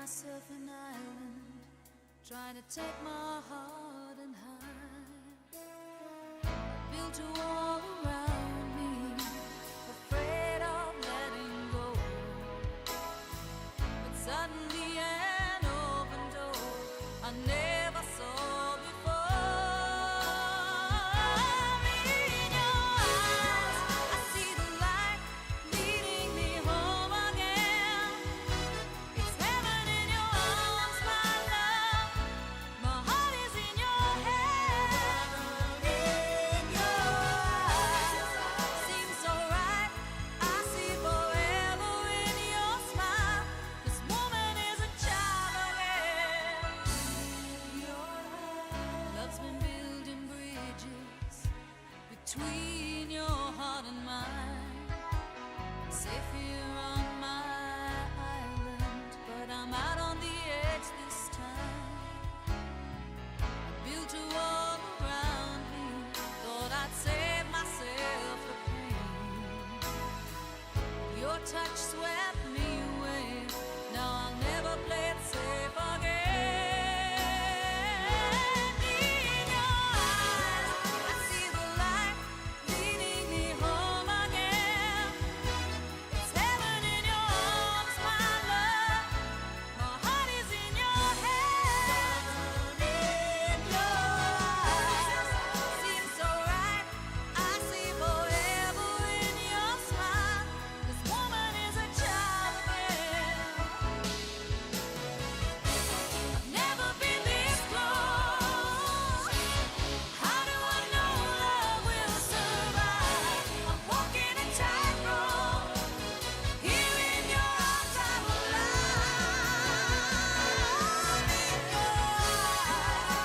myself an island, trying to take my heart and hide. Built a wall around me, afraid of letting go. But suddenly an open door I never saw before. In your eyes, I see the light leading me home again. It's heaven in your arms, my love. My heart is in your hand. In your eyes, seems so right. I see forever in your smile. This woman is a child again. Love's been building bridges between your heart and mine. I'm safe here on my island, but I'm out on the edge this time. I built a wall around me, thought I'd save myself the pain. Your touch swept me away, now I'll never play it safe again. In your eyes, I see the light leading me home again. It's heaven in your arms, my love. My heart is in your hand. In your eyes, seems so right. I see forever in your smile. This woman is a child again. I've never been this close. How do I know love will survive? I'm walking a tightrope. Here in your arms I'm alive. In your eyes,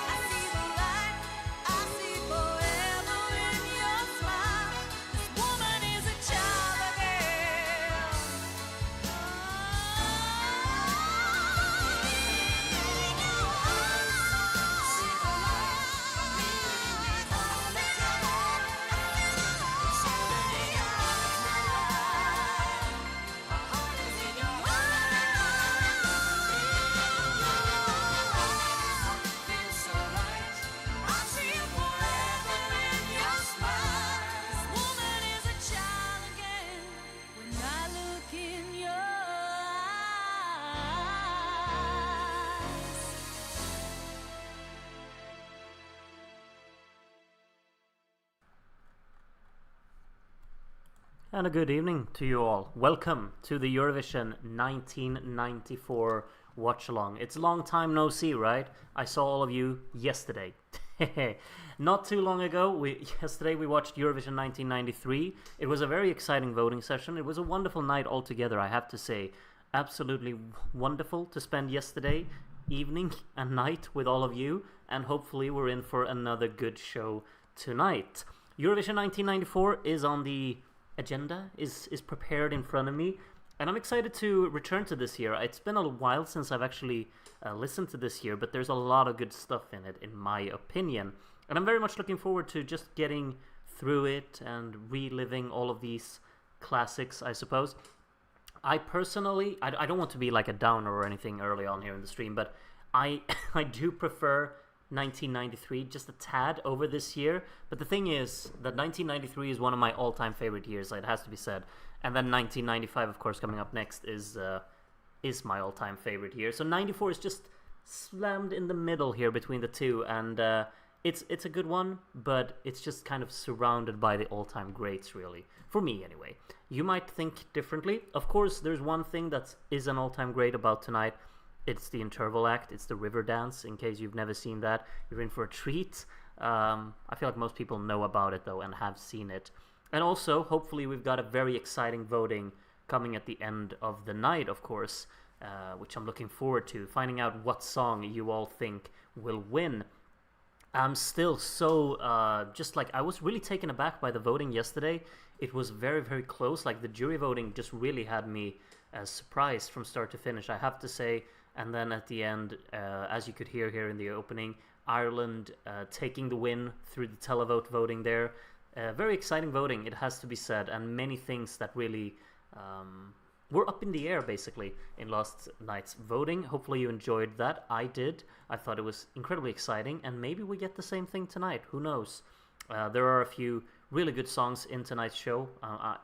I see the light. I see forever in your smile. This woman is a child again. And a good evening to you all. Welcome to the Eurovision 1994 Watchalong. It's a long time no see, right? I saw all of you yesterday. Not too long ago, yesterday we watched Eurovision 1993. It was a very exciting voting session. It was a wonderful night altogether, I have to say. Absolutely wonderful to spend yesterday evening and night with all of you, and hopefully we're in for another good show tonight. Eurovision 1994 is on the agenda, is prepared in front of me, and I'm excited to return to this year. It's been a while since I've actually listened to this year, but there's a lot of good stuff in it, in my opinion, and I'm very much looking forward to just getting through it and reliving all of these classics, I suppose. I personally, I don't want to be like a downer or anything early on here in the stream, but I I do prefer 1993 just a tad over this year. But the thing is that 1993 is one of my all-time favorite years, it has to be said. And then 1995, of course, coming up next is my all-time favorite year. So 94 is just slammed in the middle here between the two, and it's a good one, but it's just kind of surrounded by the all-time greats, really. For me, anyway. You might think differently. Of course, there's one thing that is an all-time great about tonight. It's the interval act. It's the river dance. In case you've never seen that, you're in for a treat. I feel like most people know about it, though, and have seen it. And also, hopefully, we've got a very exciting voting coming at the end of the night, of course, which I'm looking forward to, finding out what song you all think will win. I'm still so, just like, I was really taken aback by the voting yesterday. It was very, very close. Like, the jury voting just really had me surprised from start to finish, I have to say. And then at the end, as you could hear here in the opening, Ireland taking the win through the televote voting there. Very exciting voting, it has to be said, and many things that really we're up in the air basically in last night's voting. Hopefully you enjoyed that. I did. I thought it was incredibly exciting, and maybe we get the same thing tonight. Who knows? There are a few really good songs in tonight's show,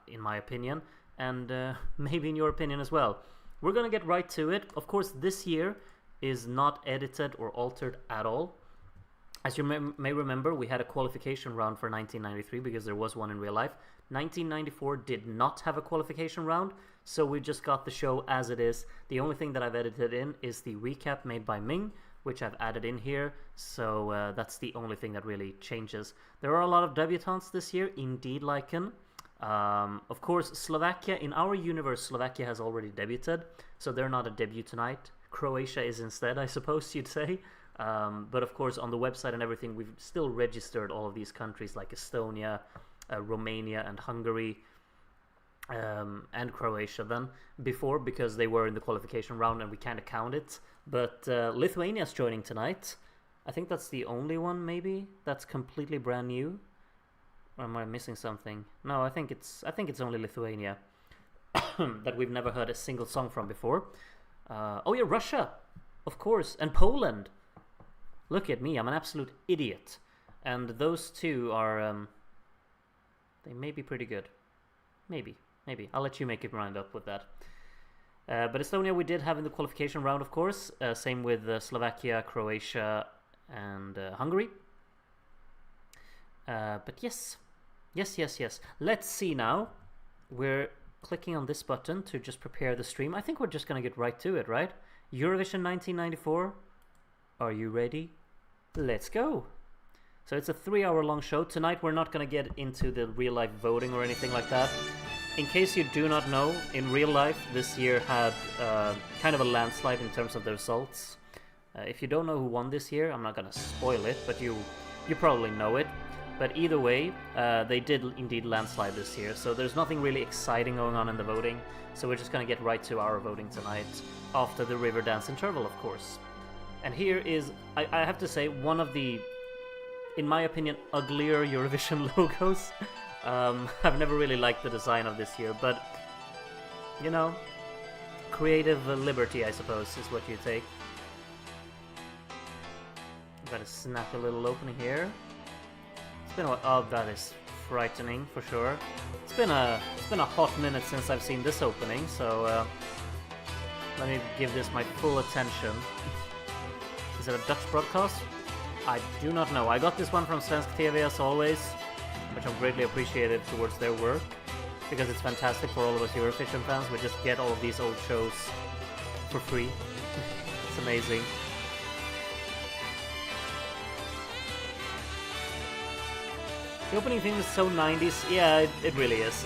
in my opinion, and maybe in your opinion as well. We're gonna get right to it. Of course, this year is not edited or altered at all. As you may remember, we had a qualification round for 1993 because there was one in real life. 1994 did not have a qualification round, so we just got the show as it is. The only thing that I've edited in is the recap made by Ming, which I've added in here, so that's the only thing that really changes. There are a lot of debutantes this year, indeed, Lycan. Of course, Slovakia, in our universe, Slovakia has already debuted, so they're not a debut tonight. Croatia is instead, I suppose you'd say. But of course, on the website and everything, we've still registered all of these countries like Estonia, Romania, and Hungary, and Croatia then before, because they were in the qualification round and we kind of count it. But Lithuania's joining tonight. I think that's the only one, maybe, that's completely brand new. Or am I missing something? No, I think it's only Lithuania that we've never heard a single song from before. Oh yeah, Russia, of course, and Poland. Look at me, I'm an absolute idiot. And those two are, they may be pretty good. Maybe. I'll let you make it round up with that. But Estonia we did have in the qualification round, of course. Same with Slovakia, Croatia, and Hungary. But yes. Let's see now. We're clicking on this button to just prepare the stream. I think we're just going to get right to it, right? Eurovision 1994. Are you ready? Let's go. So it's a 3-hour long show. Tonight we're not going to get into the real life voting or anything like that. In case you do not know, in real life this year had kind of a landslide in terms of the results. If you don't know who won this year, I'm not going to spoil it, but you probably know it. But either way, they did indeed landslide this year, so there's nothing really exciting going on in the voting. So we're just going to get right to our voting tonight, after the river dance interval, of course. And here is, I have to say, one of the, in my opinion, uglier Eurovision logos. I've never really liked the design of this year, but, you know, creative liberty, I suppose, is what you take. I'm gonna snap a little opening here. It's been a while. Oh, that is frightening for sure. It's been a hot minute since I've seen this opening, so let me give this my full attention. Is it a Dutch broadcast? I do not know. I got this one from Svensk TV as always, which I'm greatly appreciative towards their work, because it's fantastic for all of us Eurovision fans. We just get all of these old shows for free. It's amazing. The opening theme is so 90s. Yeah, it really is.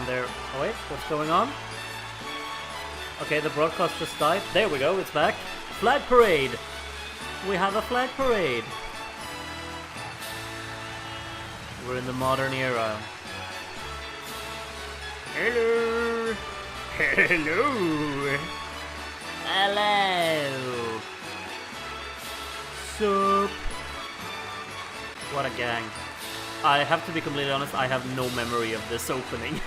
Oh wait, what's going on? Okay, the broadcast just died. There we go, it's back. Flag parade! We have a flag parade! We're in the modern era. Hello! Hello! Hello! Sup? What a gang. I have to be completely honest, I have no memory of this opening.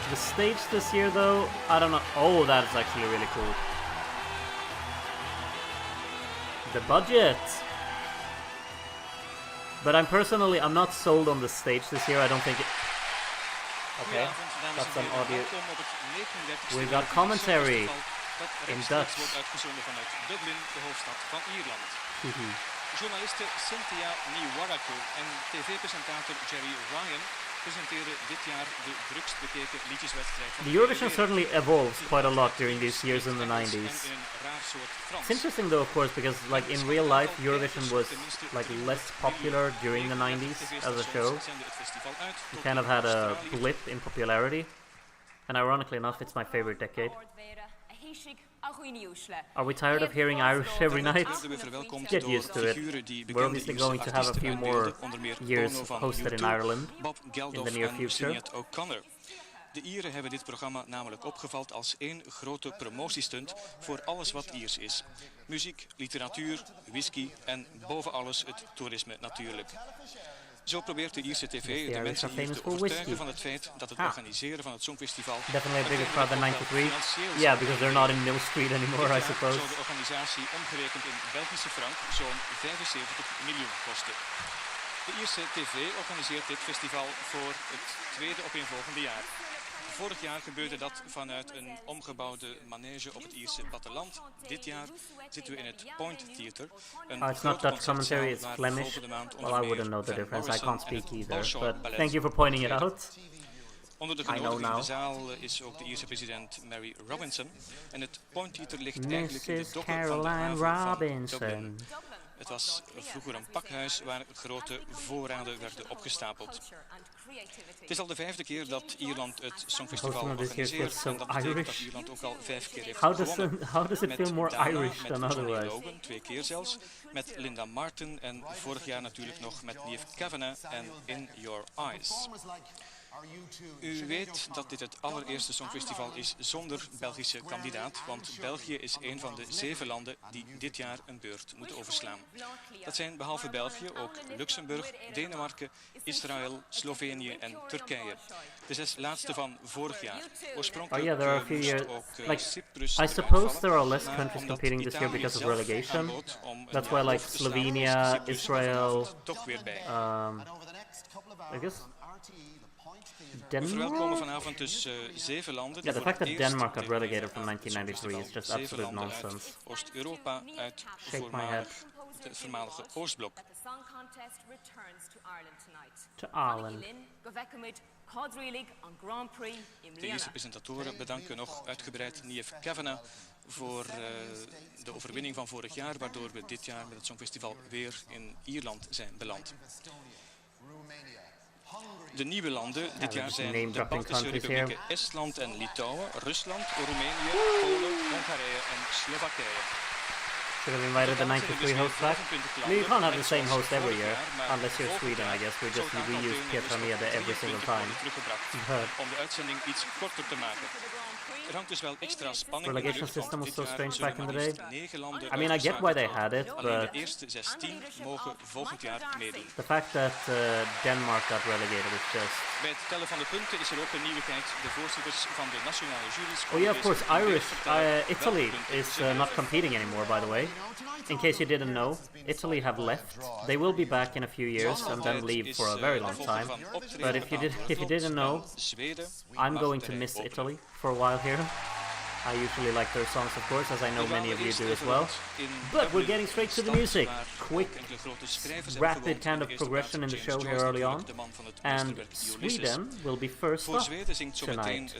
The stage this year though, I don't know. Oh, that is actually really cool. The budget! But I'm not sold on the stage this year, I don't think it... Okay, got some audio. We got commentary in Dutch. Journaliste Cynthia Niwaraku en tv-presentator Jerry Ryan presenteren dit jaar de drukst bekeken liedjeswedstrijd. The Eurovision certainly evolves quite a lot during these years in the 90s. It's interesting though, of course, because like in real life, Eurovision was like less popular during the 90s as a show. It kind of had a blip in popularity. And ironically enough, it's my favorite decade. Are we tired of hearing Irish every night? Get used to it. We're obviously going to have a few more years hosted in Ireland in the near future. De Ieren hebben dit programma namelijk opgevat als één grote promotiestunt voor alles wat Iers is. Muziek, literatuur, whisky en boven alles het toerisme natuurlijk. Zo probeert de Ierse tv de mensen hier te overtuigen van het feit dat het organiseren van het Songfestival definitely a bigger crowd than 93. Yeah, because they're not in Mill Street anymore, I suppose. Zou de organisatie omgerekend in Belgische frank zo'n 75 miljoen kosten. De Ierse tv organiseert dit festival voor het tweede opeenvolgende jaar. Vorig jaar gebeurde dat vanuit een omgebouwde manege op het Ierse platteland. Dit jaar zitten we in het Point Theatre. It's not Dutch commentary, it's Flemish. Well, I wouldn't know the difference. I can't speak either, but thank you for pointing it out. Onder de genodigden in de zaal is ook de Ierse president Mary Robinson. En het Point Theatre ligt eigenlijk in de dokken van de haven van Dublin. Het was vroeger een pakhuis waar grote voorraden werden opgestapeld. Het is al de 5e keer dat Ierland het Songfestival organiseert. En dat betekent dat Ierland ook al 5 keer heeft gewonnen. How does it feel more Irish than otherwise? Logan, 2 keer zelfs. Met Linda Martin en vorig jaar natuurlijk nog met Niamh Kavanagh en In Your Eyes. U weet dat dit het allereerste Songfestival is zonder Belgische kandidaat, want België is een van de 7 landen die dit jaar een beurt moeten overslaan. Dat zijn behalve België ook Luxemburg, Denemarken, Israël, Slovenië en Turkije. De 6 laatste van vorig jaar. Oorspronkelijk there are a few years. Like, I suppose there are less countries competing this year because of relegation. That's why like Slovenia, Israel, I guess Denmark? We verwelkomen vanavond dus 7 landen. Yeah, the fact that Denmark got relegated from 1993 is just absolute nonsense. Oost-Europa uit het voormalige Oostblok. To Ireland. De Ierse presentatoren bedanken nog uitgebreid Niamh Kavanagh voor de overwinning van vorig jaar, waardoor we dit jaar met het Songfestival weer in Ierland zijn beland. De nieuwe landen dit jaar zijn de Baltische republieken Estland en Litouwen, Rusland, Roemenië, Polen, Hongarije en Slowakije. Should have invited the 93 host back. You can't have the same host every year, unless you're Sweden, I guess. We use Pietra Mede every single time. Om de uitzending iets korter te maken. Er hangt dus wel extra spanning. Relegation system was so strange back in the day. 9 landen I mean, I get why they had it, alleen but de eerste 16 mogen volgend jaar meedoen. the fact that Denmark got relegated is just... Bij het tellen van de punten is er ook een nieuwigheid. De voorzitters van de nationale juries... Oh yeah, of course, Italy is not competing anymore, by the way. In case you didn't know, Italy have left. They will be back in a few years and then leave for a very long time. But if you didn't know, I'm going to miss Italy for a while here. I usually like their songs, of course, as I know many of you do as well. But we're getting straight to the music. Quick, rapid kind of progression in the show here early on. And Sweden will be first up tonight.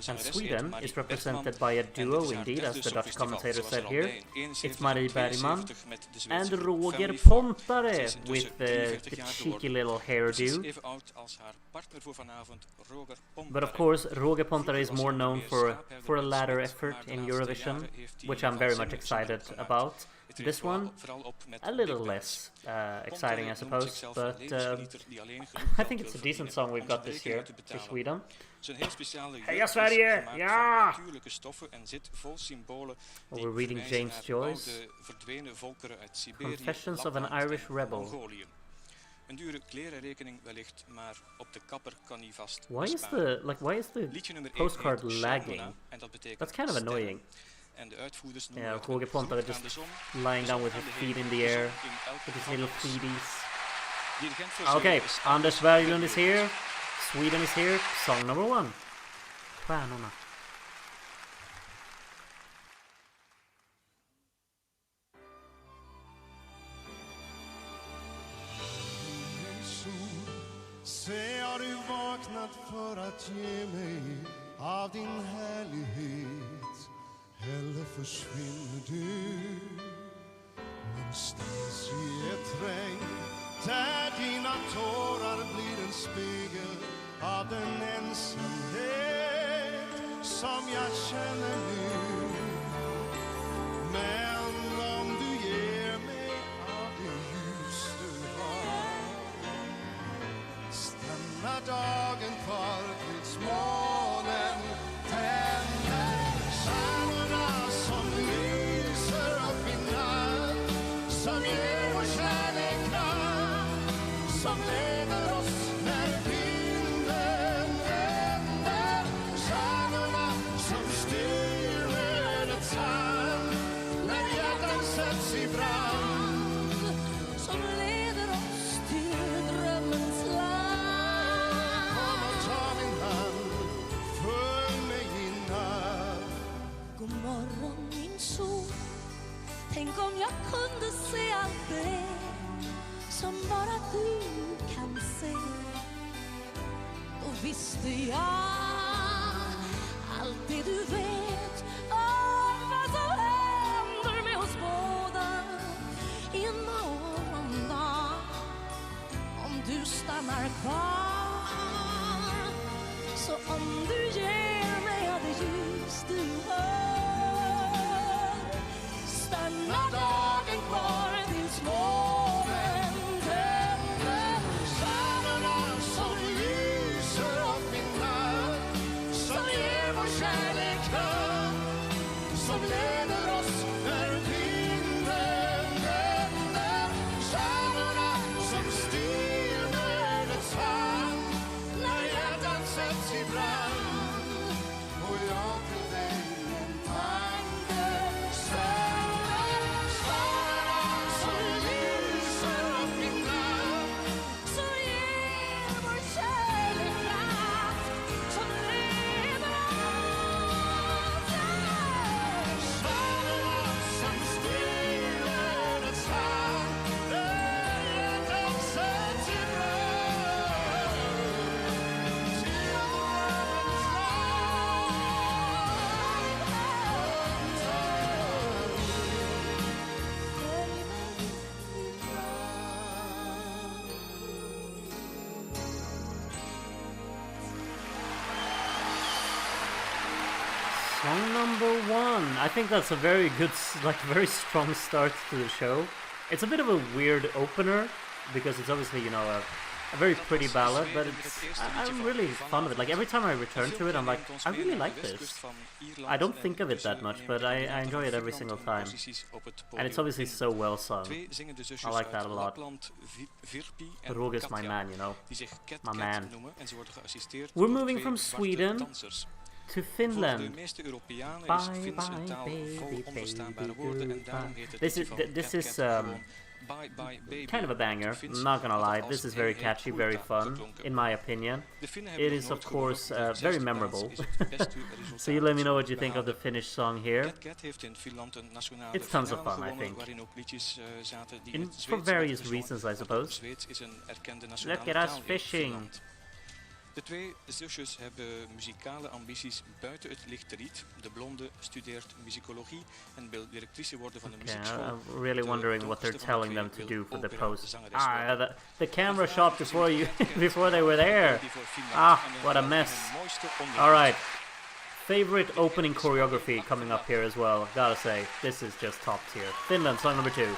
And Sweden is represented by a duo indeed, as the Dutch commentator said here. It's Marie Bergman and Roger Pontare with the cheeky little hairdo. But of course, Roger Pontare is more known for a latter effort in Eurovision, which I'm very much excited about. This one, a little less exciting, I suppose, but I think it's a decent song we've got this year for Sweden. Heja Sverige! Ja! Well, we're reading James Joyce, Confessions of an Irish Rebel. Een dure klerenrekening wellicht, maar op de kapper kan hij vast why is the postcard lagging? That's kind of annoying. Yeah, Roger Pontare just lying down with his feet in the air, with his little feeties. Okay, Anders Berglund is here, Sweden is here, song number 1. Stjärnorna. Se, har du vaknat för att ge mig av din härlighet, eller försvinner du någonstans i ett regn där dina tårar blir en spegel av den ensamhet känner nu. Men om du ger mig av det ljus du har, stannar dagen kvar tills månen tänder. Stjärnorna som lyser upp i natt, som ger vår kärlek kraft, som leder oss när vinden vänder. Stjärnorna som styr ödets hand, när hjärtan sätts i brand, som leder oss till drömmens land. kom och ta min hand, följ mig in natt. God morgon min sol, tänk om jag kunde se allt det som bara du kan se. Då visste jag allt det du vet om vad som händer med oss båda i en morgondag. Om du stannar kvar, så om du ger mig av det ljus du har, stannar dagen kvar tills månen tänder. Stjärnorna som lyser upp i natt, som ger vår kärlek kraft, som leder oss när vinden vänder. Stjärnorna som styr med ödets hand, när hjärtan sätts i brand, och jag till dig en tanke sänder. Stjärnorna som lyser upp i natt, Så ger vår kärlek kraft, som leder oss. stjärnorna som styr ödets hand, när hjärtan sätts i brand, till drömmens Song number 1. I think that's a very good, very strong start to the show. It's a bit of a weird opener because it's obviously, you know, a very pretty ballad, but I'm really fond of it. Like every time I return to it, I'm like, I really like this. I don't think of it that much, but I enjoy it every single time. And it's obviously so well sung. I like that a lot. Roger's my man, you know. My man. We're moving from Sweden to Finland. Bye bye baby baby goodbye. This is kind of a banger, I'm not gonna lie. This is very catchy, very fun, in my opinion. It is of course very memorable. So you let me know what you think of the Finnish song here. It's tons of fun, I think. For various reasons, I suppose. Look at us fishing. De twee zusjes hebben muzikale ambities buiten het lichte riet. De blonde studeert muzikologie en wil directrice worden van de muziekschool. I'm really wondering what they're telling them to do for the post. The camera shot before before they were there. What a mess. Alright. Favorite opening choreography coming up here as well. Gotta say, this is just top tier. Finland, song number 2.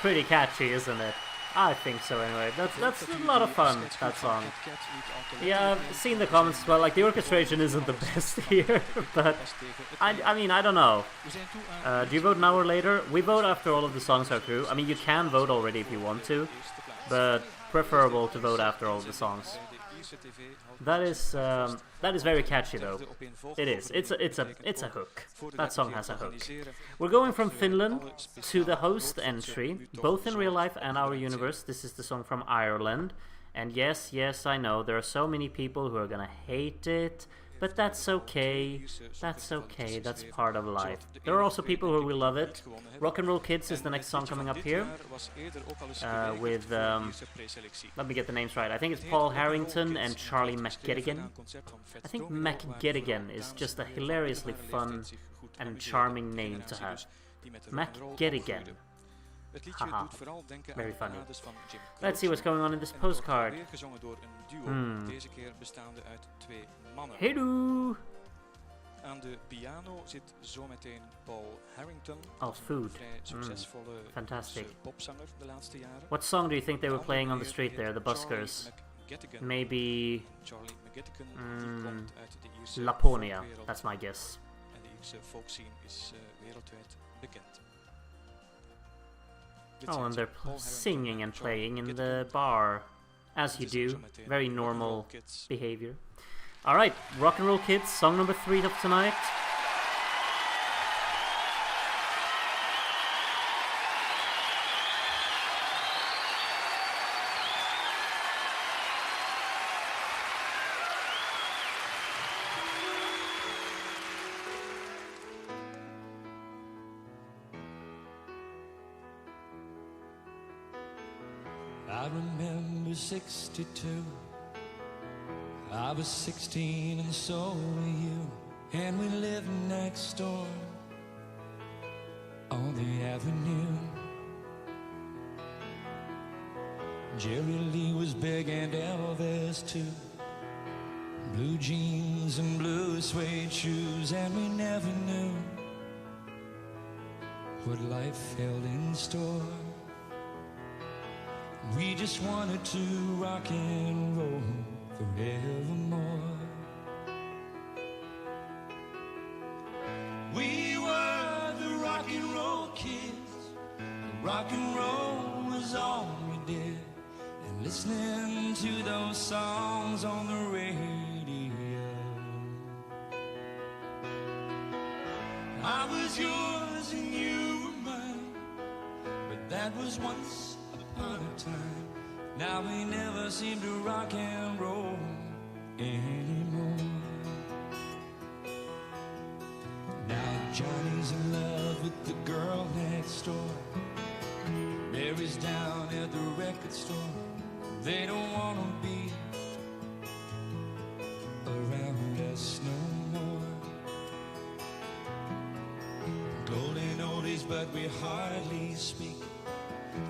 pretty catchy, isn't it? I think so anyway. That's a lot of fun, that song. Yeah, I've seen the comments as well, like the orchestration isn't the best here, but I mean, I don't know. Do you vote now or later? We vote after all of the songs are through. I mean, you can vote already if you want to, but preferable to vote after all of the songs. That is very catchy though. It is. It's a hook. That song has a hook. We're going from Finland to the host entry, both in real life and our universe. This is the song from Ireland. And yes, I know there are so many people who are gonna hate it, but that's okay. That's okay. That's part of life. There are also people who will love it. Rock and Roll Kids is the next song coming up here. With, let me get the names right. I think it's Paul Harrington and Charlie McGettigan. I think McGettigan is just a hilariously fun and charming name to have. McGettigan. Haha, very funny. Let's see what's going on in this postcard. Hello! Aan de piano zit zometeen Paul Harrington. Oh, food. Fantastic. What song do you think they were playing on the street there, the buskers? Maybe Laponia, that's my guess. Oh, and they're singing and playing in the bar, as you do. Very normal behavior. Alright, Rock and Roll Kids, song number 3 of tonight. I remember 62. I was 16 and so were you, and we lived next door on the avenue. Jerry Lee was big and Elvis too. Blue jeans and blue suede shoes, and we never knew what life held in store. We just wanted to rock and roll forevermore. We were the rock and roll kids. Rock and roll was all we did, and listening to those songs on the radio. I was yours and you were mine, but that was once upon a time. Now we never seem to rock and roll anymore. Now Johnny's in love with the girl next door. Mary's down at the record store. They don't want to be around us no more. Golden oldies, but we hardly speak.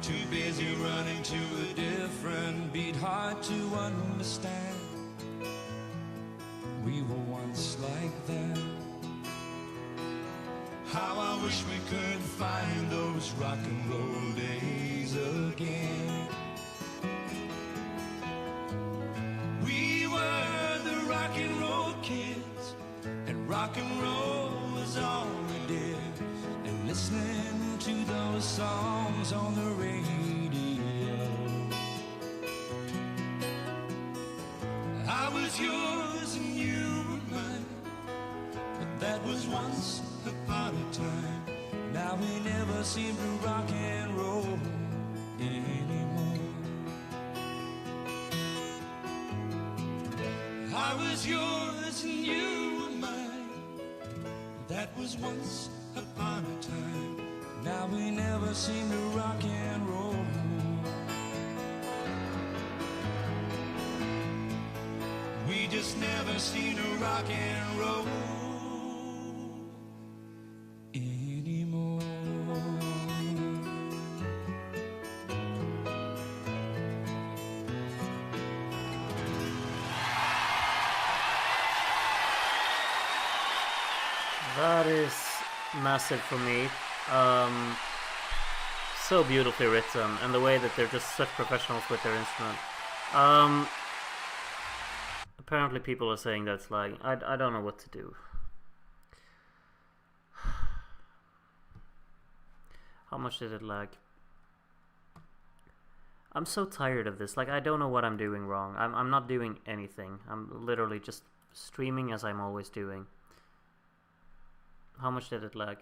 Too busy running to a different beat, hard to understand. We were once like that. How I wish we could find those rock and roll days again. We were the rock and roll kids, and rock and roll was all we did, and listening to those songs on the radio. I was yours and you were mine, but that was once upon a time. Now we never seem to rock and roll anymore. I was yours and you were mine, that was once upon a time. Now we never seem to rock and roll. We just never seem to rock and roll anymore. That is massive for me. so beautifully written, and the way that they're just such professionals with their instrument. Apparently people are saying that's like, I don't know what to do. How much did it lag? I'm so tired of this. Like, I don't know what I'm doing wrong. I'm not doing anything. I'm literally just streaming as I'm always doing. How much did it lag?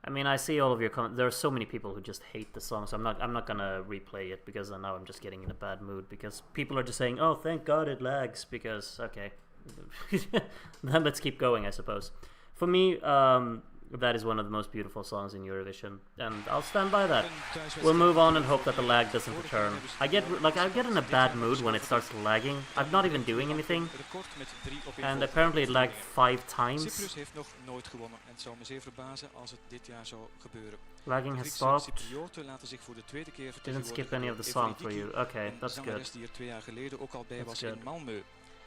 I mean, I see all of your comments. There are so many people who just hate the song, so I'm not gonna replay it because now I'm just getting in a bad mood because people are just saying, "Oh, thank God it lags." Because okay, then let's keep going, I suppose. For me, that is one of the most beautiful songs in Eurovision, and I'll stand by that. We'll move on and hope that the lag doesn't return. I get in a bad mood when it starts lagging. I'm not even doing anything, and apparently it lagged 5 times. CYPRUS heeft nog nooit gewonnen en het zou me zeer verbazen als het dit jaar zou gebeuren. Lagging has stopped. Cyprioten laten zich voor de tweede keer Didn't skip any of the song for you. Okay, that's good. Die er 2 jaar geleden ook al bij That's was good. in Malmö.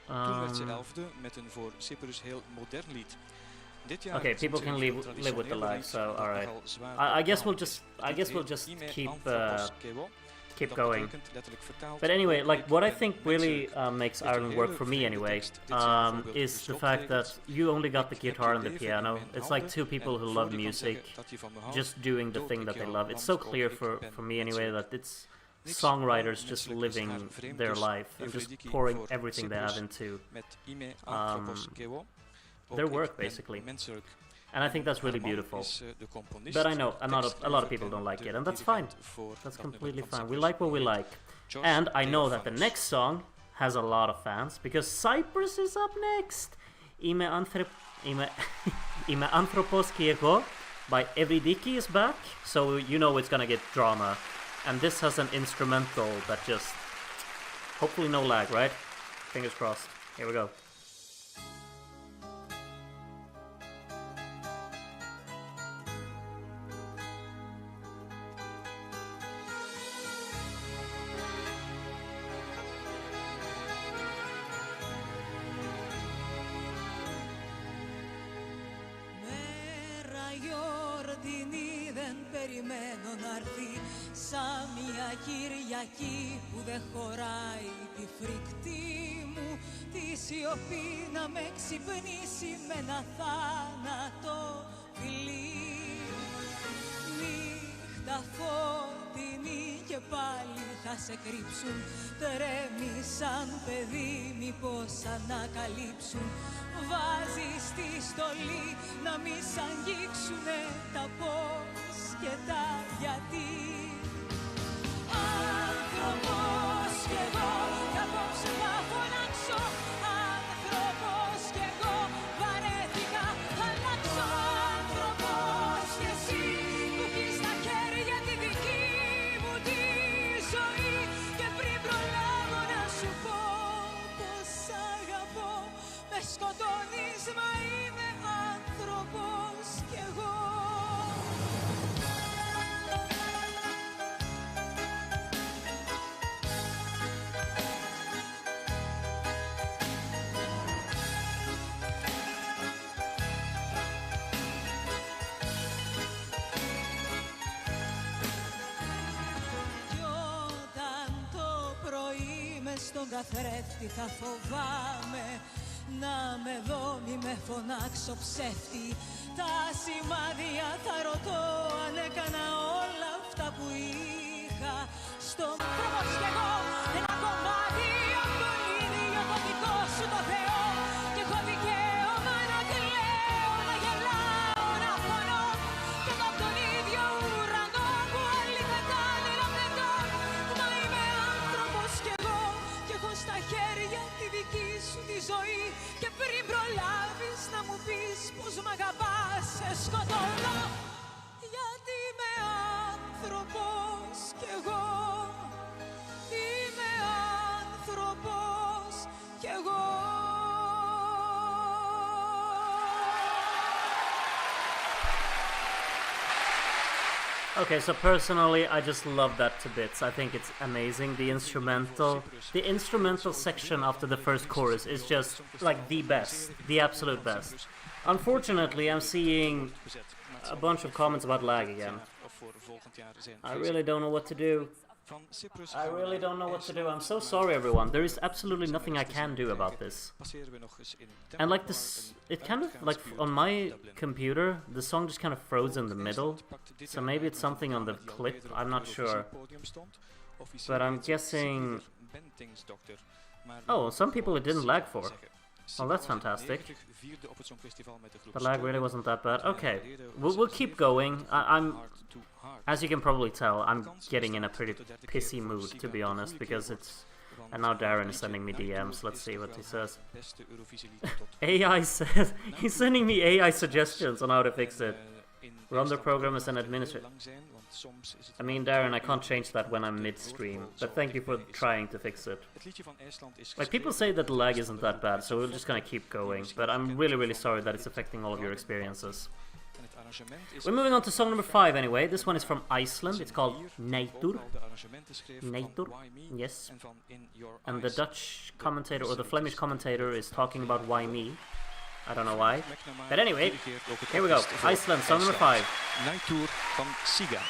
Toen werd ze 11e met een voor CYPRUS heel modern lied. Okay, people can live with the lag, so alright. I guess we'll just keep going. But anyway, like what I think really makes Ireland work for me anyway, is the fact that you only got the guitar and the piano. It's like 2 people who love music, just doing the thing that they love. It's so clear for me anyway that it's songwriters just living their life and just pouring everything they have into their work, basically. And I think that's really beautiful. But I know a lot of people don't like it, and that's fine. That's completely fine. We like what we like. And I know that the next song has a lot of fans, because CYPRUS is up next. Ime anthropos by Evridiki is back, so you know it's gonna get drama. And this has an instrumental that just... hopefully no lag, right? Fingers crossed. Here we go. Περιμένω να'ρθεί σαν μια Κυριακή που δεν χωράει τη φρικτή μου τη σιωπή να με ξυπνήσει με ένα θάνατο φιλί. Νύχτα φωτεινή και πάλι θα σε κρύψουν, τρέμει σαν παιδί μήπως ανακαλύψουν. Βάζεις τη στολή να μη σ' αγγίξουνε τα πώς και τα γιατί. Άνθρωπος κι εγώ κι απόψε θα φωνάξω. Άνθρωπος κι εγώ βαρέθηκα θα αλλάξω. Άνθρωπος κι εσύ που έχεις στα χέρια τη δική μου τη ζωή. Και πριν προλάβω να σου πω πως αγαπώ, με σκοτώνεις μα είμαι άνθρωπος κι εγώ. Στον καθρέφτη θα φοβάμαι να με δω μη με φωνάξω ψεύτη. Τα σημάδια θα ρωτώ αν έκανα όλα αυτά που είχα. Στον άνθρωπος κι εγώ ένα κομμάτι απ' τον ίδιο το δικό σου το Θεό. Κι έχω δικαίωμα να κλαίω, να γελάω, να πονώ. Κι εγώ απ' τον ίδιο ουρανό που άλλοι πετάνε να πετώ. Μα είμαι άνθρωπος κι εγώ κι έχω στα χέρια τη δική σου τη ζωή. Και πριν προλάβεις να μου πεις πως μ' αγαπάς, σε σκοτώνω. Γιατί είμαι άνθρωπος κι εγώ. Okay, so personally, I just love that to bits. I think it's amazing. The instrumental section after the first chorus is just like the best, the absolute best. Unfortunately, I'm seeing a bunch of comments about lag again. I really don't know what to do. I'm so sorry, everyone. There is absolutely nothing I can do about this. And like this, it kind of, like on my computer, the song just kind of froze in the middle. So maybe it's something on the clip, I'm not sure. But I'm guessing... Oh, some people it didn't lag for. Oh, that's fantastic. The lag really wasn't that bad. Okay, we'll keep going. I'm, as you can probably tell, I'm getting in a pretty pissy mood, to be honest, because it's... And now Darren is sending me DMs. Let's see what he says. AI says... He's sending me AI suggestions on how to fix it. Run the program as an administrator. I mean, Darren, I can't change that when I'm mid-stream, but thank you for trying to fix it. Like, people say that the lag isn't that bad, so we're just gonna keep going, but I'm really, really sorry that it's affecting all of your experiences. We're moving on to song number 5 anyway. This one is from Iceland. It's called Nætur. Nætur, yes. And the Dutch commentator, or the Flemish commentator, is talking about why me. I don't know why. But anyway, here we go. Iceland, song number 5. Nætur van Sigga.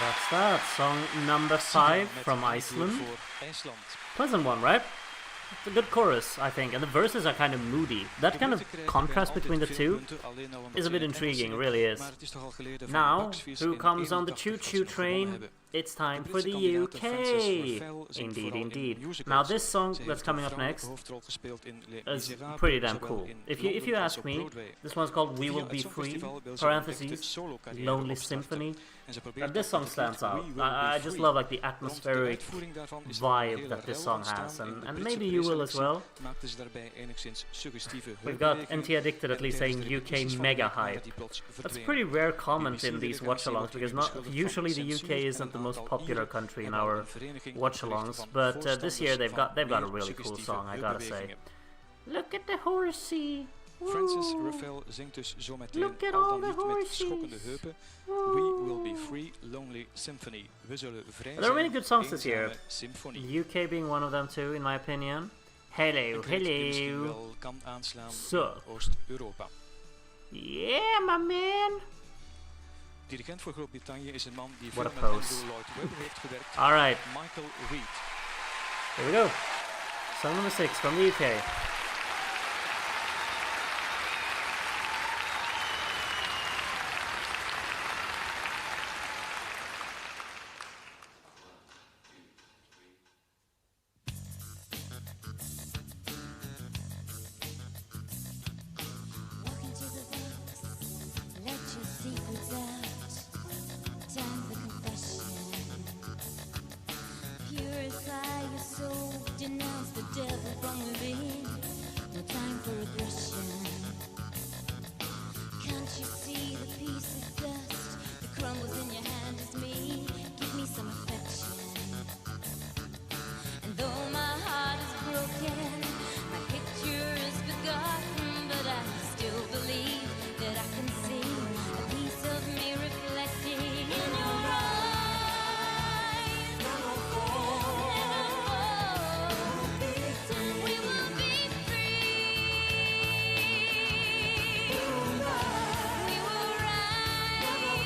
That's that. Song number 5 from Iceland. Pleasant one, right? It's a good chorus, I think, and the verses are kind of moody. That kind of contrast between the two is a bit intriguing, it really is. Now, who comes on the choo-choo train? it's time for the Britse UK. kandidaat Frances Ruffelle zingt Indeed, vooral in indeed. musicals. Now this song Ze that's heeft coming een up next vrouwelijke hoofdrol gespeeld in Les is Misérables, pretty damn zowel cool. in If you Londen als ask op me, Broadway. this one's called We Via Will het Be Songfestival Free, wil ze een parentheses, ontdekte solo-carrière Lonely opstarten. Symphony. En ze probeert This dat song met het lied stands out. We Will Be I just Free. love like the Rond de atmospheric uitvoering daarvan is er een vibe hele that this rel song ontstaan. has, In de and Britse maybe you will as well. preselectie maakten ze daarbij enigszins suggestieve We've got heupbewegingen. NT Addicted at En least tijdens saying de UK repetities van mega Meg waren hype. die plots That's a verdwenen. pretty rare comment in these BBC-delegatie watchalongs wordt because hiervoor beschuldigd usually the van UK censuur isn't the en most een aantal popular Ieren country in hebben our een vereniging watchalongs, opgericht van but this year they've got a voorstanders really van cool meer song, I gotta say. heupbewegingen. Look at the horsey. Frances Woo. Ruffelle zingt dus zometeen Look at al all dan the niet met horses. schokkende heupen. We Will Be Free, Lonely Symphony. We zullen vrij There are many zijn, good songs this eenzame year. symfonie. UK being one of them too, in my opinion. Hello, Een klik die misschien hello. wel kan aanslaan Zo. in Oost-Europa. Yeah, my man. Dirigent voor Groot-Brittannië is een man die What veel a met pose. Andrew Lloyd Webber heeft gewerkt. Alright, Michael Reed. here we go. Song number 6 from the UK. Walk into the box, let your secrets out. Time for confession. Purify your soul, denounce the devil from within. No time for aggression. Can't you see the piece of dust that crumbles in your hand is me? Give me some affection. And though my heart is broken, my picture is forgotten, but I still believe that I can see a piece of me reflecting in your eyes. Never fall. And we will be free. We will rise.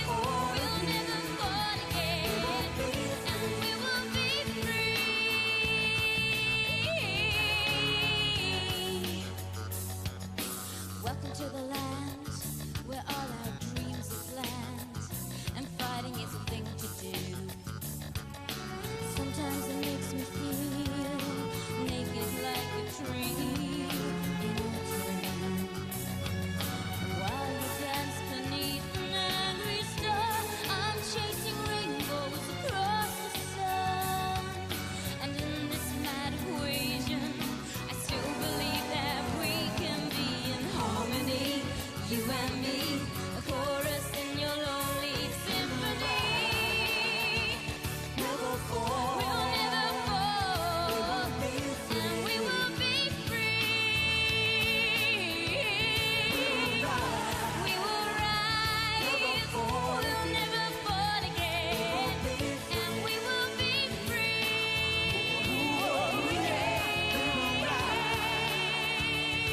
We'll never fall again. And we will be free. Welcome to the land where all our dreams are planned, and fighting is a thing to do. Sometimes it makes me feel naked like a tree in autumn. While you dance beneath an angry star, I'm chasing rainbows across the sun. And in this mad equation, I still believe that we can be in harmony, you and me, a chorus in your lonely symphony. Never fall. We'll never fall. And we will be free. We will rise. We'll never fall again. And we will be free.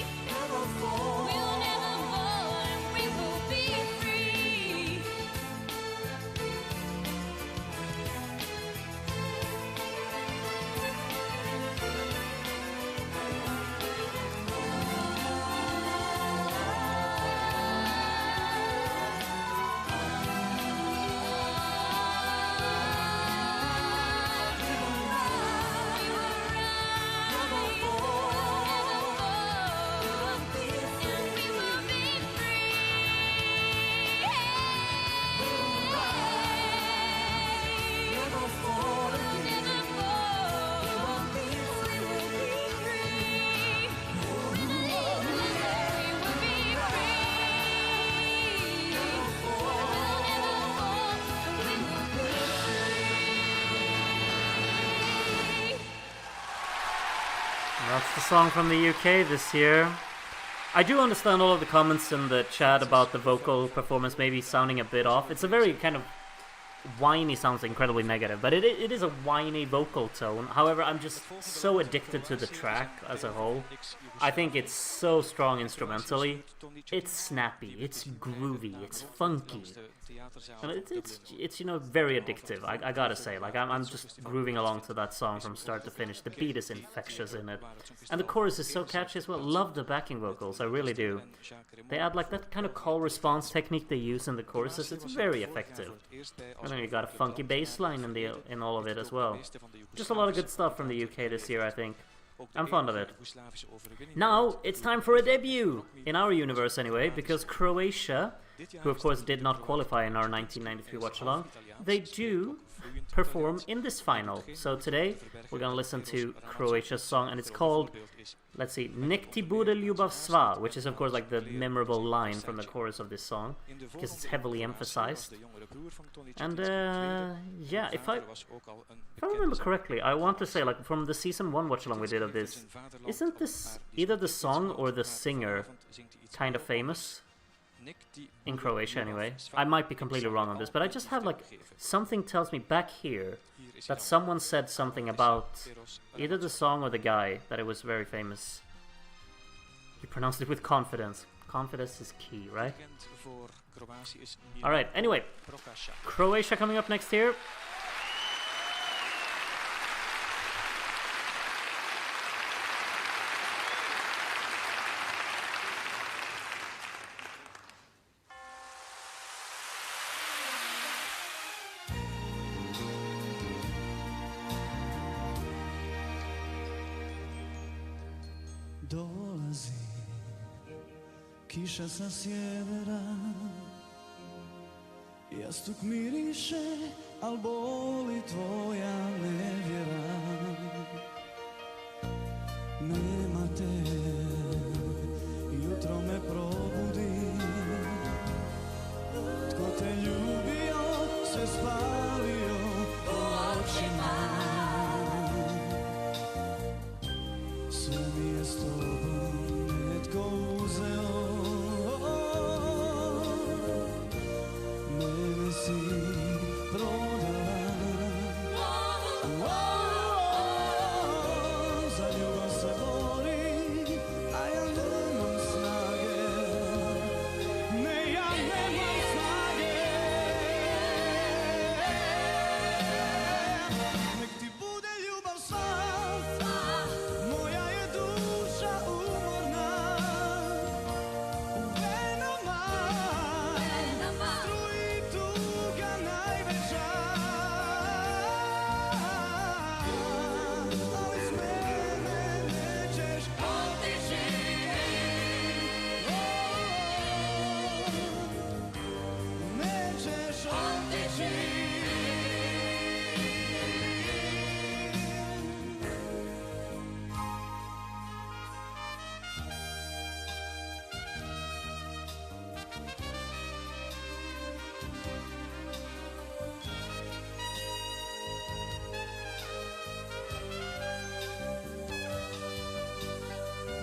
We'll never fall and we will be free. That's the song from the UK this year. I do understand all of the comments in the chat about the vocal performance maybe sounding a bit off. It's a very kind of whiny, sounds incredibly negative, but it is a whiny vocal tone. However, I'm just so addicted to the track as a whole. I think it's so strong instrumentally. It's snappy, it's groovy, it's funky. And it's you know, very addictive. I gotta say, like I'm just grooving along to that song from start to finish. The beat is infectious in it, and the chorus is so catchy as well. Love the backing vocals, I really do. They add like that kind of call response technique they use in the choruses. It's very effective. And then you got a funky bass line in all of it as well. Just a lot of good stuff from the UK this year, I think. I'm fond of it. Now, it's time for a debut! In our universe anyway, because Croatia, who of course did not qualify in our 1993 watch-along, they do perform in this final. So today, we're gonna listen to Croatia's song, and it's called, let's see, Nek ti bude ljubav sva, which is of course like the memorable line from the chorus of this song, because it's heavily emphasized. And yeah, if I remember correctly, I want to say, like, from the season 1 watch-along we did of this, isn't this either the song or the singer kind of famous? In Croatia anyway. I might be completely wrong on this, but I just have like, something tells me back here that someone said something about either the song or the guy, that it was very famous. You pronounced it with confidence. Confidence is key, right? Alright, anyway, Croatia coming up next here. Dolazi kiša sa sjevera, jastuk miriše, al boli tvoja nevjera. Nema te, jutro me probudi, tko te ljubio, sve spalio u očima. Sve mi je s tobom netko uzeo, mene si prodala. Za ljubav se bori, a ja nemam snage. Ne, ja nemam snage. Nek ti bude ljubav sva, moja je duša umorna. U venama struji tuga najveća. Ali s mene nećeš otići. Nećeš otići.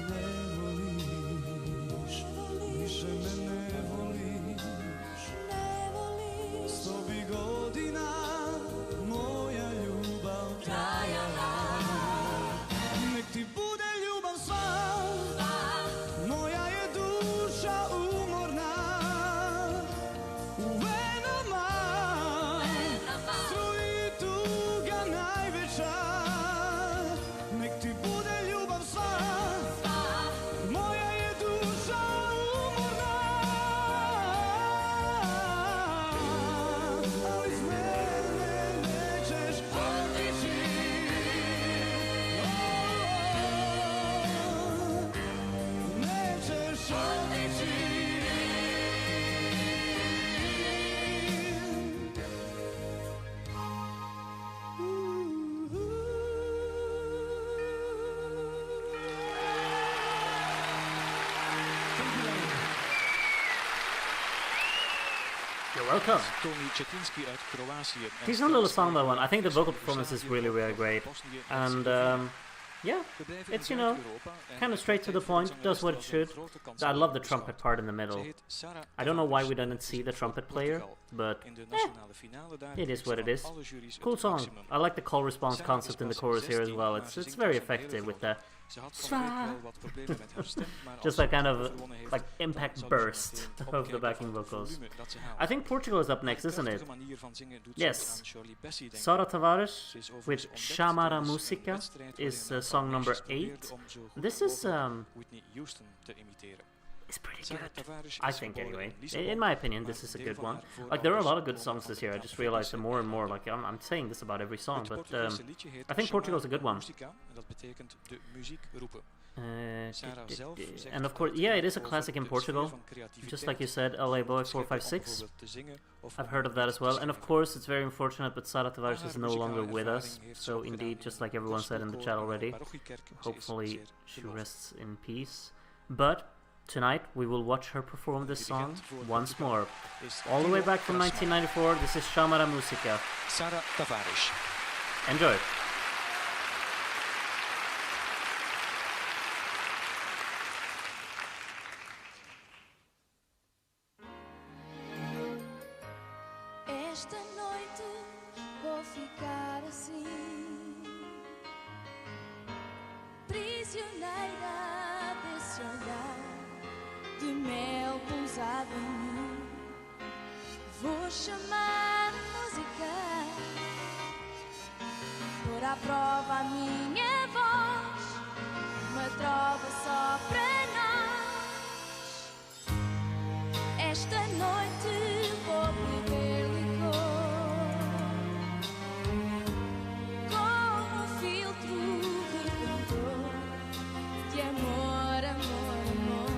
Ne voliš, više me ne voliš. 100 bi godina moja ljubav trajala. Nek ti bude ljubav sva, moja je duša umorna. U venama struji tuga najveća. Nek ti bude ljubav sva, moja je duša umorna. Ali s mene nećeš otići. Nećeš otići. You're welcome. Cetinski uit Kroatië. Decent little song, that one. I think the vocal performance is really, really great. And yeah, it's, you know, kind of straight to the point, does what it should. I love the trumpet part in the middle. I don't know why we didn't see the trumpet player, but it is what it is. Cool song. I like the call response concept in the chorus here as well. It's very effective with the Just a kind of like impact burst of the backing vocals. I think Portugal is up next, isn't it? Yes. Sara Tavares with Chamar música is song number 8. This is it's pretty good, I think, anyway. In my opinion, this is a good one. Like, there are a lot of good songs this year. I just realized that more and more. Like, I'm saying this about every song, but I think Portugal's a good one. And of course, yeah, it is a classic in Portugal. Just like you said, LA Boy 456. I've heard of that as well. And of course, it's very unfortunate, but Sara Tavares is no longer with us. So indeed, just like everyone said in the chat already, hopefully she rests in peace. But tonight we will watch her perform this song once more. All the way back from 1994, this is Chamar música. Sara Tavares. Enjoy. Esta noite vou ficar assim, prisioneira desse olhar de mel pousado em mim. Vou chamar música, pôr à prova a minha voz, uma trova só para nós. Esta noite vou beber licor, com um filtro redentor de amor, amor, amor.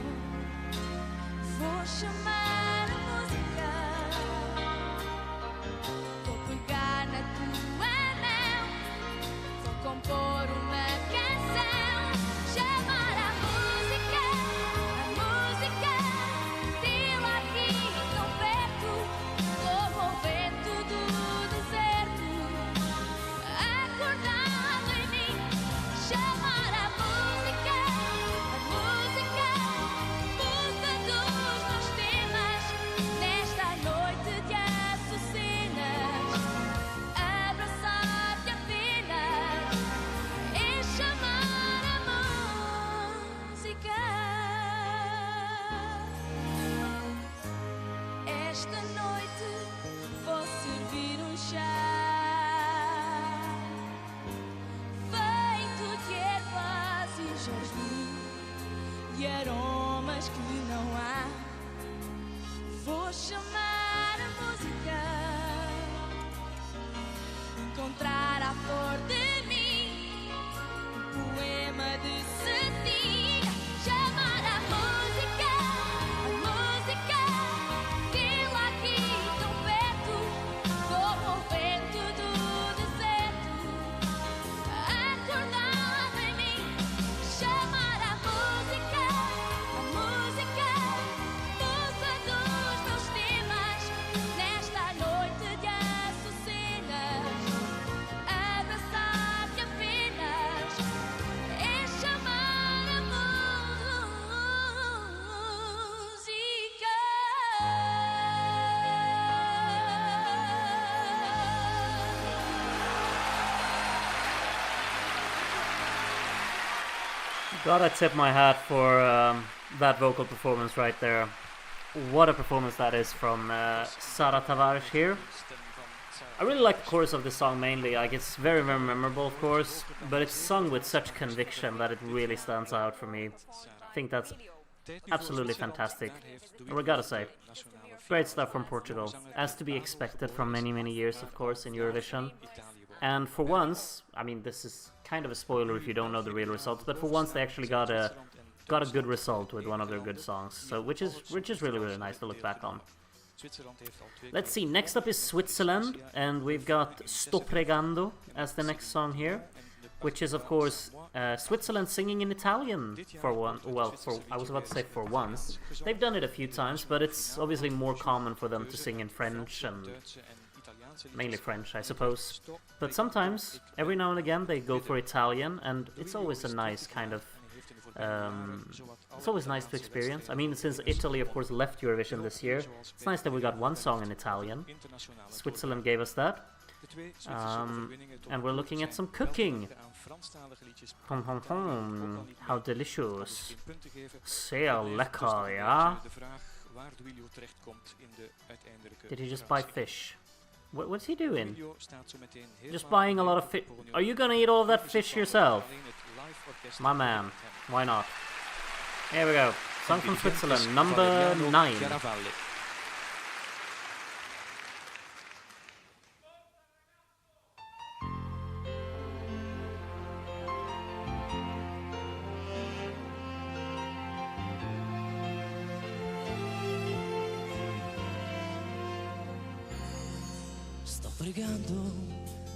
Vou chamar a música, vou pegar na tua mão, vou compor uma canção, chamar a música, tê-la aqui tão perto, como o vento do deserto, acordado em mim, chamar a música, musa dos meus temas, nesta noite de açucenas, abraçar-te apenas e chamar a música. Esta noite vou servir um chá feito de ervas e jasmim e aromas que não há. Vou chamar a música, encontrar a flor de mim, um poema de cetim, chamar a música, tê-la aqui tão perto, como o vento do deserto, acordado em mim, chamar a música, musa dos meus temas, nesta noite de açucenas, abraçar-te apenas e chamar a música. Gotta tip my hat for that vocal performance right there. What a performance that is from Sara Tavares here. I really like the chorus of this song mainly. Like, it's very, very memorable, of course, but it's sung with such conviction that it really stands out for me. I think that's absolutely fantastic. We gotta say, great stuff from Portugal, as to be expected from many, many years, of course, in Eurovision. And for once, I mean, this is kind of a spoiler if you don't know the real results, but for once they actually got a good result with one of their good songs, so which is really, really nice to look back on. Let's see, next up is Switzerland, and we've got Sto pregando as the next song here, which is of course Switzerland singing in Italian for one. Well, I was about to say for once. They've done it a few times, but it's obviously more common for them to sing in French, and mainly French, I suppose. But sometimes, every now and again, they go for Italian, and it's always a nice kind of it's always nice to experience. I mean, since Italy, of course, left Eurovision this year, it's nice that we got one song in Italian. Switzerland gave us that. And we're looking at some cooking. How delicious. Zeer lekker, ja? Did he just buy fish? What's he doing? Just buying a lot of fish. Are you gonna eat all of that fish yourself? My man, why not? Here we go. Song from Switzerland, number 9. Sto pregando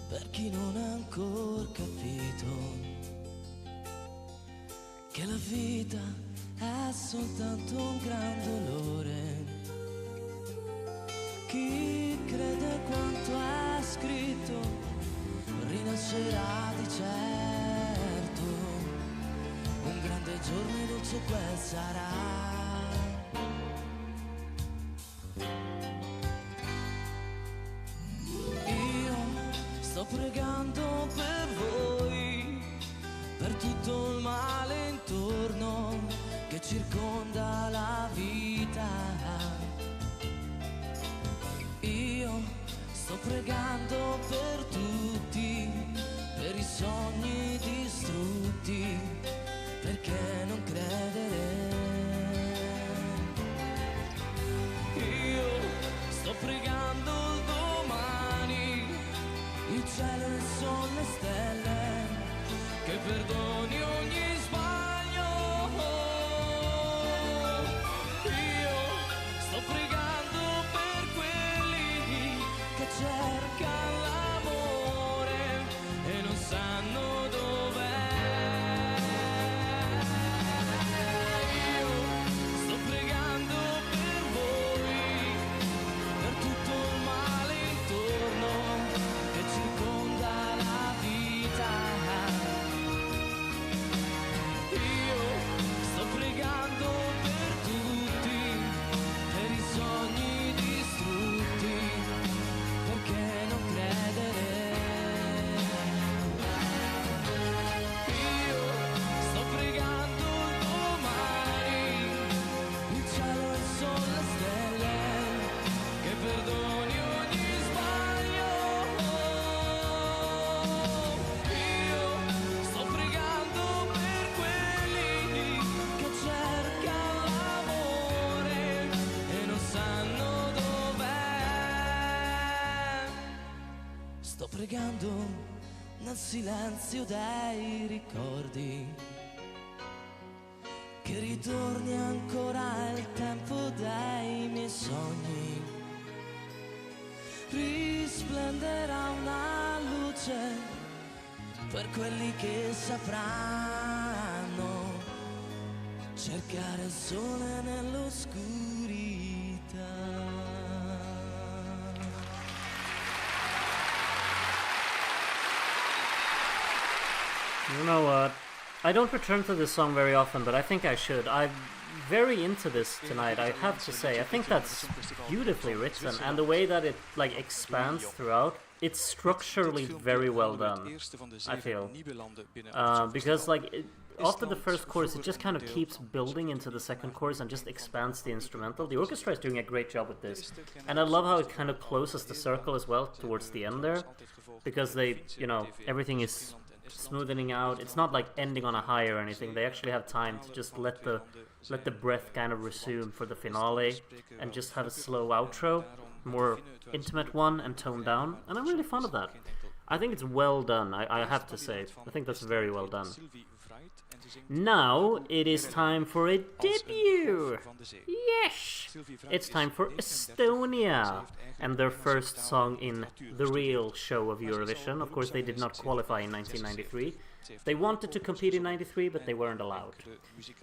per chi non ha ancora capito che la vita è soltanto un gran dolore. Chi crede quanto è scritto rinascerà di certo. Un grande giorno e dolce quel sarà. Sto pregando per voi, per tutto il male intorno che circonda la vita. Io sto pregando per tutti, per i sogni distrutti, perché non credere. Io sto pregando il domani, il cielo e il sole, le stelle, che perdoni ogni sbaglio. Io sto pregando per quelli che cercano l'amore e non sanno dov'è. Io sto pregando per voi, per tutto il male intorno che circonda la vita. Io sto pregando per tutti, per i sogni distrutti, perché non credere. Io sto pregando il domani, il cielo, il sole, le stelle, che perdoni ogni sbaglio. Io sto pregando per quelli che cercano l'amore e non sanno dov'è. Sto pregando nel silenzio dei ricordi, che ritorni ancora il tempo dei miei sogni. Risplenderà una luce per quelli che sapranno cercare il sole nell'oscurità. You know what? I don't return to this song very often, but I think I should. I'm very into this tonight, I have to say. I think that's beautifully written, and the way that it like expands throughout, it's structurally very well done, I feel. Because like after the first chorus, it just kind of keeps building into the second chorus and just expands the instrumental. The orchestra is doing a great job with this, and I love how it kind of closes the circle as well towards the end there, because they, you know, everything is smoothing out. It's not like ending on a high or anything. They actually have time to just let the breath kind of resume for the finale and just have a slow outro, more intimate one and toned down, and I'm really fond of that. I think it's well done, I have to say. I think that's very well done. Now it is time for a debut! Yes! It's time for Estonia and their first song in the real show of Eurovision. Of course, they did not qualify in 1993. They wanted to compete in 93, but they weren't allowed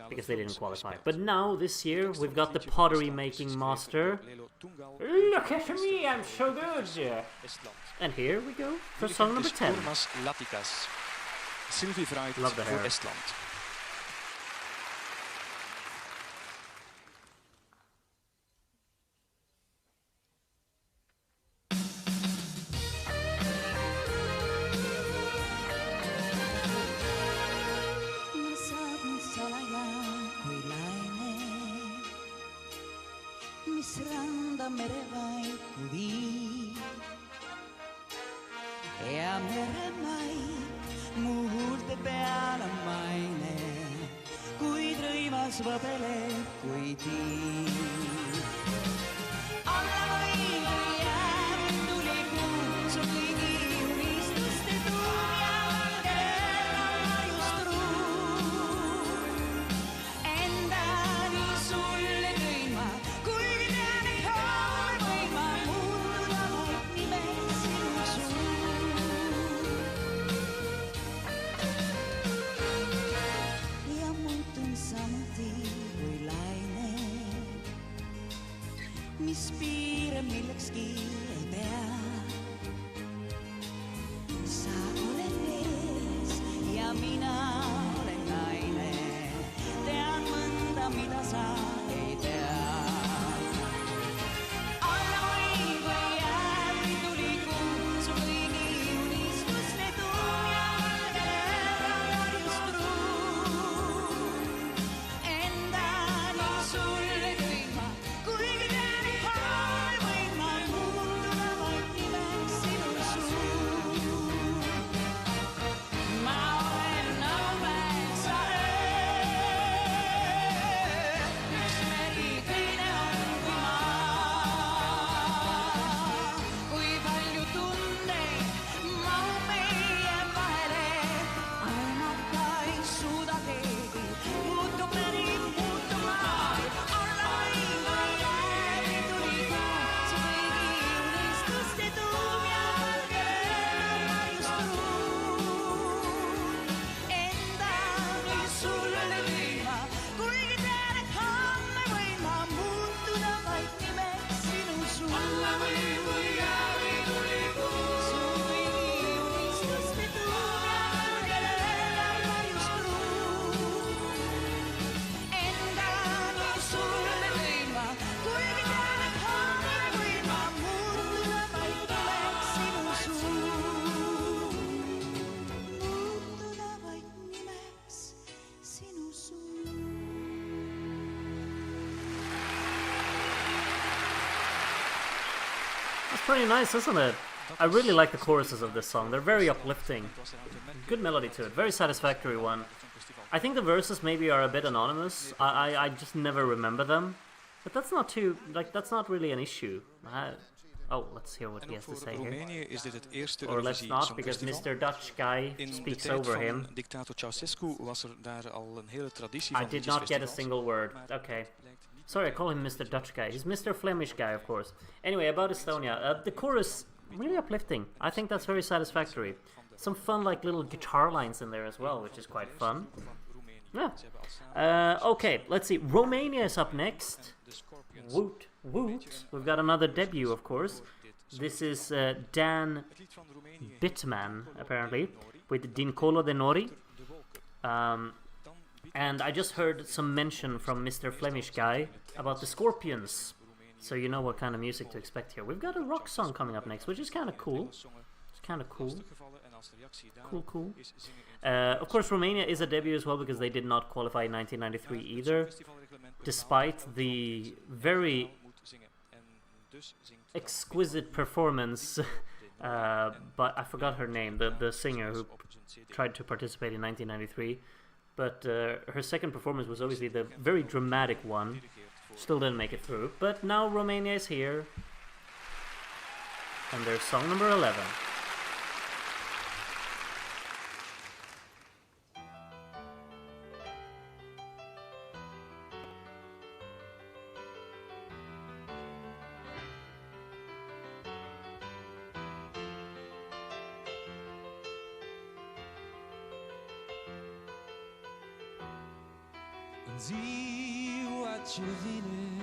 because they didn't qualify. But now, this year, we've got the pottery making master. Look at me, I'm so good! And here we go for song number 10. Silvi Vrait Love the hair. voor Estland. misranda merevai kudi ja meremai muhurte peale maine kui drõimas vabele kui tii alla võidu jääb tuli kuu su kõigi unistuste tuum ja valgerella just ruu endani sulle tõin ma kuigi tean ei ole võin ma muutuda vaid nimeks sinu suu ja muutun samuti kui laine mis piire millekski ei pea sa oled mees ja mina olen naine tean mõnda mida sa ei tea alla võin või jääb tuli kuu su kõigi unistuste tuum ja valgerella just ruu endani sulle tõin ma kuigi tean ei ole võin ma muutuda vaid nimeks sinu suu ma olen nagu metsa üks meri teine on kui maa kui palju tundeid mahub meie vahele aimata ei suuda keegi muutub meri muutub maa alla võin või jääb tuli kuu su kõigi unistuste tuum ja valgerella just ruu endani sulle tõin ma kuigi tean et homme võin ma muutuda vaid nimeks sinu suu alla võin või jääb tuli kuu su kõigi unistuste tuum ja valgerella just ruu endani sulle tõin ma kuigi tean et homme võin ma muutuda vaid nimeks sinu suu muutuda vaid nimeks sinu suu That's pretty nice, isn't it? I really like the choruses of this song. They're very uplifting. Good melody to it. Very satisfactory one. I think the verses maybe are a bit anonymous. I just never remember them. But that's not too... Like, that's not really an issue. Oh, let's hear what En he ook has to voor say here. Roemenië is dit het eerste Or let's Eurovisie not, because Songfestival. Mr. Dutch guy In de speaks tijd over van him. dictator Ceausescu was er daar al een hele traditie I van did not get a liedjesfestivals. single word. Maar Okay. het lijkt niet Sorry, I call him Mr. Dutch guy. He's Mr. Flemish guy, of course. Anyway, about Estonia. The chorus, really uplifting. I think that's very satisfactory. Some fun, like, little guitar lines in there as well, which is quite fun. van Roemenië. Yeah. Ze hebben al samen Okay, let's see. Romania is up next. de Scorpions. Woot, woot. We've got another debut, of course. This is Dan Het lied van Roemenië heet Bitman, apparently, Nori, with Dincolo de Nori. de wolken. Um, Dan biedt and I just heard some mention from Mr. Flemish guy about the Scorpions. Roemenië So you know what kind of music to expect here. We've got a rock song coming up next, which is kind of cool. Engels zongen, It's kind of cool. lastiggevallen en als reactie daarop Cool. is zingen in het Of course, Romania is a debut as well because they did not qualify in 1993 either, Songfestivalreglement bepaalt despite welk the land very nationaal moet zingen. En dus zingt dan exquisite performance. But I forgot her name, the singer who op zijn CD. tried to participate in 1993. But her second performance was obviously the very dramatic one. Dirigeert voor Still didn't make it through. But now Romania is here. And their song number 11. Ziua ce vine,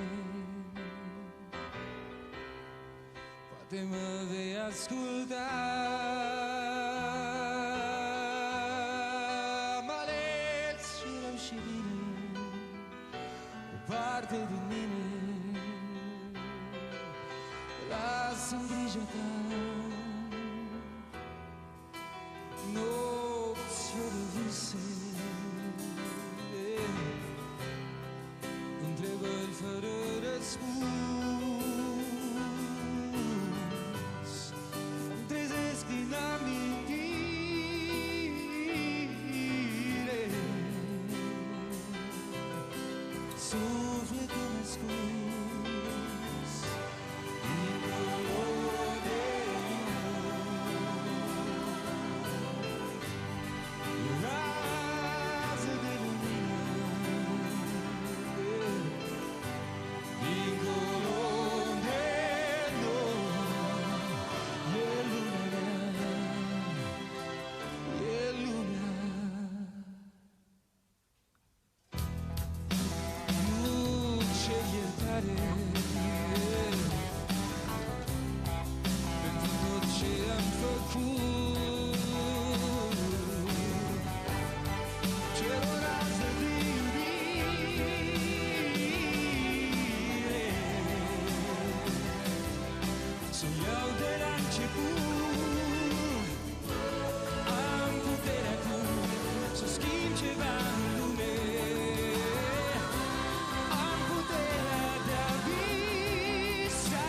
poate mă vei asculta. Mă alergi și rău și bine, o parte din mine. Lasă-mi grija ta, nopți fără vise. Întrebări fără răspuns. färdig. Men din touch är en för cool. C'erano sognavo dell'ance pur am putere pur so schinceva lume am putere da vista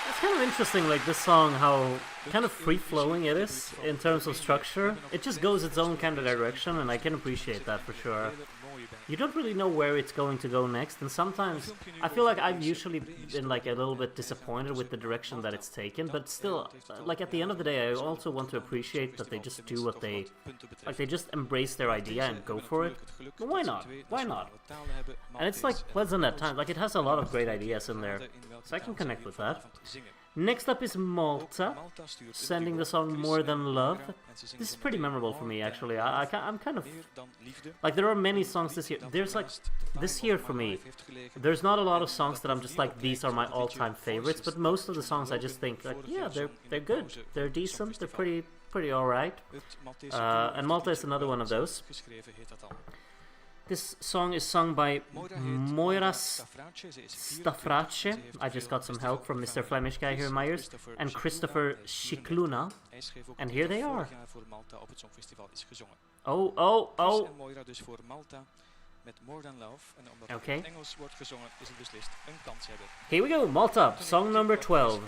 It's kind of interesting, like this song, how kind of free-flowing it is in terms of structure. It just goes its own kind of direction, and I can appreciate that for sure. You don't really know where it's going to go next, and sometimes I feel like I've usually been like a little bit disappointed with the direction that it's taken, but still, like at the end of the day, I also want to appreciate that they just do what they, like they just embrace their idea and go for it. But why not? Why not? And it's like pleasant at times, like it has a lot of great ideas in there, so I can connect with that. Next up is Malta, sending the song More Than Love. This is pretty memorable for me, actually. I'm kind of... Like, there are many songs this year. There's, like, this year for me, there's not a lot of songs that I'm just like, these are my all-time favorites, but most of the songs I just think, like, yeah, they're good. They're decent. They're pretty alright. And Malta is another one of those. This song is sung by Moira Stafrace. I just got some help from Mr. Flemish guy here in my ears. And Christopher Shikluna. And here they are. Oh. Okay. Here we go, Malta, song number 12.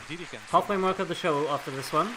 Halfway mark of the show after this one.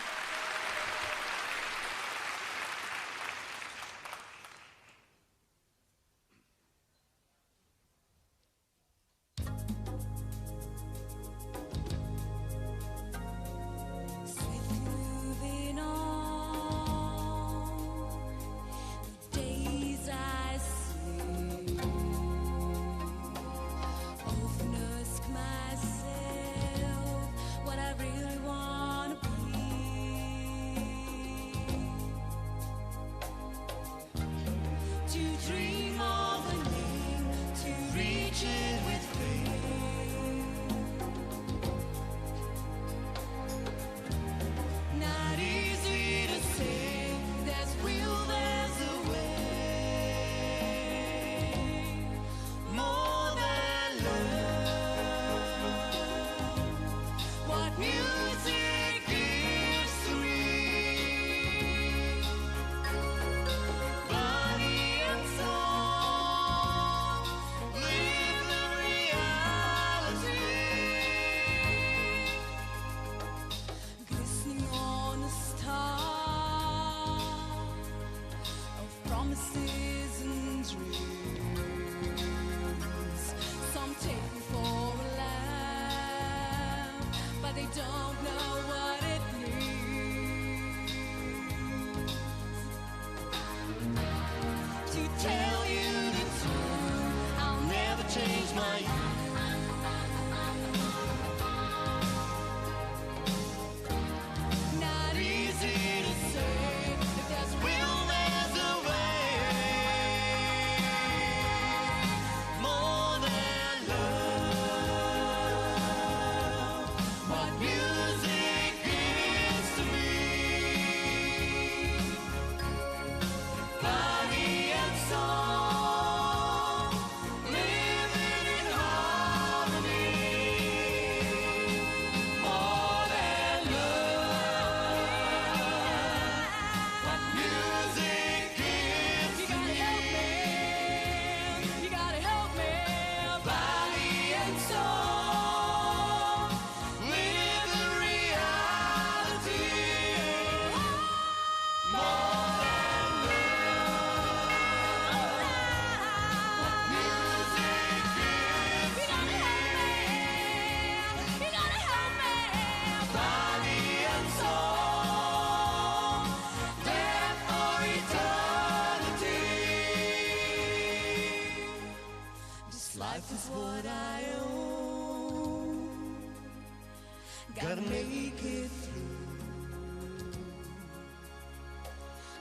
Body and soul, living in heart. Life is what I own. Gotta make it through.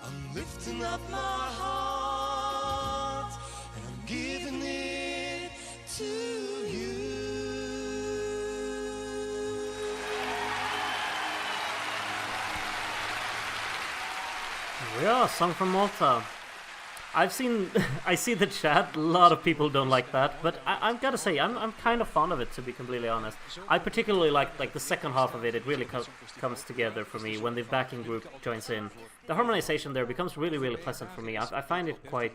I'm lifting up my heart and I'm giving it to you. Yeah, song from Malta. I see the chat, a lot of people don't like that, but I've got to say, I'm kind of fond of it, to be completely honest. I particularly like the second half of it. It really comes together for me when the backing group joins in. The harmonization there becomes really, really pleasant for me. I find it quite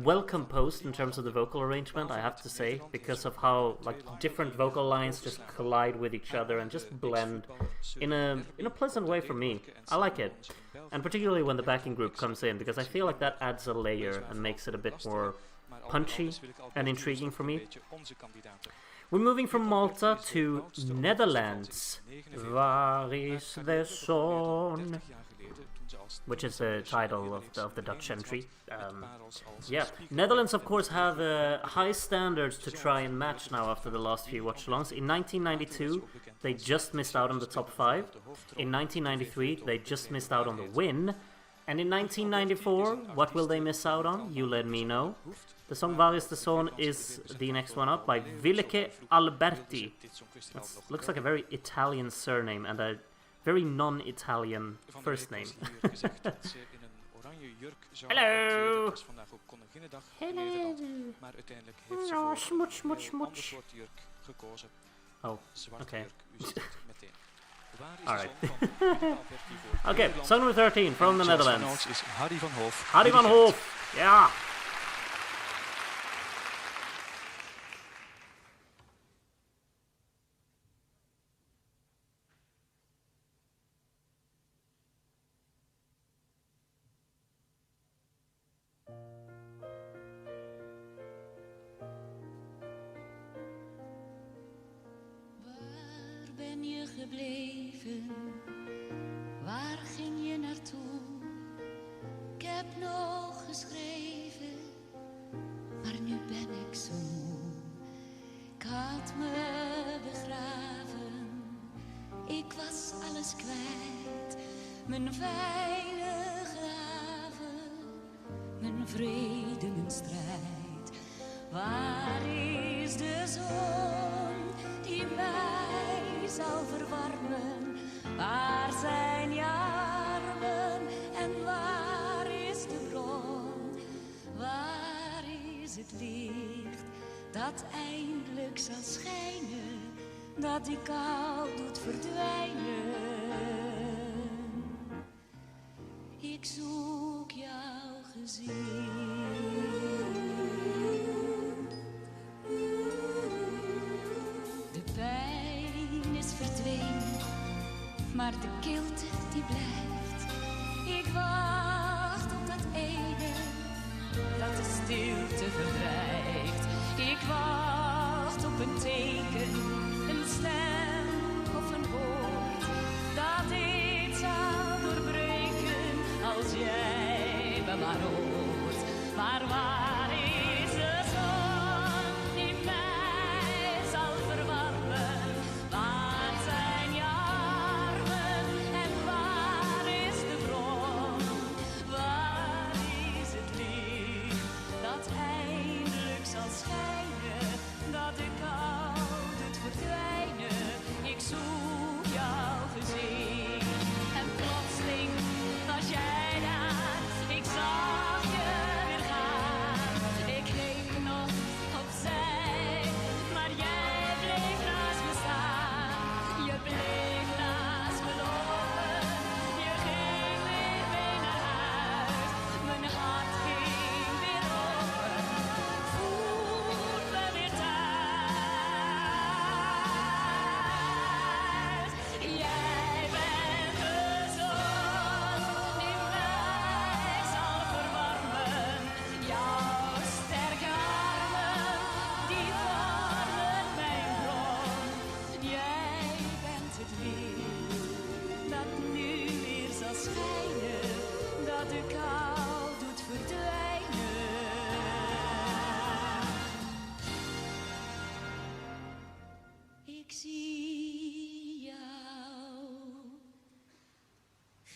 well composed in terms of the vocal arrangement, I have to say, because of how different vocal lines just collide with each other and just blend in a pleasant way for me. I like it. And particularly when the backing group comes in, because I feel like that adds a layer and makes it a bit more punchy and intriguing for me. We're moving from Malta to Netherlands. Waar is de zon? Which is the title of the Dutch entry. Yeah, Netherlands of course have high standards to try and match now after the last few watch-alongs. In 1992, they just missed out on the top 5. In 1993, they just missed out on the win. And in 1994, what will they miss out on? You let me know. The song Waar is de zon is the next one up by Willeke Alberti. That looks like a very Italian surname and a very non-Italian first name. Hello! Hello! Smuts, smuts, smuts. Oh, okay. Alright. Okay, song number 13 from the Netherlands. Harry van Hoof. Harry van Hoof! Yeah! Gebleven, waar ging je naartoe? Ik heb nog geschreven, maar nu ben ik zo moe. Ik had me begraven, ik was alles kwijt. Mijn veilige haven, mijn vrede, mijn strijd. Waar is de zon die mij zal verwarmen? Waar zijn je armen en waar is de bron? Waar is het licht dat eindelijk zal schijnen, dat die kou doet verdwijnen? Ik zoek jouw gezicht. Maar de kilte die blijft. Ik wacht op dat ene dat de stilte verdrijft. Ik wacht op een teken, een stem of een woord dat dit zal doorbreken als jij me maar hoort. Maar waar is de zon die mij zal verwarmen? Waar zijn je armen en waar is de bron? Waar is het licht dat eindelijk zal schijnen, dat de kou doet verdwijnen? Ik zoek jouw gezicht en plotseling was jij daar. Ik zag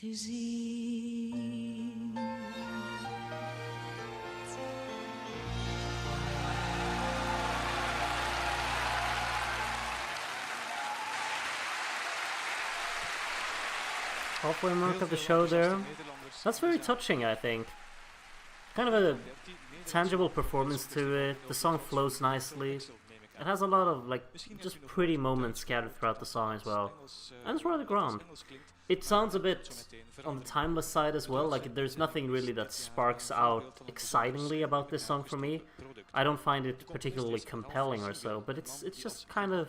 gezien. Halfway mark of the show there. That's very touching, I think. Kind of a tangible performance to it. The song flows nicely. It has a lot of like just pretty moments scattered throughout the song as well. And it's rather grand. It sounds a bit on the timeless side as well. Like there's nothing really that sparks out excitingly about this song for me. I don't find it particularly compelling or so, but it's just kind of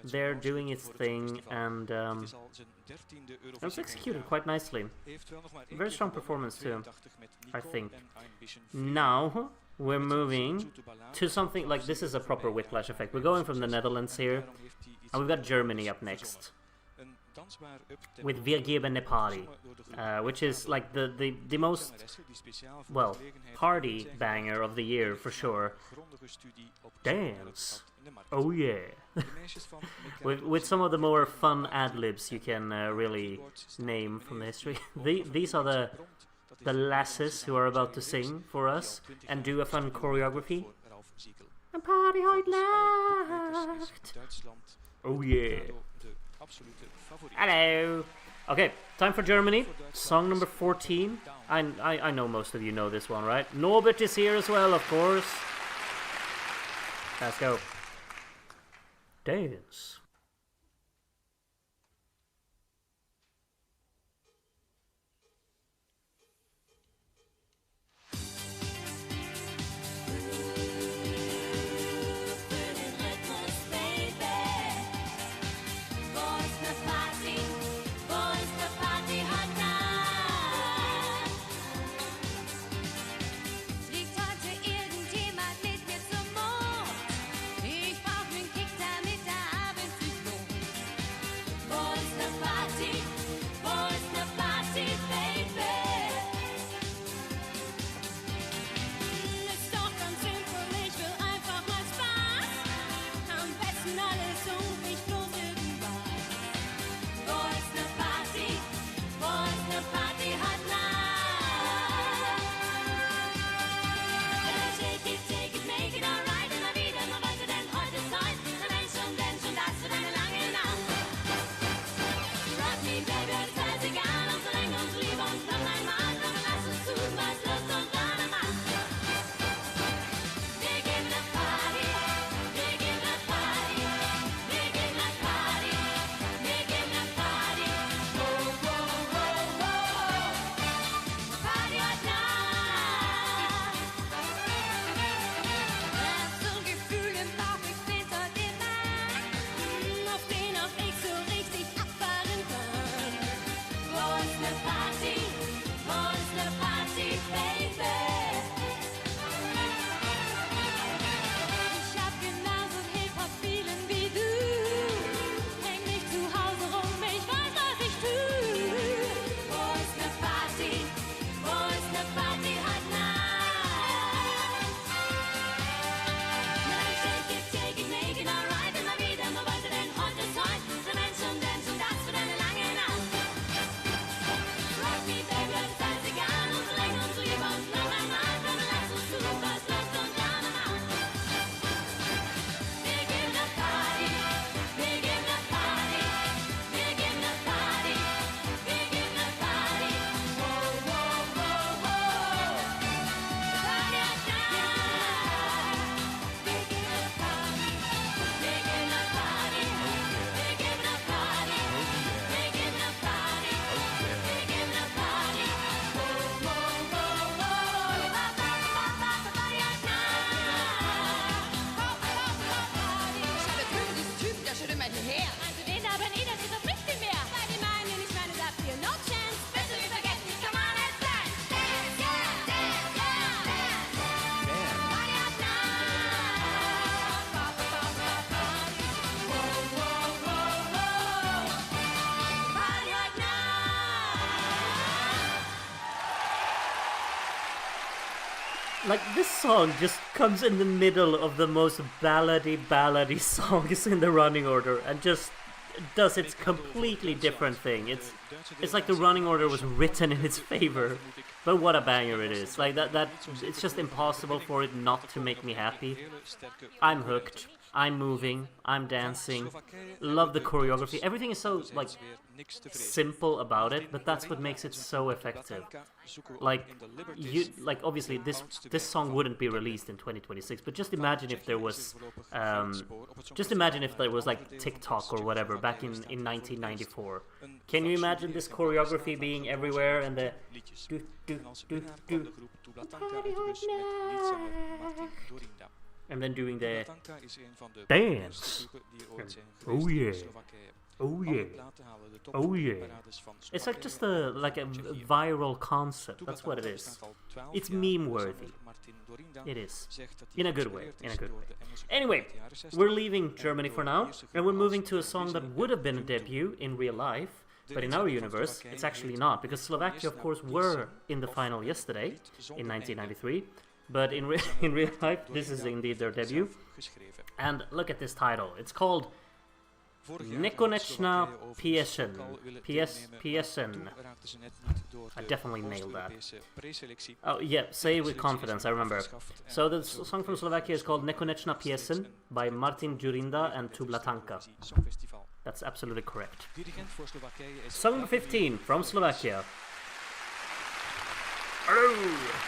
there doing its thing, and it was executed quite nicely. Very strong performance too, I think. Now we're moving to something like this is a proper whiplash effect. We're going from the Netherlands here, and we've got Germany up next with Wir geben Nepali, which is like the most, well, party banger of the year for sure. Dance. Oh yeah. with some of the more fun ad-libs you can really name from the history. These are the lasses who are about to sing for us and do a fun choreography. And party heute Nacht. Oh yeah. Hello. Okay, time for Germany. Song number 14. I know most of you know this one, right? Norbert is here as well, of course. Let's go. Dance. Like, this song just comes in the middle of the most ballady songs in the running order, and just, does its completely different thing. It's like the running order was written in its favor. But what a banger it is. Like that it's just impossible for it not to make me happy. I'm hooked. I'm moving. I'm dancing. Love the choreography. Everything is so like simple about it, but that's what makes it so effective. Like obviously this song wouldn't be released in 2026, but just imagine if there was like TikTok or whatever back in 1994. Can you imagine this choreography being everywhere and the and then doing the dance. Oh yeah. Oh yeah. Oh yeah. It's like just a viral concept. That's what it is. It's meme worthy. It is. In a good way. Anyway, we're leaving Germany for now, and we're moving to a song that would have been a debut in real life, but in our universe, it's actually not, because Slovakia, of course, were in the final yesterday, in 1993, but in real life, this is indeed their debut. And look at this title. It's called Nekonečna pieseň. Pieseň. I definitely nailed that. Oh yeah, say it with confidence, I remember. So the song from Slovakia is called Nekonečna pieseň by Martin Djurinda and Tublatanka. That's absolutely correct. Song number 15 from Slovakia. Hello!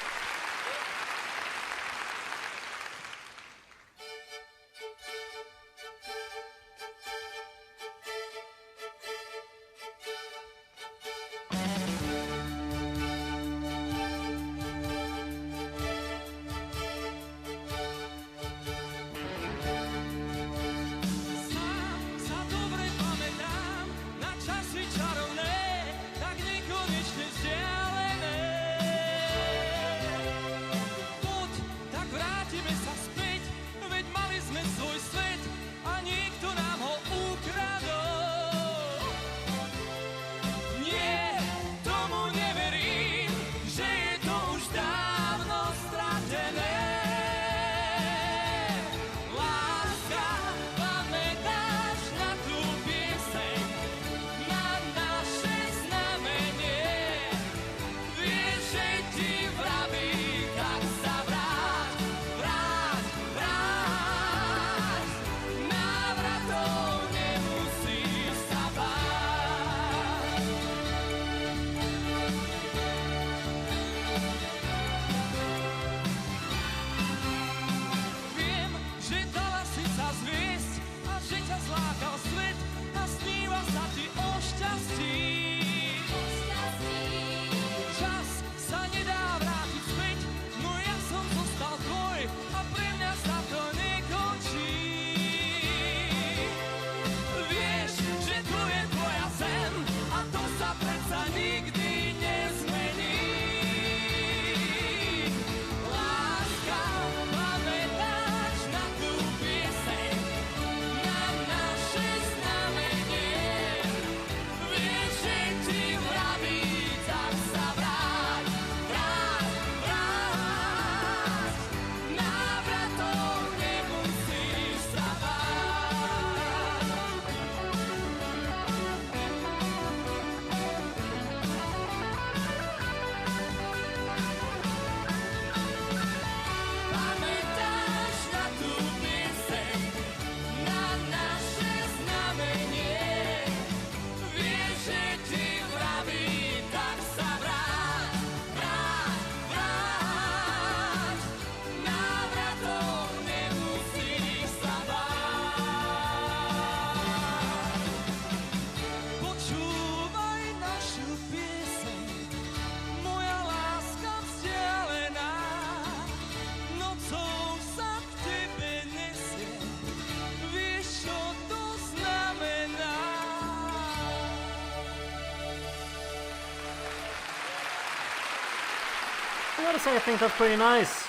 I gotta say, I think that's pretty nice.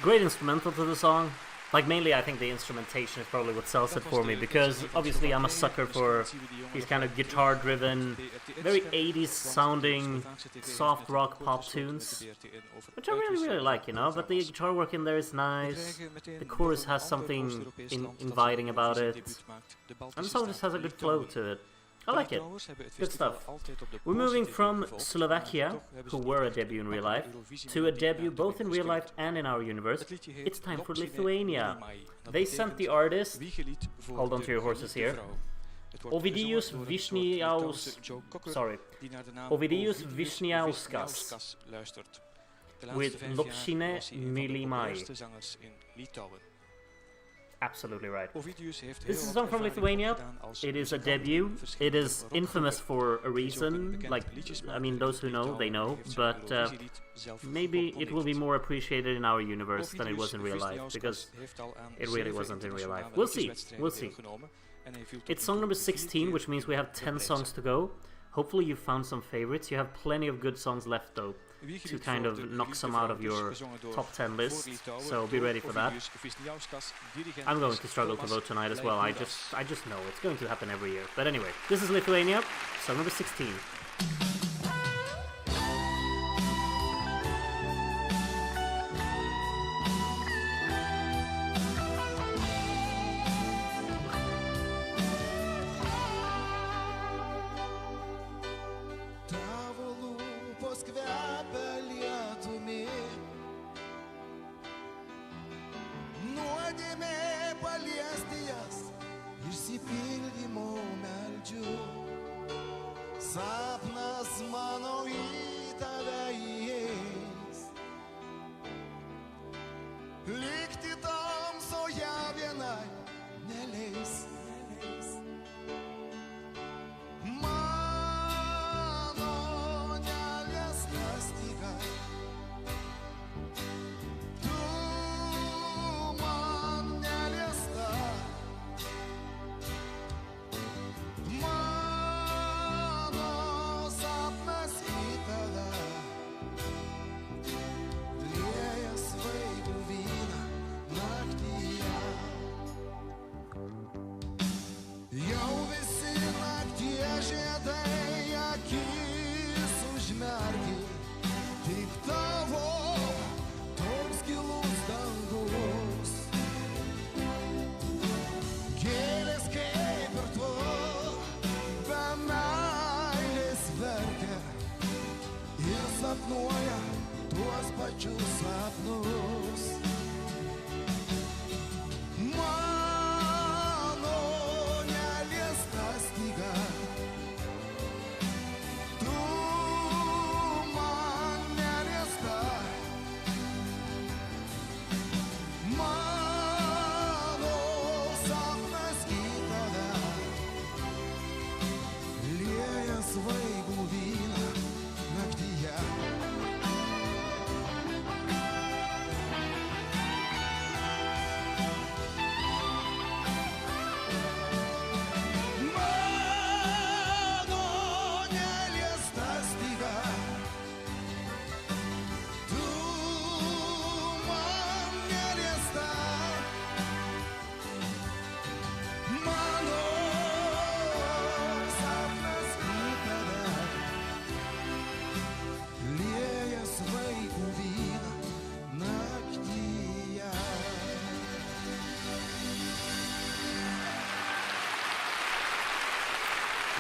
Great instrumental to the song. Like, mainly I think the instrumentation is probably what sells it for me, because obviously I'm a sucker for these kind of guitar-driven, very 80s sounding soft rock pop tunes, which I really like, you know, but the guitar work in there is nice, the chorus has something inviting about it, and the song just has a good flow to it. I like it. Good stuff. We're moving from Slovakia, who were a debut in real life, to a debut both in real life and in our universe. It's time for Lithuania. They sent the artist, hold on to your horses here, Ovidius Vyšniauskas with Lopšine Mylimai. Absolutely right. This is a song from Lithuania. It is a debut. It is infamous for a reason. Like, I mean, those who know, they know. But maybe it will be more appreciated in our universe than it was in real life, because it really wasn't in real life. We'll see. We'll see. It's song number 16, which means we have 10 songs to go. Hopefully you found some favorites. You have plenty of good songs left, though, to kind of knock some out of your top 10 list, so be ready for that. I'm going to struggle to vote tonight as well. I just know it's going to happen every year. But anyway, this is Lithuania, song number 16. Sapnas mano į tave įeis, likti tamsoje vienai neleis. Mano neliesta styga, tu man neliesta. Sapnuoja tuos pačius sapnus. Mano neliesta styga, tu man neliesta. Mano sapnas į tave lieja svaigų vyną naktyje.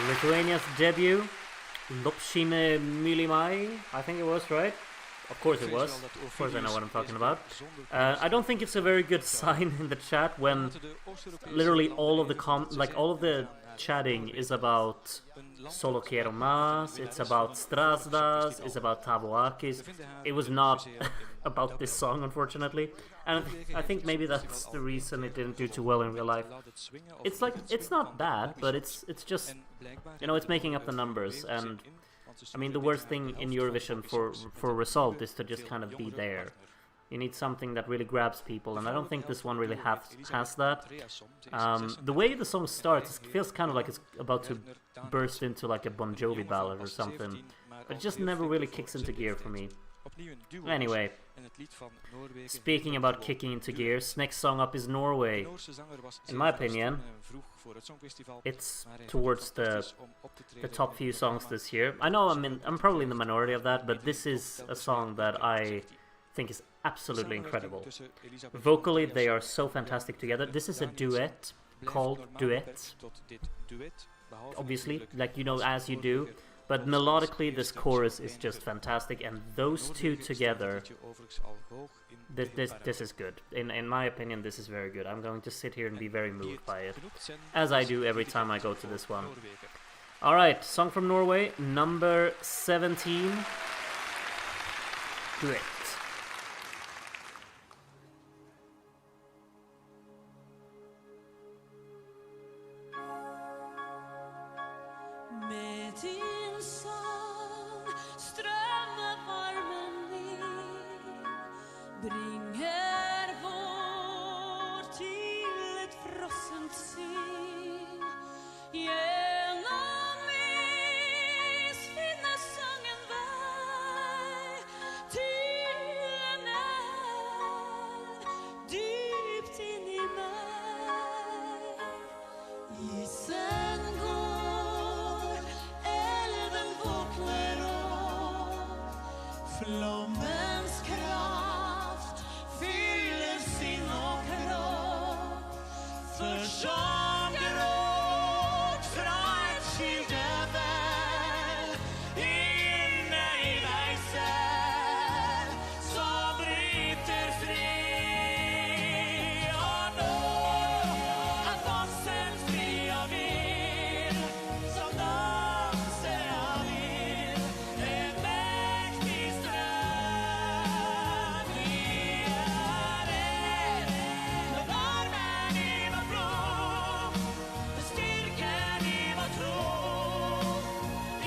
Lithuania's debut, Lopšine Mylimai, I think it was, right? Of course it was. Of course I know what I'm talking about. I don't think it's a very good sign in the chat when literally all of the chatting is about Solo Quiero Más, it's about Strasdas, it's about Tavoakis. It was not about this song, unfortunately. And I think maybe that's the reason it didn't do too well in real life. It's like, it's not bad, but it's just, you know, it's making up the numbers. And I mean, the worst thing in Eurovision for a result is to just kind of be there. You need something that really grabs people, and I don't think this one really has that. The way the song starts, it feels kind of like it's about to burst into like a Bon Jovi ballad or something, but it just never really kicks into gear for me. opnieuw een duo Anyway, en het lied van Noorwegen. speaking about kicking into gears, next song up is Norway. In my opinion, it's towards the top few songs this year. I know I'm probably in the minority of that, but this is a song that I think is absolutely incredible. Vocally, they are so fantastic together. This is a duet called Duet, obviously, like, you know, as you do. But melodically, this chorus is just fantastic, and those two together, this is good. In my opinion, this is very good. I'm going to sit here and be very moved by it, as I do every time I go to this one. Alright, song from Norway, number 17, Duet. Med din sång strömmar varmen ner, bringer vår till ett frossent sen. Genom is finner sången väg till en är djupt in i mig. Isen går, elven vaknar upp, flammens kraft fyller sin och kropp. För som gråt från ett skiljeväl inne i dig själv som bryter fri. Och då är fossen fri och vild som danser av vind, en mäktig ström. Vi är med varmen i vår blod, med styrkan i vår tro, i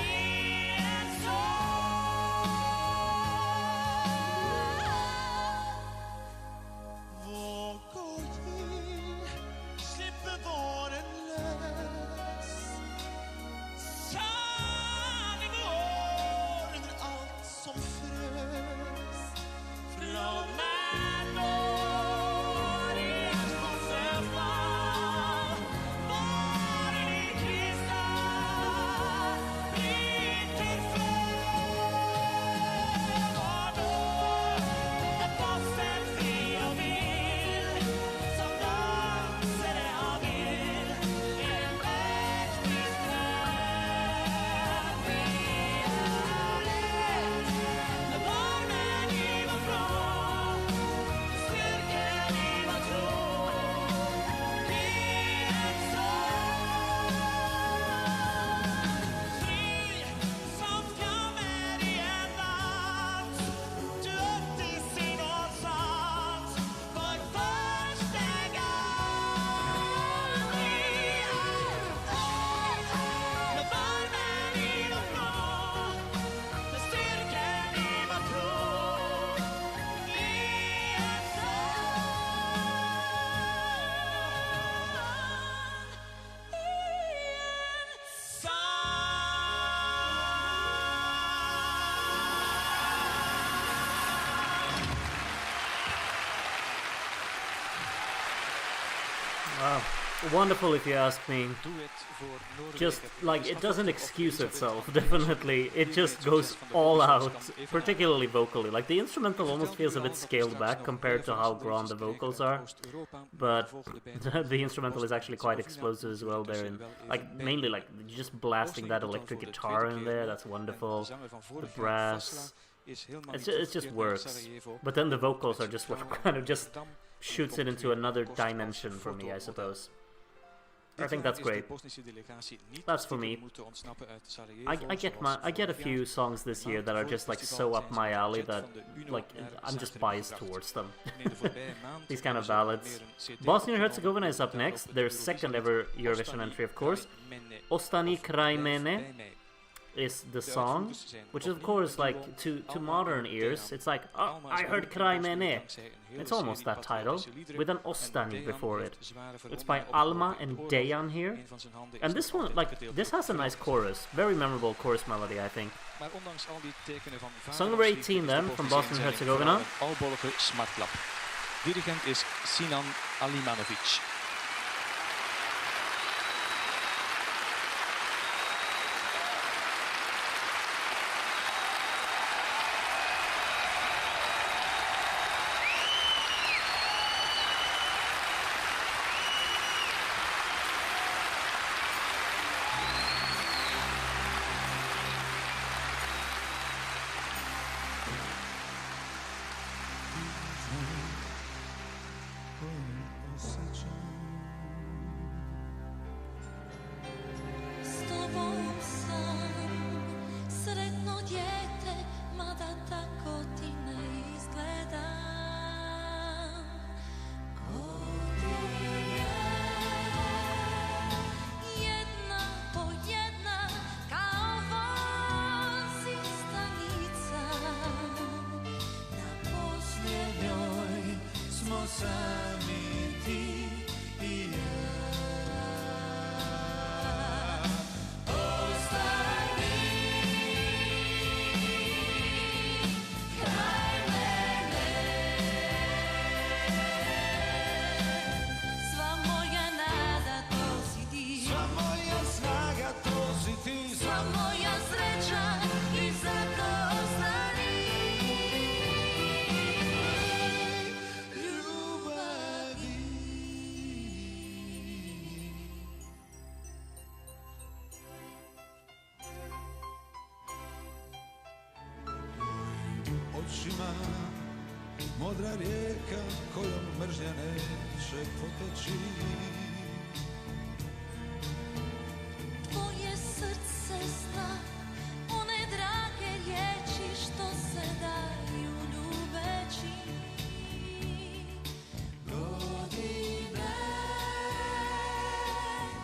en sång. Våg och ge, slipper våren lös. Sanning går under allt som frös. Flamman går i ett konsertfall, varen i kristall bryter fram. Och då är fossen fri och vild som dansare av vild, en mäktig ström. Vi är ett med barnen i vår blod, styrkan i vår tro, i en sång. Fri som kommer i en natt, dött i sin och sant, för första gång. Vi är med barnen i vår blod, med styrkan i vår tro, i en Wow. Wonderful, if you ask me. Duet voor Noorwegen. Just like, it doesn't Afkomstig excuse van itself, Elisabeth definitely. It just goes all out, particularly vocally. Like, the instrumental almost feels a bit scaled back compared to how grand the vocals are, but the instrumental is actually quite explosive as well there, and like, mainly like, just blasting that electric guitar in there, that's wonderful. The brass, it just works. But then the vocals are just what kind of just shoots it into another dimension for me, I suppose. I think that's great. That's for me. I get a few songs this year that are just like so up my alley that like I'm just biased towards them. These kind of ballads. Bosnia and Herzegovina is up next. Their second ever Eurovision entry, of course. Ostani kraj mene. is the song, which is of course like to modern ears, it's like, oh, I heard Krai Mene. It's almost that title, with an Ostani before it. It's by Alma and Dejan here. And this one, like, this has a nice chorus. Very memorable chorus melody, I think. Song number 18 then, from Bosnia and Herzegovina. Albollige smartlap. Dirigent is Sinan Alimanovic. S tobom sam sretno dijete, mada tako ti ne izgledam. Godine jedna po jedna kao voz iz stanica. Na posljednjoj smo sami ti i ja. Očima modra rijeka kojom mržnja neće poteći. Tvoje srce zna one drage riječi što se daju ljubeći. Godine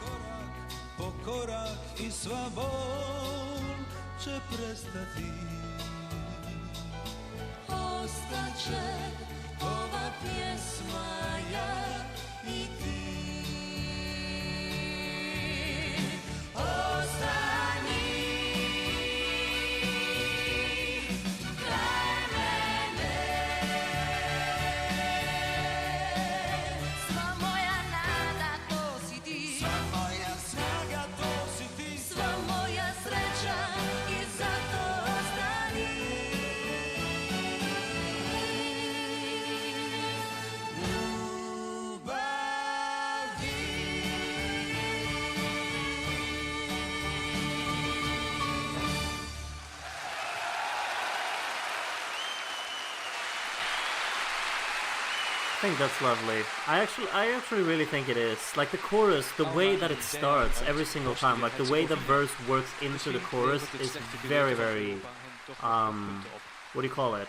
Korak po korak i sva bol će prestati. ostaće ova pjesma ja i ti. Ostani kraj mene, sva moja nada to si ti, Sva moja snaga to si ti, sva moja sreća i zato ostani. I think that's lovely. I actually really think it is. Like the chorus, the way that it starts every single time, like the way the verse works into the chorus is very, very, what do you call it?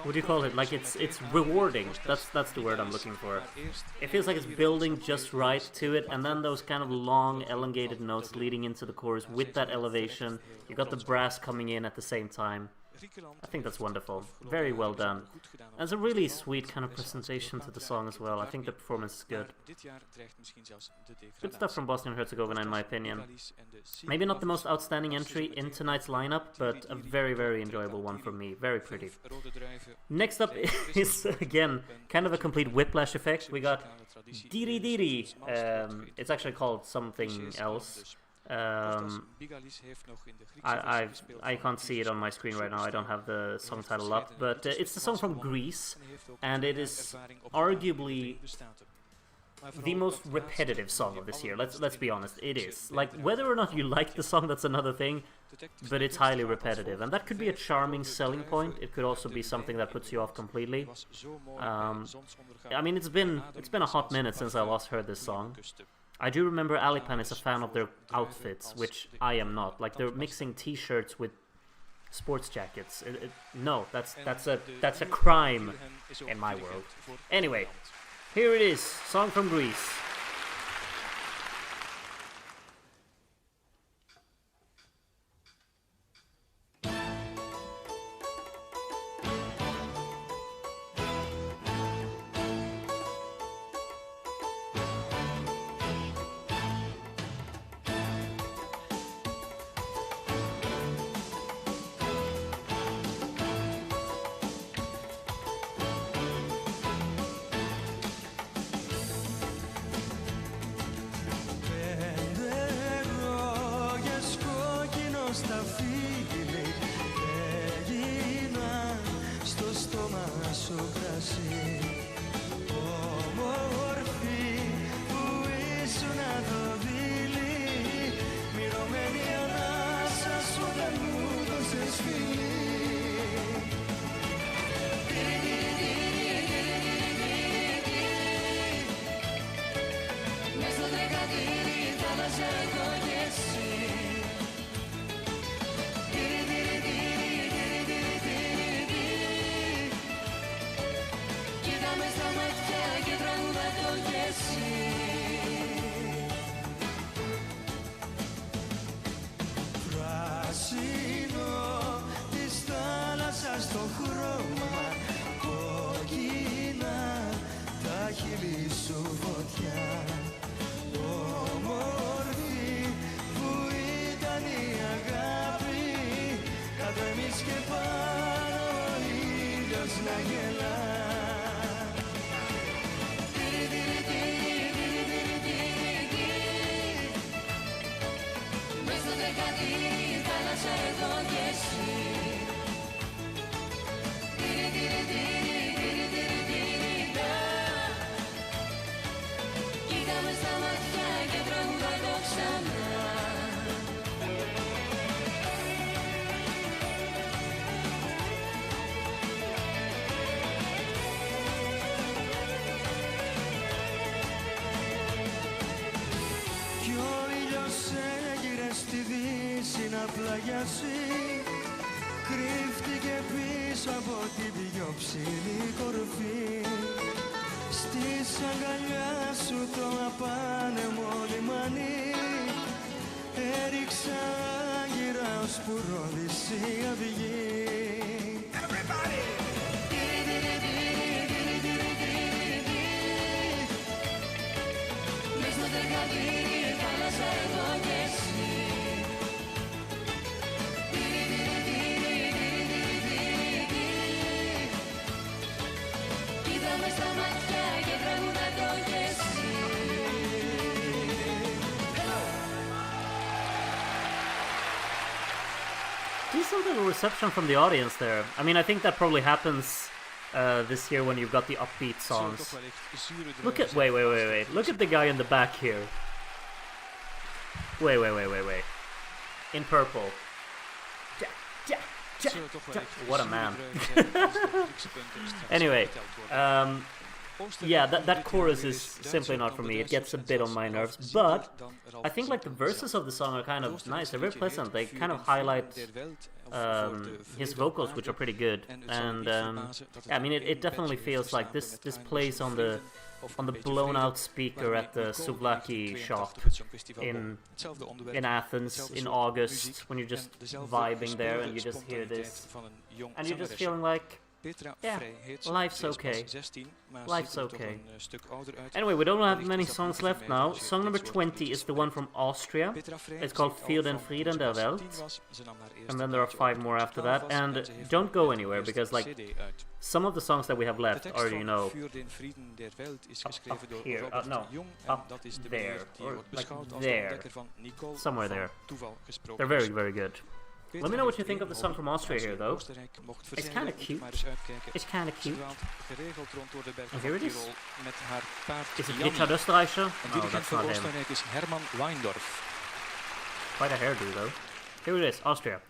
What do you call it? Like it's rewarding. That's the word I'm looking for. It feels like it's building just right to it, and then those kind of long, elongated notes leading into the chorus with that elevation. You got the brass coming in at the same time. I think that's wonderful. Very well done. And it's a really sweet kind of presentation to the song as well. I think the performance is good. Good stuff from Bosnia and Herzegovina in my opinion. Maybe not the most outstanding entry in tonight's lineup, but a very, very enjoyable one for me. Very pretty. Next up is, again, kind of a complete whiplash effect. We got Diri Diri. It's actually called something else. I can't see it on my screen right now. I don't have the song title up, but it's the song from Greece, and it is arguably the most repetitive song of this year. Let's be honest, it is. Like, whether or not you like the song, that's another thing, but it's highly repetitive, and that could be a charming selling point. It could also be something that puts you off completely. I mean, it's been a hot minute since I last heard this song. I do remember Alipan is a fan of their outfits, which I am not. Like, they're mixing t-shirts with sports jackets. No, that's a crime in my world. Anyway, here it is, song from Greece. χείλη σου φωτιά. Όμορφη που ήταν η αγάπη, κάτω εμείς και πάνω ο ήλιος να γελά. Μες στο δεκατήρι θάλασσα εδώ και εσύ. Κοίτα μες στα μάτια και τραγουδά το ξανά. Κι ο ήλιος έγειρε στη δύση να πλαγιάσει, κρύφτηκε πίσω από την πιο ψηλή κορφή. Στις αγκαλιά σου το απάνεμο λιμάνι, έριξα γύρω ως που ρόδισε η αυγή. Μες στο δεκατήρι θάλασσα εδώ και εσύ. Κοίτα μες στα μάτια και τραγουδά το κι εσύ. Decent little reception from the audience there. I mean, I think that probably happens this year when you've got the upbeat songs. Look at wait. Look at the guy in the back here. Wait. In purple. What a man. Anyway, yeah, that chorus is simply not for me. It gets a bit on my nerves, but I think like the verses of the song are kind of nice. They're very pleasant. They kind of highlight his vocals, which are pretty good. And I mean, it definitely feels like this plays on the blown out speaker at the souvlaki shop in Athens in August, when you're just vibing there and you just hear this and you're just feeling like, yeah, life's okay. Life's okay. Anyway, we don't have many songs left now. Song number 20 is the one from Austria. It's called Für den Frieden der Welt. And then there are 5 more after that. And don't go anywhere, because like some of the songs that we have left are, you know, up here. No, up there. Or like there. Somewhere there. They're very, very good. Let me know what you think of the song from Austria here, though. It's kind of cute. It's kind of cute. And here it is. Is it Richard Österreicher? No, that's not him. Quite a hairdo, though. Here it is, Austria.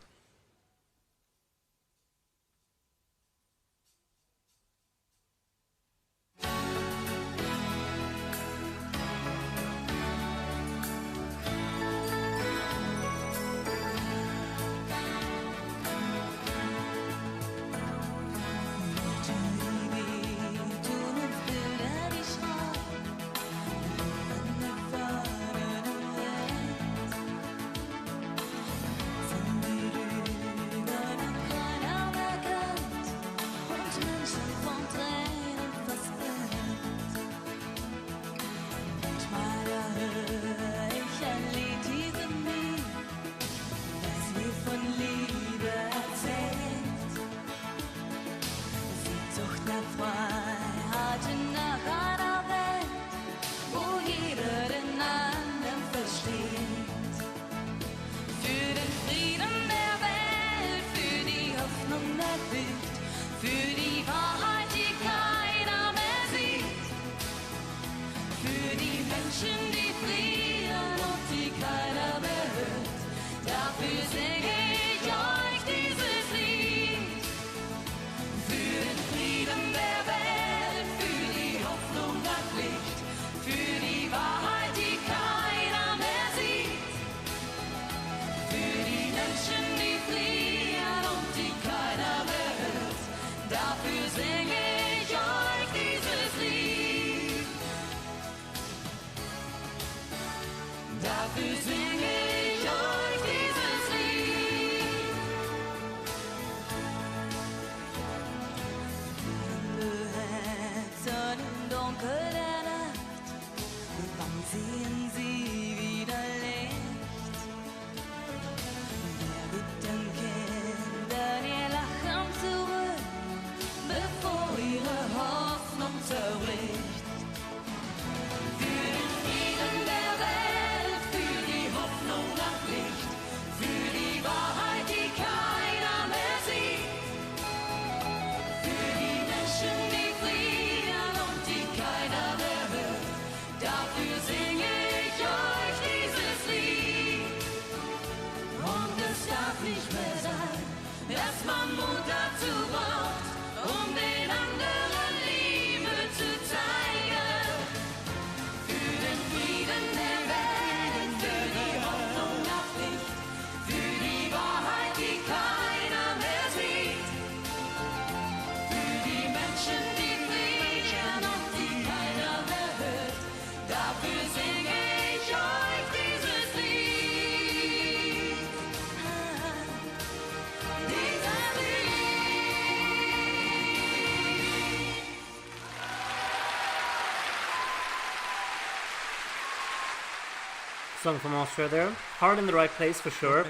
song from Austria there. Heart in the right place for sure.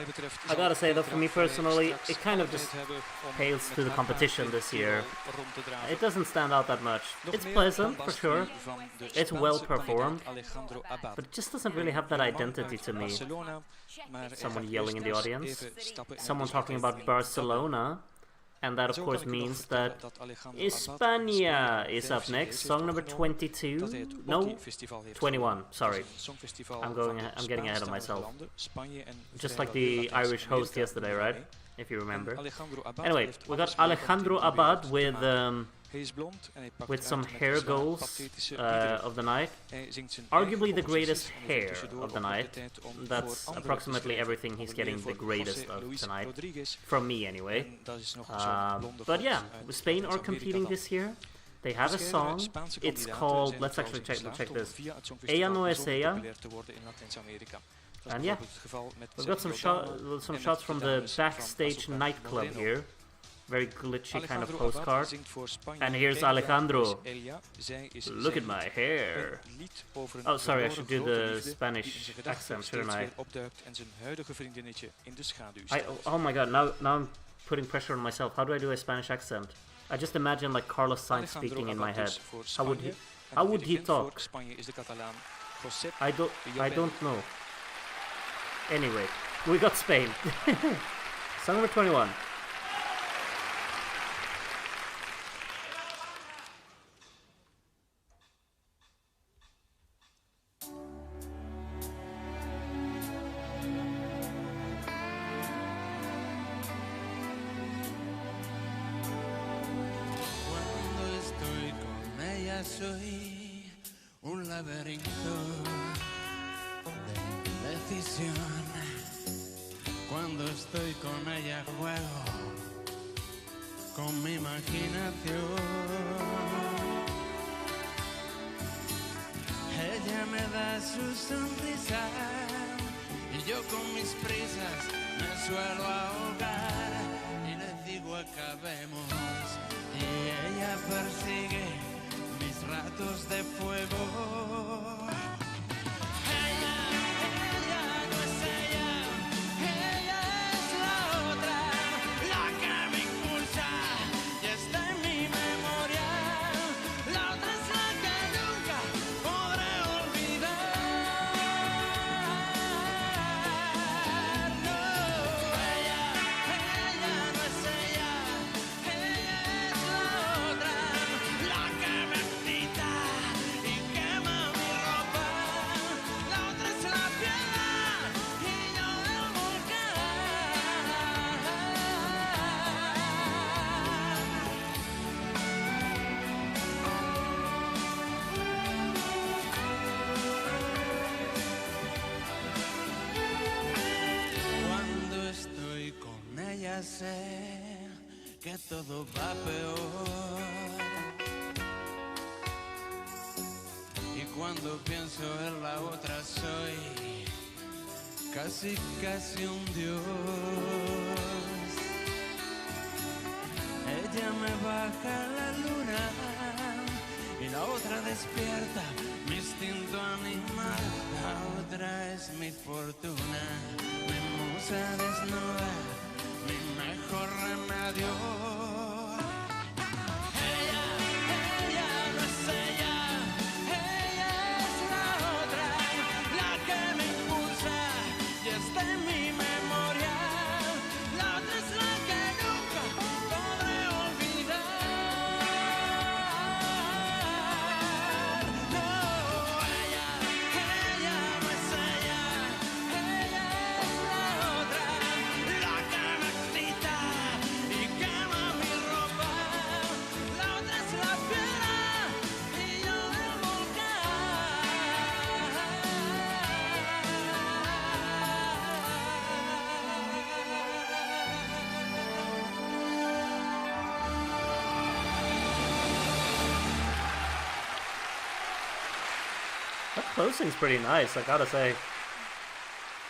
I gotta say though, for me personally, it kind of just pales to the competition this year. It doesn't stand out that much. It's pleasant for sure. It's well performed, but it just doesn't really have that identity to me. Someone yelling in the audience. Someone talking about Barcelona. And that of course means that España is up next. Song number 22. No, 21. Sorry, I'm getting ahead of myself. Just like the Irish host yesterday, right? If you remember. Anyway, we got Alejandro Abad with some hair goals of the night. Arguably the greatest hair of the night. That's approximately everything he's getting the greatest of tonight. From me, anyway. But yeah, Spain are competing this year. They have a song. It's called, let's actually check this. Ella no es ella. And yeah, we've got some shots from the backstage nightclub here. Very glitchy kind of postcard. And here's Alejandro. Look at my hair. Oh, sorry, I should do the Spanish accent, shouldn't I? Oh my god, now I'm putting pressure on myself. How do I do a Spanish accent? I just imagine like Carlos Sainz speaking in my head. How would he talk? I don't know. Anyway, we got Spain. Song number 21. Soy un laberinto de indecisión. Cuando estoy con ella juego con mi imaginación. Ella me da su sonrisa y yo con mis prisas me suelo ahogar y le digo acabemos y ella persigue ratos de fuego. Ella no es ella, ella es la otra, la que me impulsa y está en mi memoria. La otra es la que nunca podré olvidar. No, ella no es ella, ella es la otra, la que me sé que todo va peor y cuando pienso en la otra soy casi un dios. Ella me baja la luna y la otra despierta mi instinto animal. La otra es mi fortuna, mi musa desnuda, mi mejor remedio. Ella no es ella, ella es la otra, la que me impulsa y está en mi memoria. La otra es la que nunca podré olvidar. No, ella no es ella, ella es la otra, la que me excita y quema mi ropa. La otra es la piedra y yo el volcán. That closing's pretty nice, I gotta say.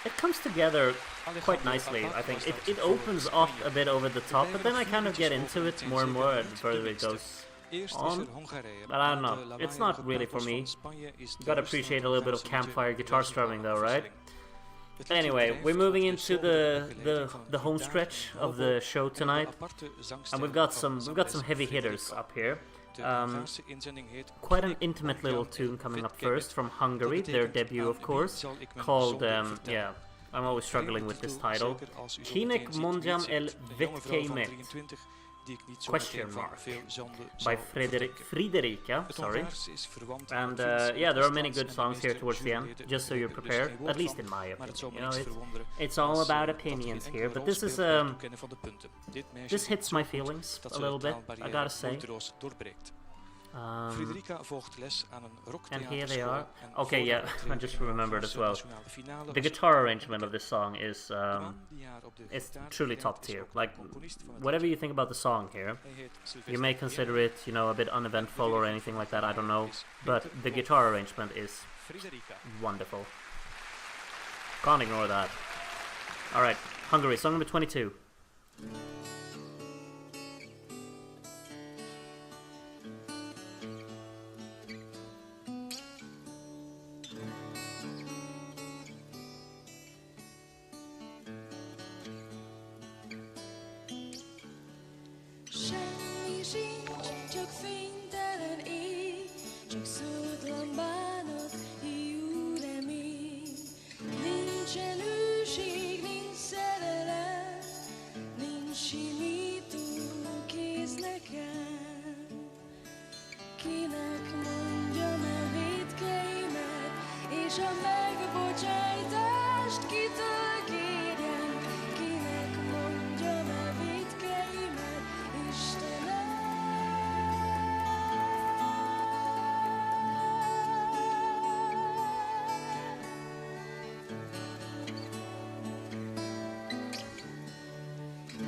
It comes together quite nicely, I think. It opens up a bit over the top, but then I kind of get into it more and more the further it goes. Eerst is on, er Hongarije. but I don't Na know. de It's lawaaiige not really for tempos me. van Spanje is Gotta appreciate a little bit of campfire guitar strumming though, right? Het liedje Anyway, bedrijft we're moving de into sobere the begeleiding van een home gitaar, stretch een of hobo the show en de tonight, aparte zangstijl and we've got van some zangeres heavy hitters Evridiki. up here. De Hongaarse inzending heet Quite an Kinek intimate little Mondjam tune coming up Vetkemet. first from Dat Hungary, their betekent, debut aan of wie course, zal ik mijn called zonde vertellen? yeah, I'm always struggling with this Vreemde title. zeker als u zo Kinek meteen ziet Mondjam wie het el zingt. Een jonge vrouw van Vetkemet 23 die ik niet zo Question meteen van mark. veel zonde by zou verdenken. Frederica, Het sorry. Hongaars is verwant And aan het Fins, yeah, there are many Protestants good en de songs here meeste towards the end, juryleden just so you're begrijpen er dus prepared, geen at woord least van, in my maar het zou opinion. me You know, niets verwonderen it's all als, about dat geen opinions enkele here, but rol this is speelt bij het toekennen van de punten. Dit meisje this zingt hits zo my goed feelings dat a ze little de bit, I taalbarrière gotta say. moeiteloos doorbreekt. Frederica volgt les aan een And here they are. rocktheaterschool en Okay, voor yeah, haar I optreden just in de remembered as Hongaarse well. nationale finale The was guitar ze arrangement of this song is De man die haar op de it's gitaar truly top begeleidt is tier. ook de Like componist van het whatever liedje. you think about the song here, Hij heet Sylvester you may Pierre. consider it, you know, a bit uneventful or anything like that. I don't know, but the guitar arrangement is Frederica. wonderful. Can't ignore that. All right, Hungary, song number 22. Semmi sincs, csak fénytelen ég, csak szótlan bánat, hiú remény. Nincsen hűség, nincs szerelem, nincs simító kéz nekem. Kinek mondjam el vétkeimet, és a megbocsájtást kitől kérjem? Kinek mondjam el vétkeimet, Istenem?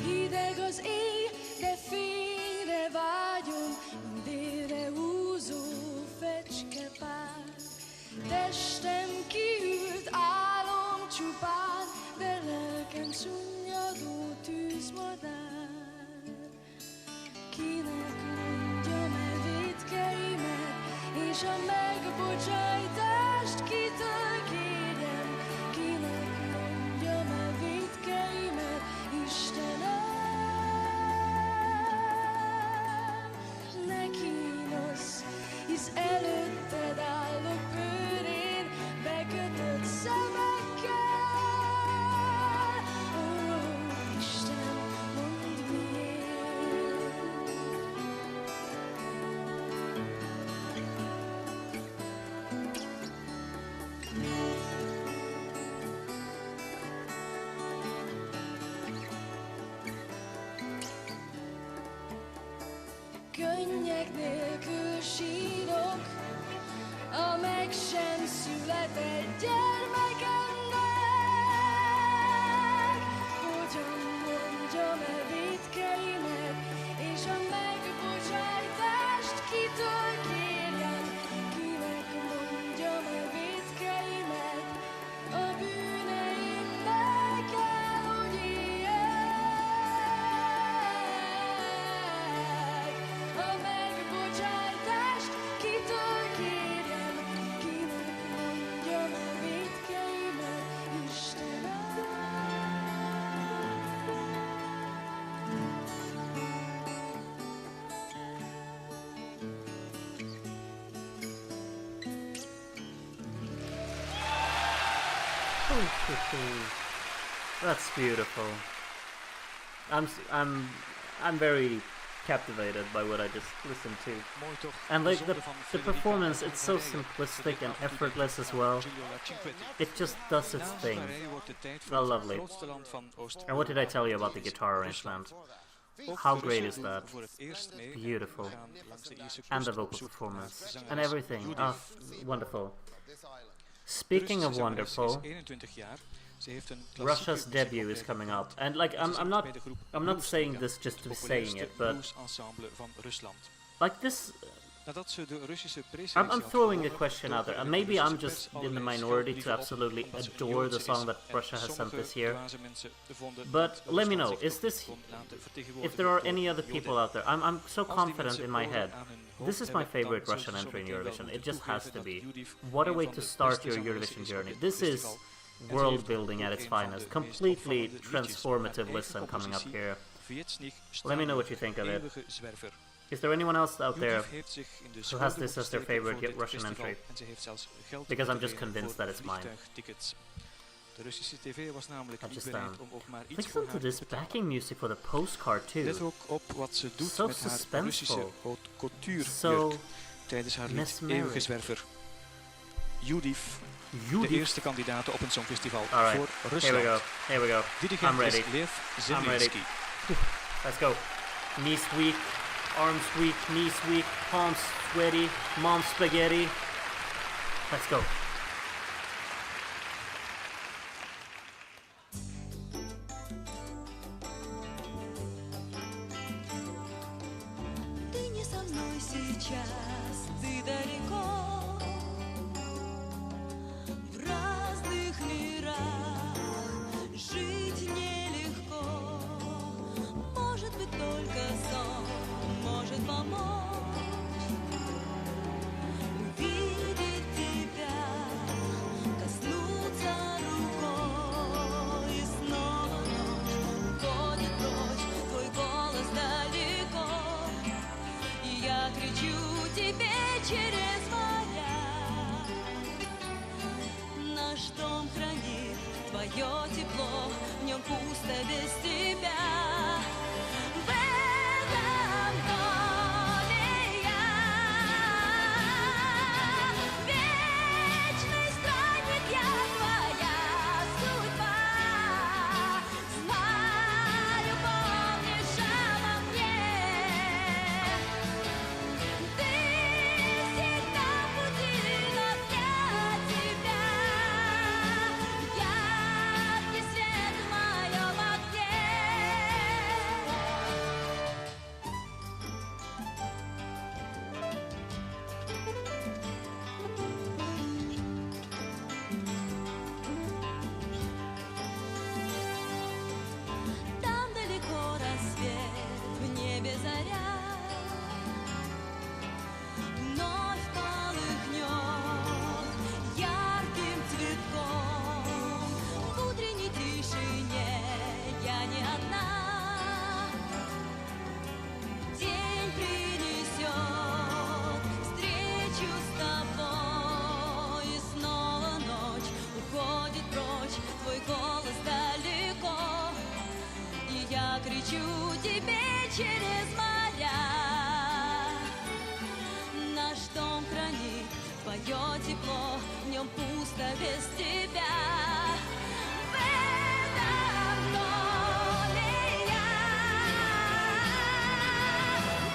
Hideg az éj, de fényre vágyom, mint délre húzó fecskepár. Testem kiült álom csupán, de lelkem szunnyadó tűzmadár. Kinek mondjam el vétkeimet, és a megbocsájtást kitől kérjem? Kinek mondjam el vétkeimet, Istenem? Ne kínosz, hisz előtted állok őrén, bekötött szemekkel. Ó, Isten, mondd miért? Könnyek nélkül sírok, a meg sem született gyermekemnek. Hogyan mondjam el vétkeimet, és a megbocsájtást kitől kérjem? Kinek mondjam el vétkeimet, a bűneimmel kell, hogy éljek. A megbocsájtást kitől kérjem? Kinek mondjam el vétkeimet, Istenem? That's beautiful. I'm very captivated by what I just listened to. Mooi toch? And De like zonde van the Frederica performance, uit it's so Hongarije. simplistic De and afdeling effortless as van well. Giulio Cinquetti. It just does its Na thing. Hongarije wordt de tijd Well, voor het lovely. grootste land van Oost-Europa. And what did I tell you about the guitar Rusland. arrangement? Ook How de great Russen is doen that? voor het eerst mee en Beautiful. gaan langs de Ierse And the kust op vocal zoek naar performance. zangeres And everything. Judith. Oh, wonderful. De Speaking Russische of zangeres wonderful, is 21 jaar. Ze heeft een Russia's klassieke debut is muziekopleiding coming up. voltooid. And like Ze zingt I'm not bij de groep saying Música, this just to be het saying populairste it, but bluesensemble van Rusland. like this Nadat ze de Russische I'm preselectie had throwing a gewonnen question door out there, and de maybe I'm Europese just pers in the allerlei minority to scheldbrieven op absolutely omdat ze adore the Joodse song is. that En Russia has sent this sommige year. dwaze mensen vonden But dat let me Rusland know, zich is toch this, kon laten if vertegenwoordigen there are door any other Joden. people out there, I'm so Als die confident mensen in my oren head. aan hun This hoofd is my hebben, dan favorite zullen ze Russian entry in zometeen wel Eurovision. moeten It just has toegeven to dat be. Judith What a een way van to de start beste your zangeressen Eurovision is op journey. dit This is festival. En ze world heeft building ook at its een van de finest. meest Completely opvallende liedjes. transformative Haar list I'm eigen coming up compositie, here. Vrijtnig, Let me know what you think of it. eeuwige zwerver. Is there anyone else out there Judith heeft zich in de who has schulden this as their moeten steken favorite voor dit Russian festival entry? en ze heeft zelfs geld Because I'm moeten just geven convinced voor that it's mine. vliegtuigtickets. De Russische tv was namelijk I niet just, bereid om ook maar iets listen voor to haar this te betalen. backing music for the postcard too. Let ook op wat ze doet So met haar suspenseful. Russische haute couture So jurk tijdens haar lied mesmeric. Eeuwige Zwerver. Judith, de Judith. eerste kandidaat op een songfestival Alright, voor here Rusland. we go. Here we go. Dirigent I'm ready. is Lev I'm ready. Zelinski. Let's go. Knees weak, arms weak, knees weak, palms sweaty, mom spaghetti. Let's go. Ты не со мной сейчас, ты далеко, в разных мирах жить нелегко. Может быть, только сон может помочь увидеть тебя, коснуться рукой, и снова ночь уходит прочь, твой голос далеко. И я кричу тебе через моря. Наш дом хранит твое тепло, в нем пусто без тебя. В этом доме я вечный странник, я твоя судьба. Знаю, помнишь обо мне. Ты всегда в пути, но для тебя яркий свет в моем окне. Там далеко рассвет, в небе заря. Вновь полыхнет ярким цветком. В утренней тишине я не одна. День принесет встречу с тобой. И снова ночь уходит прочь, твой голос далеко. И я кричу тебе через моря. Наш дом хранит твое тепло, в нем пусто без тебя. В этом доме я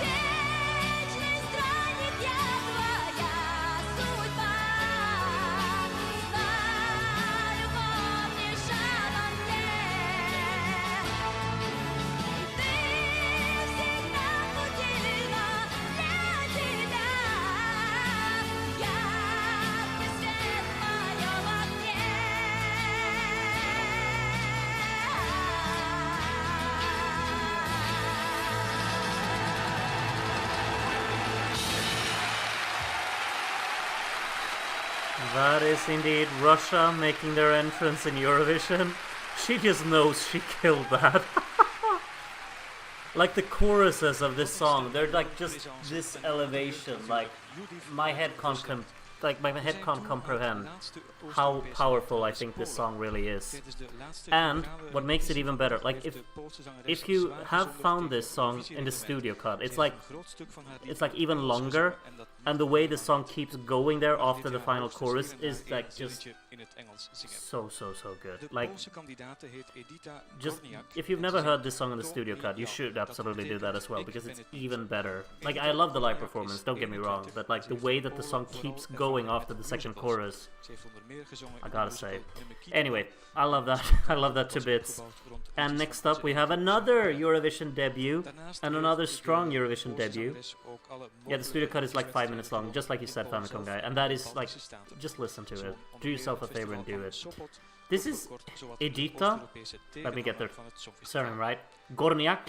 вечный странник, я твоя судьба. Знаю, помнишь обо мне. Ты всегда в пути, но для тебя яркий свет в моем окне. That is indeed Russia making their entrance in Eurovision. She just knows she killed that. Like the choruses of this song, they're like just this elevation. Like my head can't comprehend how powerful I think this song really is. And what makes it even better, like if you have found this song in the studio cut, it's like even longer, and the way the song keeps going there after the final chorus is like just in het Engels zingen. So good. De Like, Poolse kandidaat heet Edita just Gorniak. if you've never heard this song in the studio cut, you should absolutely do that as well, because it's even better. Like, I love the live performance, don't get me wrong, but like the way that the song keeps going after the second chorus, I gotta say. Anyway, I love that. I love that to bits. And next up we have another Eurovision debut, and another strong Eurovision debut. Yeah, the studio cut is like 5 minutes long, just like you said, Famicom guy, and that is like, just listen to it. Do yourself a favor and do it. This is Edita, let me get their surname right, Gorniak,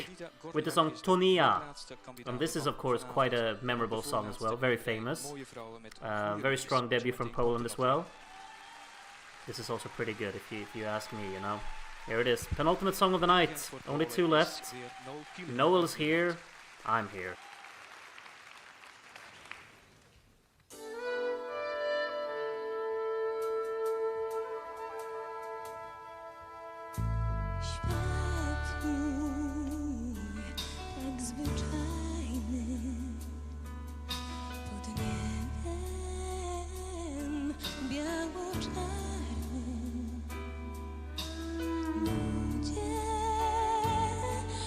with the song Tonia. And this is of course quite a memorable song as well, very famous. Very strong debut from Poland as well. This is also pretty good if you ask me, you know. Here it is, penultimate song of the night, only 2 left. Noel's here, I'm here. Świat mój, tak zwyczajny, pod niebem biało-czarnym. Ludzie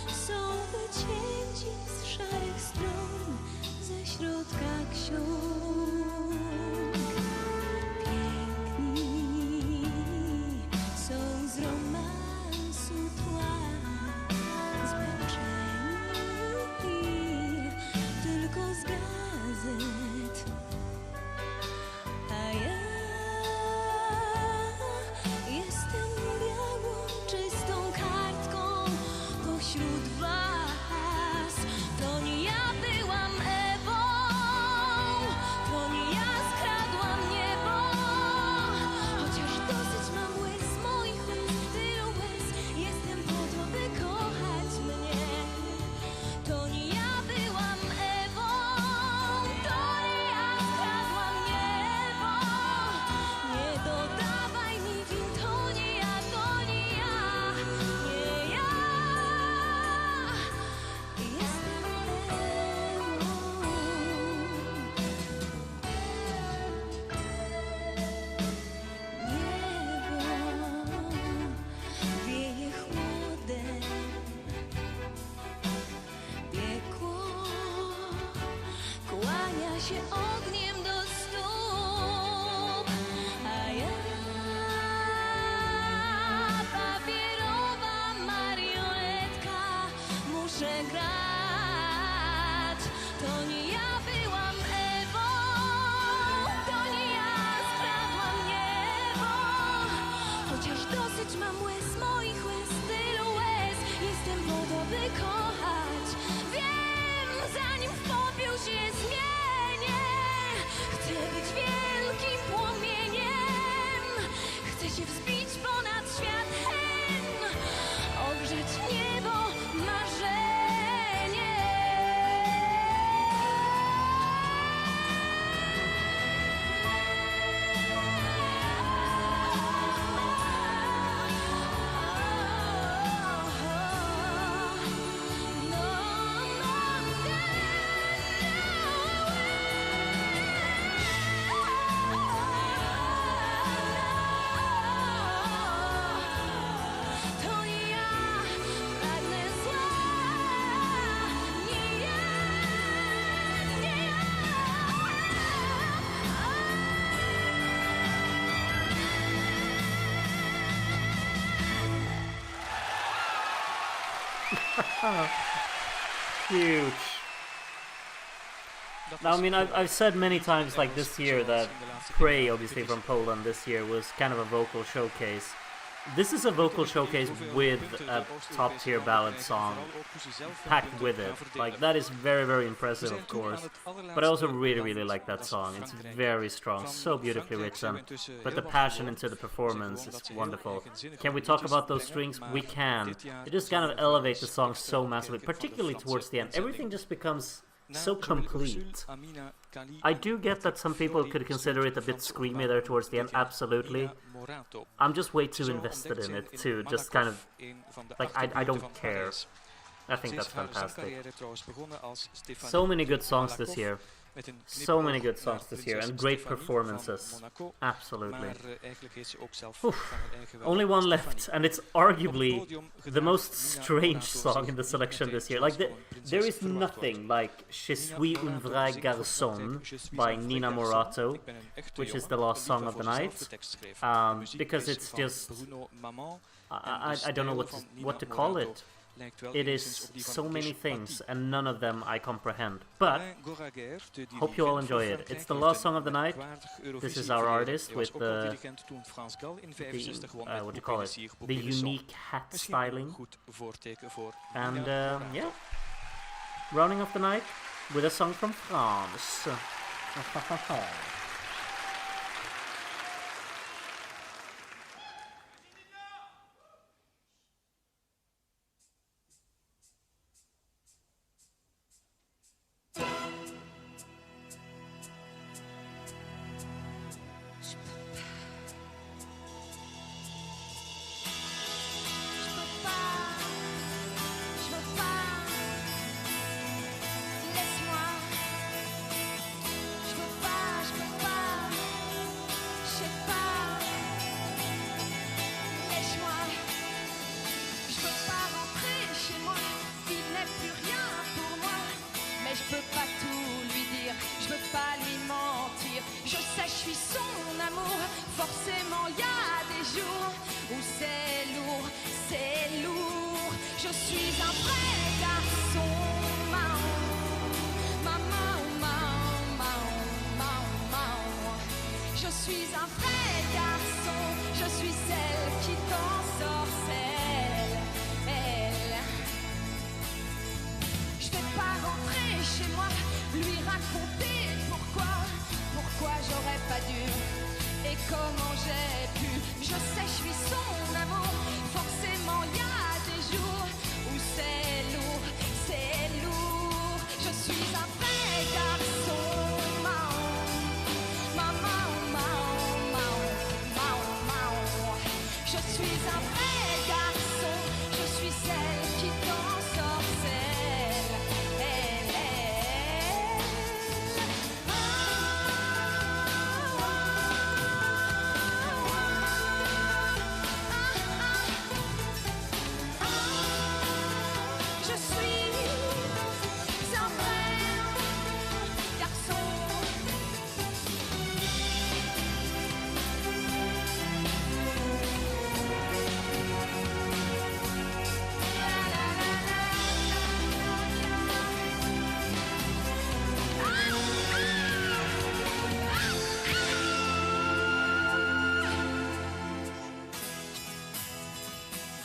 są wycięci z szarych stron, ze środka ksiąg. Piękni są z romansu tła, zmęczeni tylko z gazet. A ja jestem białą, czystą kartką pośród was. To nie ja byłam Ewą, to nie ja skradłam niebo. Chociaż dosyć mam łez, moich łez, tylu łez. Jestem po to, by kochać mnie. To nie ja byłam Ewą, to nie ja skradłam niebo. Nie dodawaj mi win, to nie ja, to nie ja, nie ja. Jestem Ewą. Niebo wieje chłodem, piekło kłania się ogniem do stóp, a ja papierowa marionetka muszę grać. To nie ja byłam Ewą, to nie ja skradłam niebo. Chociaż dosyć mam łez, moich łez, tylu łez. Jestem po to, by kochać. Wiem, zanim w popiół się zmienię, chcę być wielkim płomieniem. Chcę się wzbić ponad światem, ogrzeć niebo marzenie. To nie ja, pragnę zła, nie ja, nie ja. Huge. Now, I mean, I've said many times, like this year, that Pray, obviously from Poland this year, was kind of a vocal showcase. This is a vocal showcase with a top-tier ballad song packed with it. Like, that is very, very impressive, of course. But I also really, really like that song. It's very strong, so beautifully written. But the passion into the performance is wonderful. Can we talk about those strings? We can. They just kind of elevate the song so massively, particularly towards the end. Everything just becomes so complete. I do get that some people could consider it a bit screamy there towards the end, absolutely. I'm just way too invested in it to just kind of, like, I don't care. I think that's fantastic. So many good songs this year. Met een So many good knipoog songs naar this year prinses and great Stefanie performances. van Monaco. Absolutely. Maar eigenlijk heet ze ook zelf van haar eigen wel Only one Stefanie. left, and it's Op het arguably podium the gedragen most Nina strange Monaco song zich in the niet selection meteen this year. zoals Like, gewoon prinses there is verwacht nothing wordt. like Je Nina suis un Monaco vrai zingt voor garçon Frankrijk, Je suis by un vrai Nina garçon. Morato, Ik ben een echte which is jongen. the last Een song lied of the waarvoor ze zelf night. de tekst schreef. De muziek Because is it's van just Bruno Maman. I don't know what to call it. It is so many things, and none of them I comprehend. But hope you all enjoy it. It's the last song of the night. This is our artist with the what do you call it? The unique hat styling. And yeah, rounding off the night with a song from France.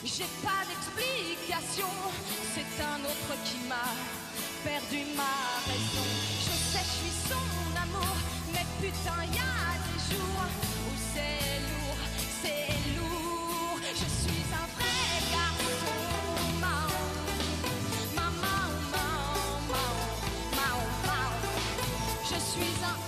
J'ai pas d'explication, c'est un autre qui m'a perdu ma raison. Je sais, je suis son amour, mais putain, y a des jours où c'est lourd, c'est lourd. Je suis un vrai garçon, mao, mao, mao, mao, mao, mao. Je suis un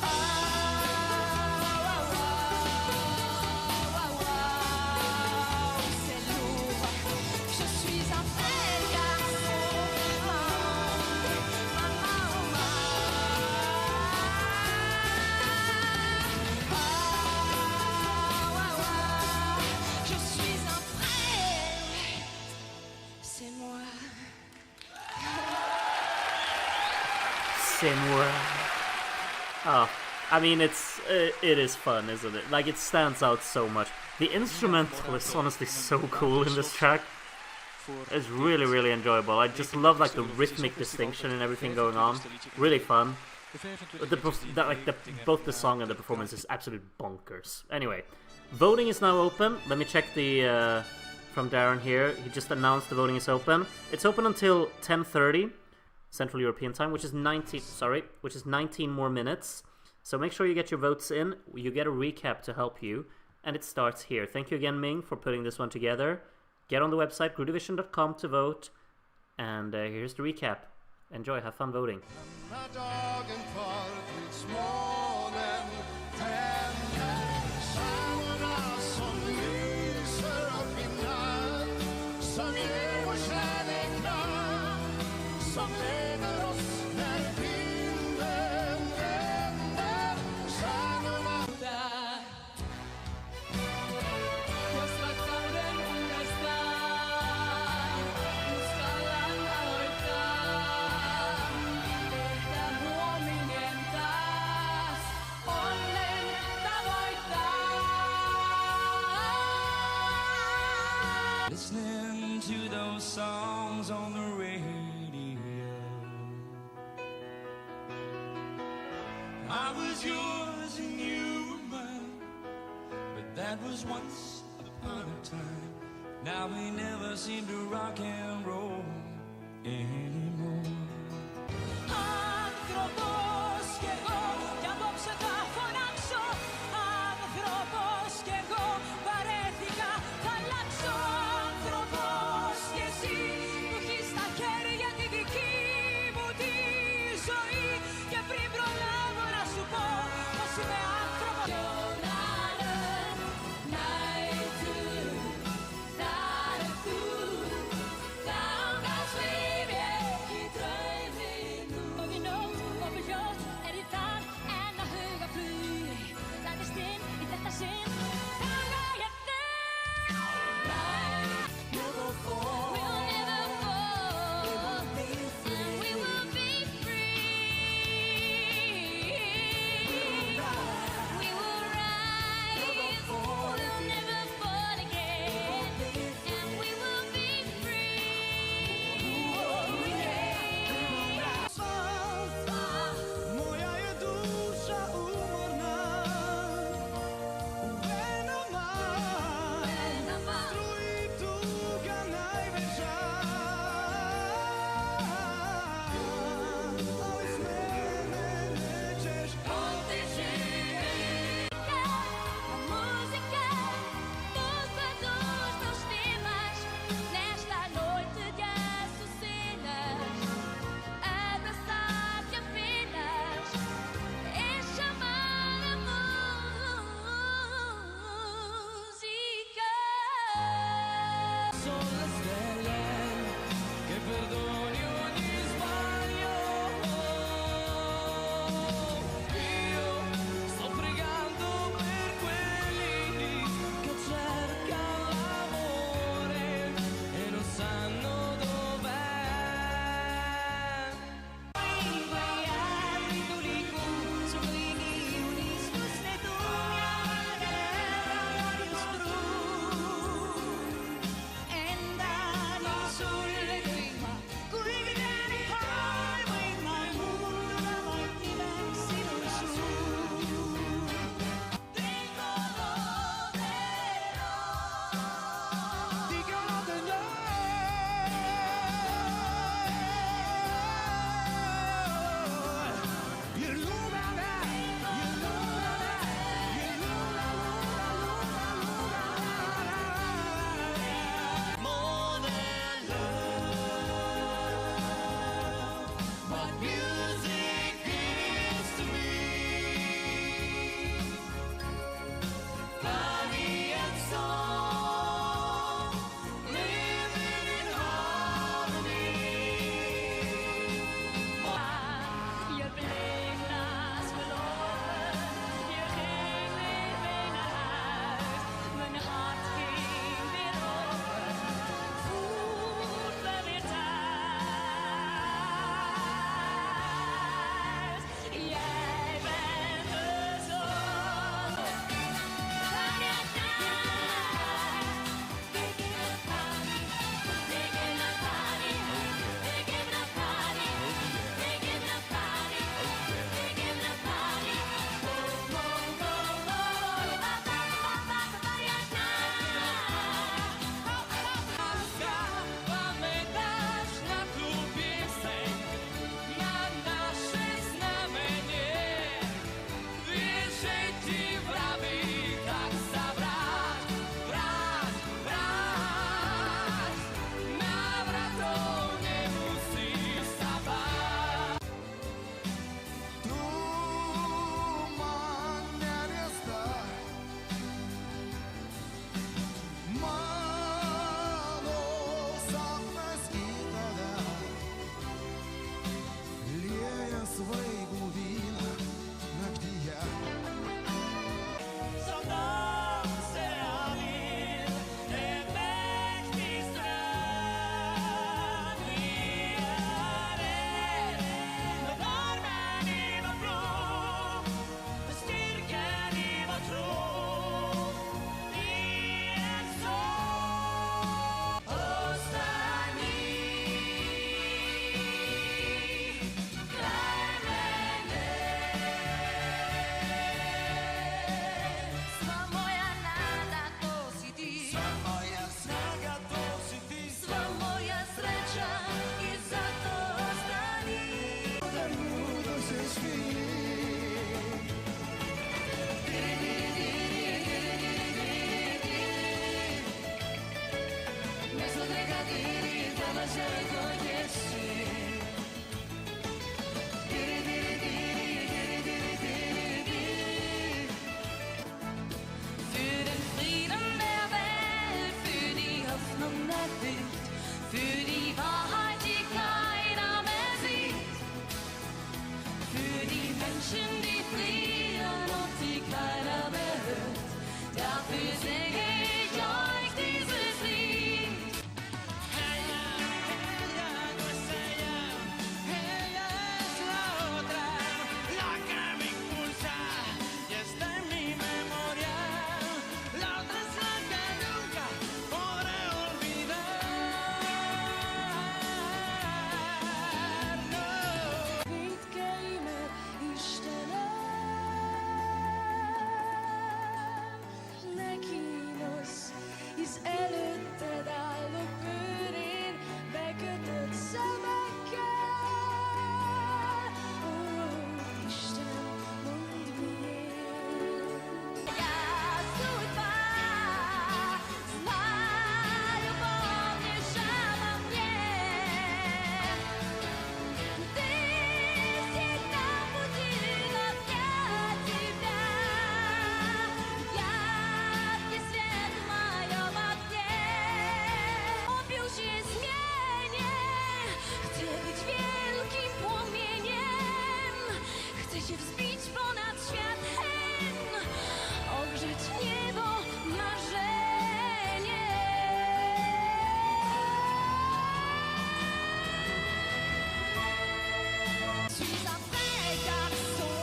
Oh, I mean, it is fun, isn't it? Like, it stands out so much. The instrumental is honestly so cool in this track. It's really, really enjoyable. I just love like the rhythmic distinction and everything going on. Really fun. Both the song and the performance is absolute bonkers. Anyway, voting is now open. Let me check the from Darren here. He just announced the voting is open. It's open until 10:30 Central European Time, which is 19 more minutes. So make sure you get your votes in. You get a recap to help you, and it starts here. Thank you again, Ming, for putting this one together. Get on the website groovision.com to vote, and here's the recap. Enjoy, have fun voting. Som leder oss när vinden I was yours and you were mine. But that was once upon a time. Now we never seem to rock and roll anymore. Άνθρωπος κι εγώ, κι απόψε θα φωνάξω. Άνθρωπος κι εγώ, βαρέθηκα, θα αλλάξω. Άνθρωπος κι εσύ, που έχεις στα χέρια τη δική μου τη ζωή. Και πριν προλάβω να σου πω, πως είμαι άνθρωπος. Nätur, Nagu, Für den Frieden der Welt, für die Hoffnung der Welt, für die Wahrheit, die keiner mehr sieht, für die Menschen, die frieren und die keiner mehr hört, dafür singe ich euch dieses Lied. Védkeimet, Istenem, ne kínosz, hisz előtted állok bőrén, bekötött szemekkel. Ó, Istenem, mondd miért. Ja судьба знаю, помнишь обо мне. Ты всегда будила для тебя. Яркий свет в моем окне. Опьющее zmienię. Chcę być wielkim płomieniem. Chcę się wzbić ponad świat hen. Ogrzeć niebo marzenie. Suis un vrai garçon,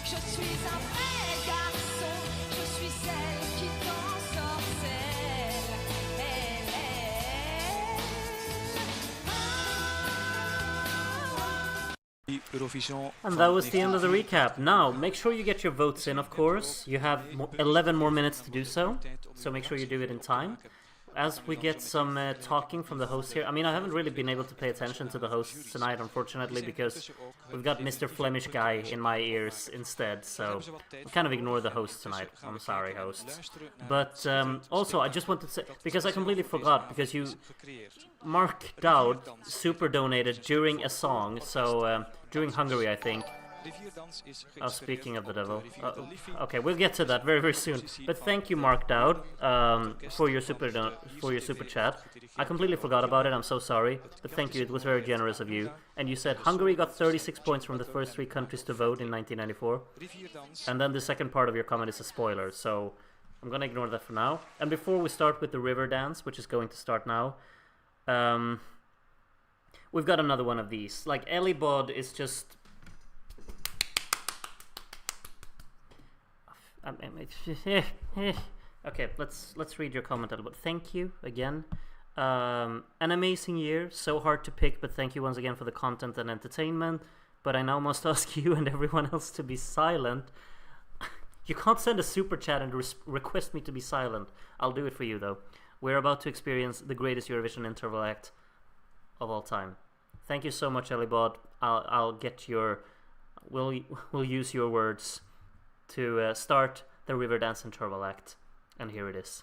je suis un vrai garçon, je suis celle qui t'ensorcelle. Eurovision And van that was the end of the 1994. recap. Now, make sure you get your votes in, of course. You have 11 more minutes to do so, so make sure you do it in time. As we get some talking from the host here, I mean, I haven't really been able to pay attention to the hosts tonight, unfortunately, because we've got Mr. Flemish guy in my ears instead, so I kind of ignore the host tonight. I'm sorry, hosts. But also, I just wanted to say, because I completely forgot, because Mark Dowd super donated during a song, so during Hungary, I think. Oh, speaking of the devil. Okay, we'll get to that very, very soon. But thank you, Mark Dowd, for your super chat. I completely forgot about it. I'm so sorry. But thank you. It was very generous of you. And you said Hungary got 36 points from the first 3 countries to vote in 1994. And then the second part of your comment is a spoiler, so I'm gonna ignore that for now. And before we start with the river dance, which is going to start now, we've got another one of these. Like, Ellie Bod is just... Okay, let's read your comment a little bit. Thank you again. An amazing year, so hard to pick, but thank you once again for the content and entertainment. But I now must ask you and everyone else to be silent. You can't send a super chat and request me to be silent. I'll do it for you though. We're about to experience the greatest Eurovision interval act of all time. Thank you so much, Elibod. I'll get your... We'll use your words to start the river dance interval act, and here it is.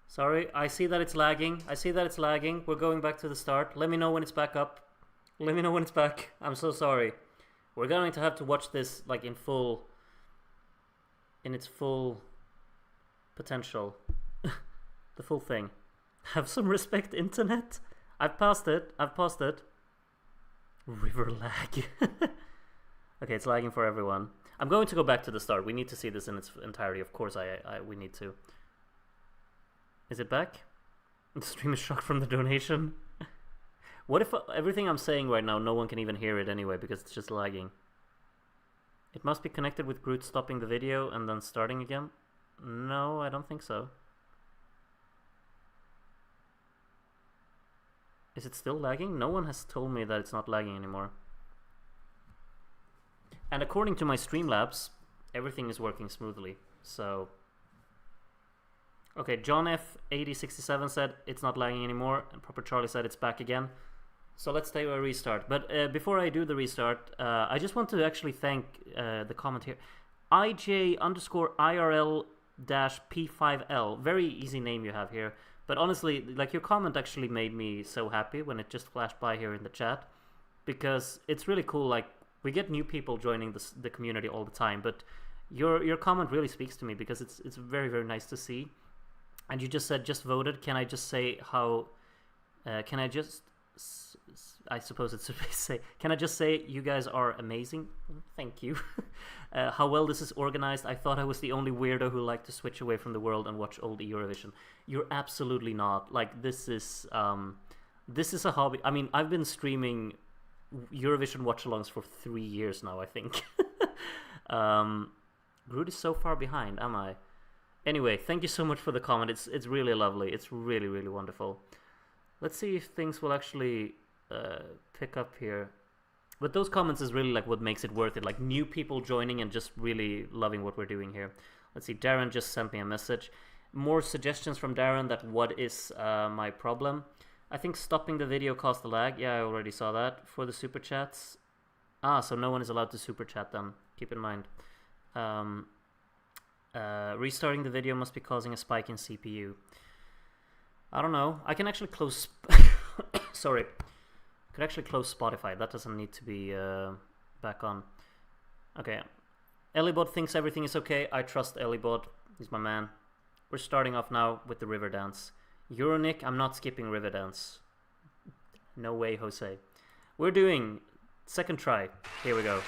Sorry, I see that it's lagging. We're going back to the start. Let me know when it's back up. Let me know when it's back. I'm so sorry. We're going to have to watch this like in its full potential. The full thing. Have some respect, internet. I've paused it. River lag. Okay, it's lagging for everyone. I'm going to go back to the start. We need to see this in its entirety. Of course, we need to. Is it back? The stream is shocked from the donation. What if everything I'm saying right now, no one can even hear it anyway because it's just lagging? It must be connected with Groot stopping the video and then starting again. No, I don't think so. Is it still lagging? No one has told me that it's not lagging anymore. And according to my Streamlabs, everything is working smoothly. So, okay, John F8067 said it's not lagging anymore, and Proper Charlie said it's back again. So let's do a restart. But before I do the restart, I just want to actually thank the comment here. IJ_IRL-P5L. Very easy name you have here. But honestly, like, your comment actually made me so happy when it just flashed by here in the chat. Because it's really cool, like, we get new people joining the community all the time. But your comment really speaks to me because it's very, very nice to see. And you just said, just voted. Can I just say how... can I just... I suppose it's supposed to say, can I just say you guys are amazing? Thank you. How well this is organized. I thought I was the only weirdo who liked to switch away from the world and watch old Eurovision. You're absolutely not. Like, this is a hobby. I mean, I've been streaming Eurovision watch-alongs for 3 years now, I think. Groot is so far behind, am I? Anyway, thank you so much for the comment. It's really lovely. It's really, really wonderful. Let's see if things will actually pick up here. But those comments is really like what makes it worth it. Like, new people joining and just really loving what we're doing here. Let's see, Darren just sent me a message. More suggestions from Darren that what is my problem. I think stopping the video caused the lag. Yeah, I already saw that. For the super chats. Ah, so no one is allowed to super chat then. Keep in mind. Restarting the video must be causing a spike in CPU. I don't know. I can actually close... Sorry. I could actually close Spotify. That doesn't need to be back on. Okay. Ellibot thinks everything is okay. I trust Ellibot. He's my man. We're starting off now with the river dance. Euronic, I'm not skipping river dance. No way, Jose. We're doing second try. Here we go.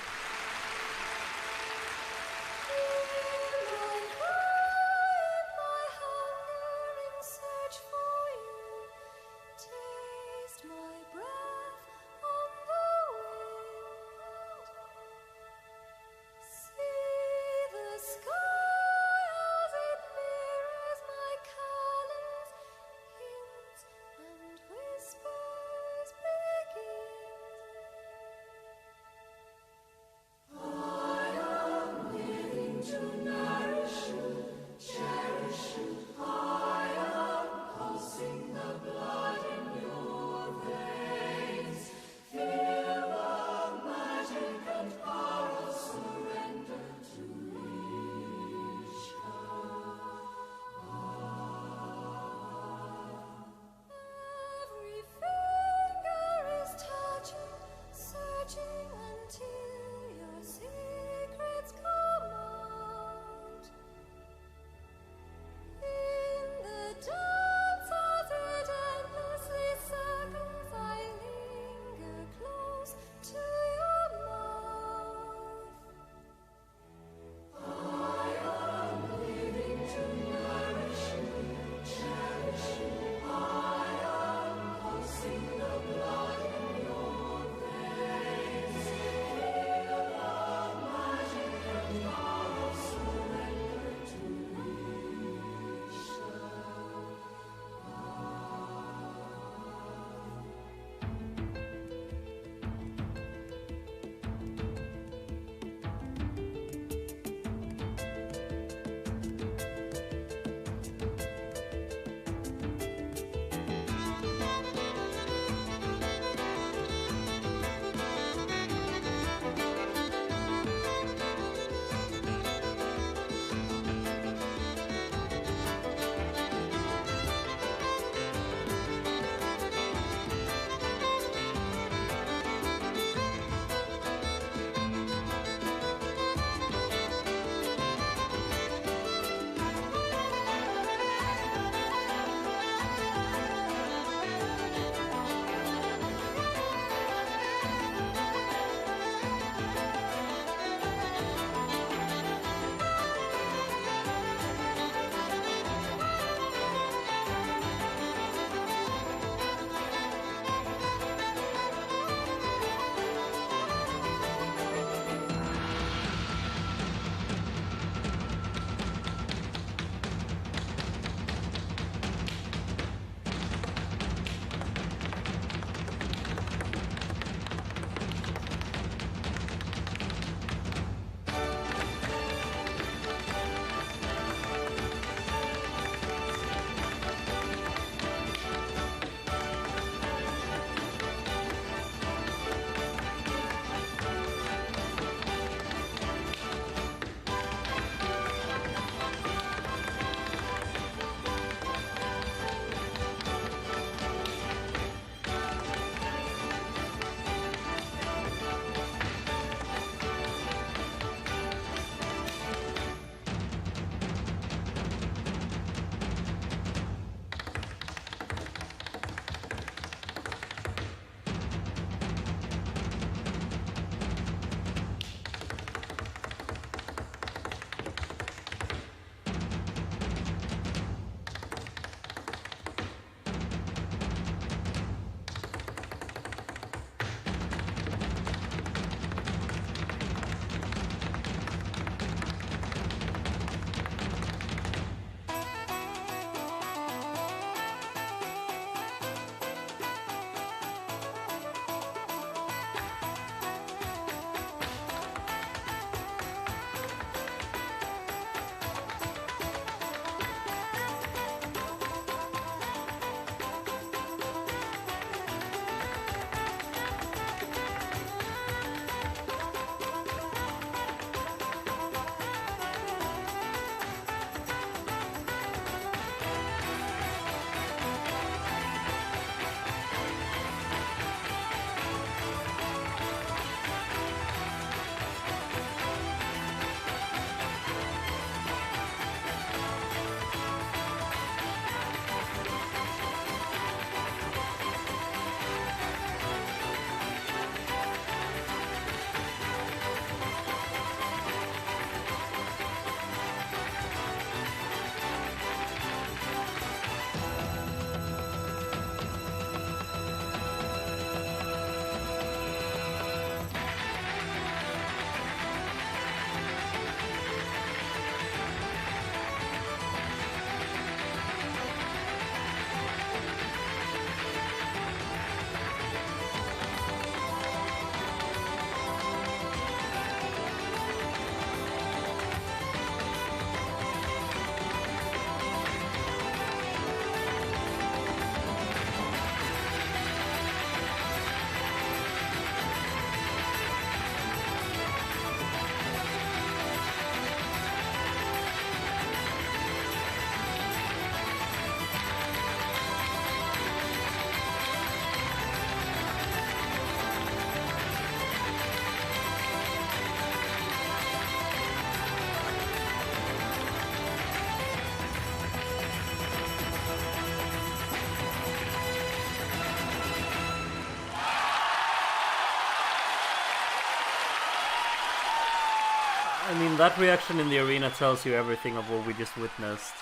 mean, that reaction in the arena tells you everything of what we just witnessed.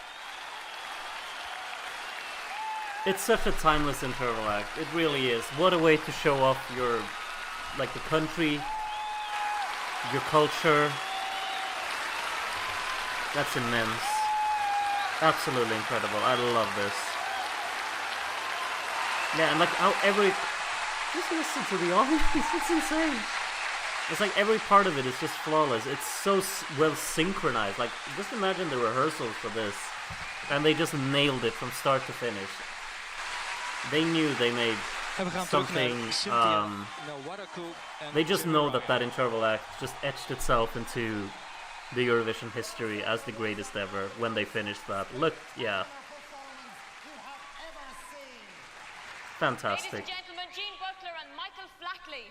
It's such a timeless interval act. It really is. What a way to show off your, like, the country, your culture. That's immense. Absolutely incredible. I love this. Yeah, and like how every... Just listen to the audience. It's insane. It's like every part of it is just flawless. It's so well synchronized. Like, just imagine the rehearsals for this. And they just nailed it from start to finish. They knew they made something... they just know that that interval act just etched itself into the Eurovision history as the greatest ever when they finished that. Look, yeah. Fantastic. Ladies and gentlemen, Jean Butler and Michael Flatley.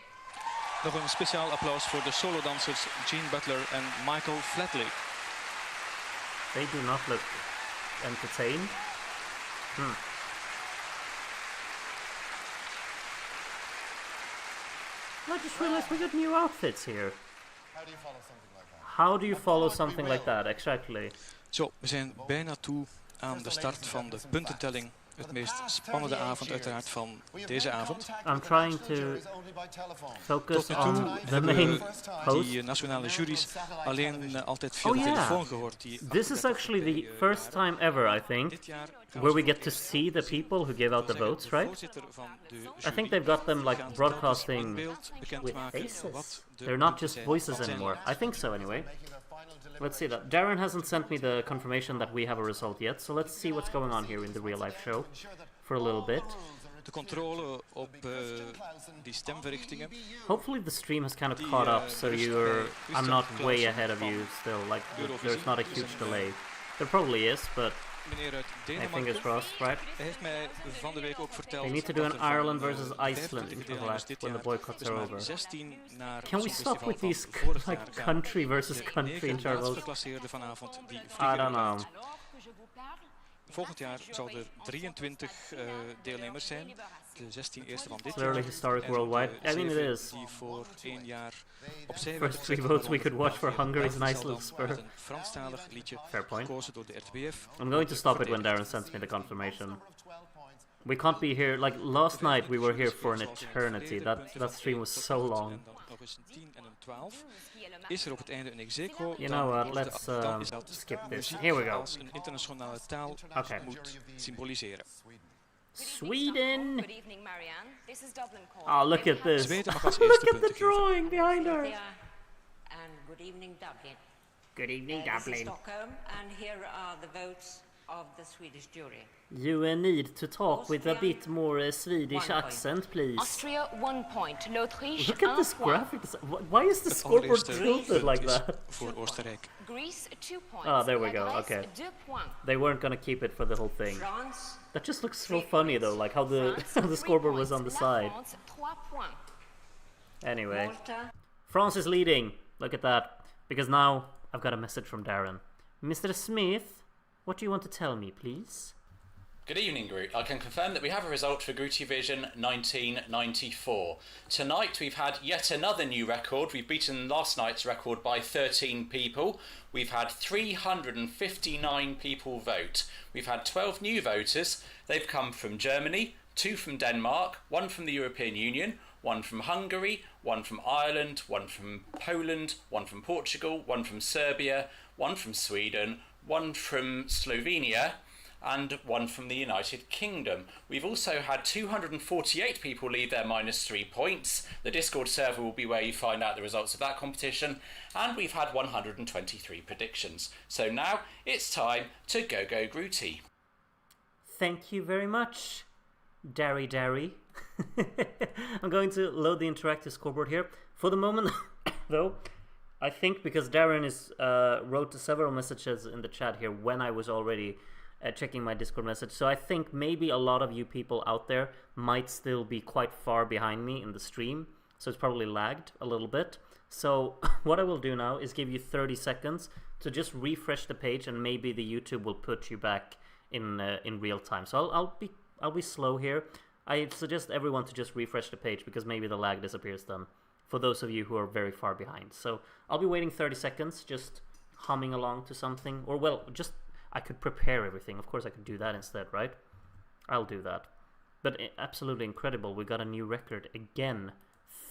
Nog een speciaal applaus voor de solodansers Jean Butler en Michael Flatley. They do not look entertained. I just realized we got new outfits here. How do you follow something like that? Exactly. Zo, we zijn bijna toe aan de start van de puntentelling. Het meest spannende avond uiteraard van deze avond. I'm trying to focus Tot nu toe on the hebben main we host. die nationale juries alleen altijd via de telefoon gehoord. Die This is actually the first time ever, I think, dit jaar where we get to see the people who give out the votes, right? I think they've got them like broadcasting with faces. They're not just voices anymore. I think so anyway. Let's see that. Darren hasn't sent me the confirmation that we have a result yet, so let's see what's going on here in the real life show for a little bit. De controle op die stemverrichtingen. Hopefully the stream has kind of caught up, so I'm not way ahead of you still, like there's not a huge delay. There probably is, but Meneer uit my fingers Denemarken. crossed, right? Hij heeft mij van de week ook verteld. They need to do dat an er van, Ireland versus 50 Iceland interval deelnemers act dit when the jaar boycotts dus are maar over. 16 naar Can we het stop with Songfestival these van vorig like jaar gaan. country versus country 9 intervals? laatstgeclasseerden vanavond die I vliegen don't know. eruit. Volgend jaar zal er 23 deelnemers zijn. De 16 eerste van dit Clearly jaar. historic En worldwide. de I mean, it 7 is. Die voor 1 jaar opzij First 3 votes we could watch for Hungary's nice little spur. Met een Franstalig liedje Fair point. gekozen door de RTBF. I'm going to stop it when Darren sends me the confirmation. We can't be here, like last night we were here for an eternity. That stream was so long. En dan nog eens een 10 en een 12. Is er op het einde een ex aequo, You dan know what, wordt let's dan is dat skip this. muziek Here we go. als een internationale taal Okay. moet symboliseren. Sweden! Good evening, Marianne. This is Dublin call. Oh, look at this. Zweden mag als Look eerste at punten the geven. drawing behind her. And good evening, Dublin. Good evening, This is Dublin. Stockholm, and here are the votes of the Swedish jury. You need to talk with a bit more Swedish accent, please. Austria 1 point. L'Autriche Look at 1 this point. graphic. Why is the Het scoreboard allereerste tilted punt like is that? voor Oostenrijk. Greece 2 points. Ah, there we go, La Grèce, okay. 2 points. They weren't gonna keep it for the whole thing. France, That just looks so funny though, like how the France, how the 3 scoreboard was points. on the La side. France 3 points. Anyway, Malta, France is leading. Look at that. Because now I've got a message from Darren. Mr. Smith, what do you want to tell me, please? Good evening, Groot. I can confirm that we have a result for Eurovision 1994. Tonight we've had yet another new record. We've beaten last night's record by 13 people. We've had 359 people vote. We've had 12 new voters. They've come from Germany, 2 from Denmark, 1 from the European Union, 1 from Hungary, 1 from Ireland, 1 from Poland, 1 from Portugal, 1 from Serbia, 1 from Sweden, 1 from Slovenia, and 1 from the United Kingdom. We've also had 248 people leave their -3 points. The Discord server will be where you find out the results of that competition. And we've had 123 predictions. So now it's time to go Grooty. Thank you very much, Darry Darry. I'm going to load the interactive scoreboard here. For the moment, though, I think because Darren wrote several messages in the chat here when I was already checking my Discord message, so I think maybe a lot of you people out there might still be quite far behind me in the stream, so it's probably lagged a little bit. So what I will do now is give you 30 seconds to just refresh the page, and maybe the YouTube will put you back in real time. So I'll be slow here. I suggest everyone to just refresh the page because maybe the lag disappears then. for those of you who are very far behind. So I'll be waiting 30 seconds, just humming along to something. Or, well, just, I could prepare everything. Of course, I could do that instead, right? I'll do that. But absolutely incredible. We got a new record again.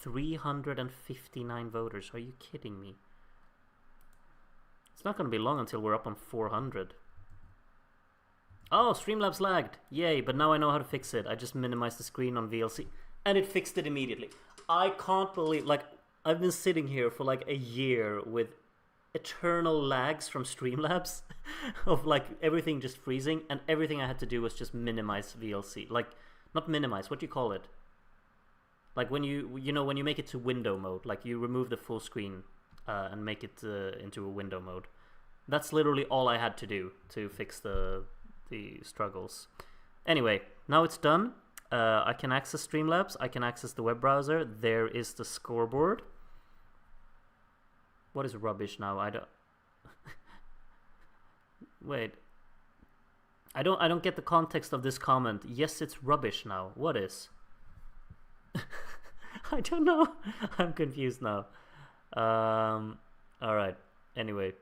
359 voters. Are you kidding me? It's not going to be long until we're up on 400. Oh, Streamlabs lagged. Yay, but now I know how to fix it. I just minimized the screen on VLC. And it fixed it immediately. I can't believe... Like, I've been sitting here for like a year with eternal lags from Streamlabs. Of like everything just freezing. And everything I had to do was just minimize VLC. Like, not minimize. What do you call it? Like when you know, when you make it to window mode. Like you remove the full screen and make it into a window mode. That's literally all I had to do to fix the struggles. Anyway, now it's done. I can access Streamlabs. I can access the web browser. There is the scoreboard. What is rubbish now? I don't... Wait. I don't get the context of this comment. Yes, it's rubbish now. What is? I don't know. I'm confused now. Alright. Anyway.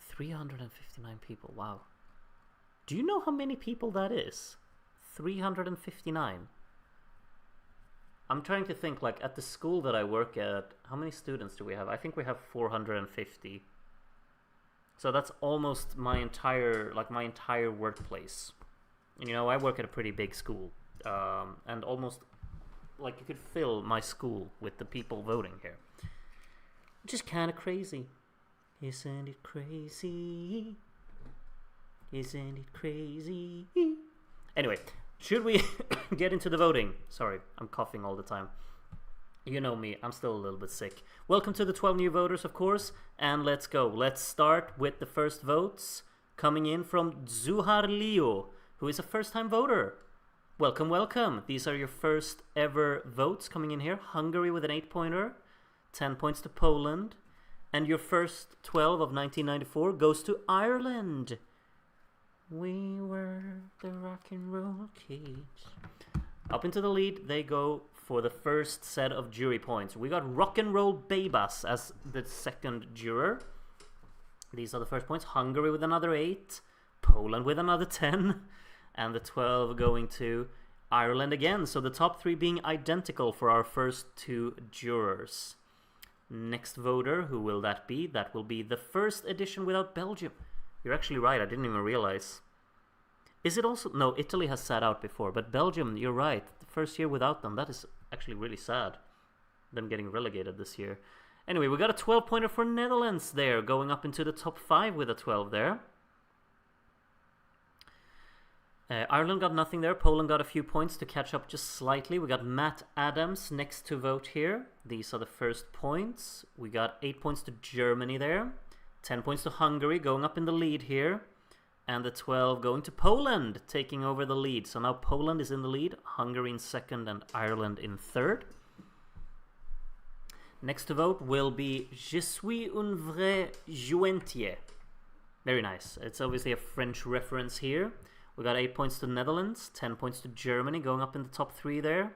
359 people. Wow. Do you know how many people that is? 359. I'm trying to think, like, at the school that I work at, how many students do we have? I think we have 450. So that's almost my entire workplace. You know, I work at a pretty big school. And almost, like, you could fill my school with the people voting here. Which is kind of crazy. Isn't it crazy? Isn't it crazy? Anyway, should we get into the voting? Sorry, I'm coughing all the time. You know me, I'm still a little bit sick. Welcome to the 12 new voters, of course, and let's go. Let's start with the first votes coming in from Zuharlio, who is a first-time voter. Welcome, welcome. These are your first ever votes coming in here. Hungary with an 8-pointer, 10 points to Poland, and your first 12 of 1994 goes to Ireland. We were the rock and roll kids. Up into the lead, they go for the first set of jury points. We got Rock and Roll Babas as the second juror. These are the first points. Hungary with another 8. Poland with another 10. And the 12 going to Ireland again. So the top 3 being identical for our first 2 jurors. Next voter, who will that be? That will be the first edition without Belgium. You're actually right, I didn't even realize. Is it also... No, Italy has sat out before, but Belgium, you're right. The first year without them, that is actually really sad. Them getting relegated this year. Anyway, we got a 12-pointer for Netherlands there, going up into the top 5 with a 12 there. Ireland got nothing there. Poland got a few points to catch up just slightly. We got Matt Adams next to vote here. These are the first points. We got 8 points to Germany there. 10 points to Hungary, going up in the lead here. And the 12 going to Poland, taking over the lead. So now Poland is in the lead, Hungary in second, and Ireland in third. Next to vote will be Je suis un vrai jouentier. Very nice. It's obviously a French reference here. We got 8 points to Netherlands, 10 points to Germany, going up in the top 3 there.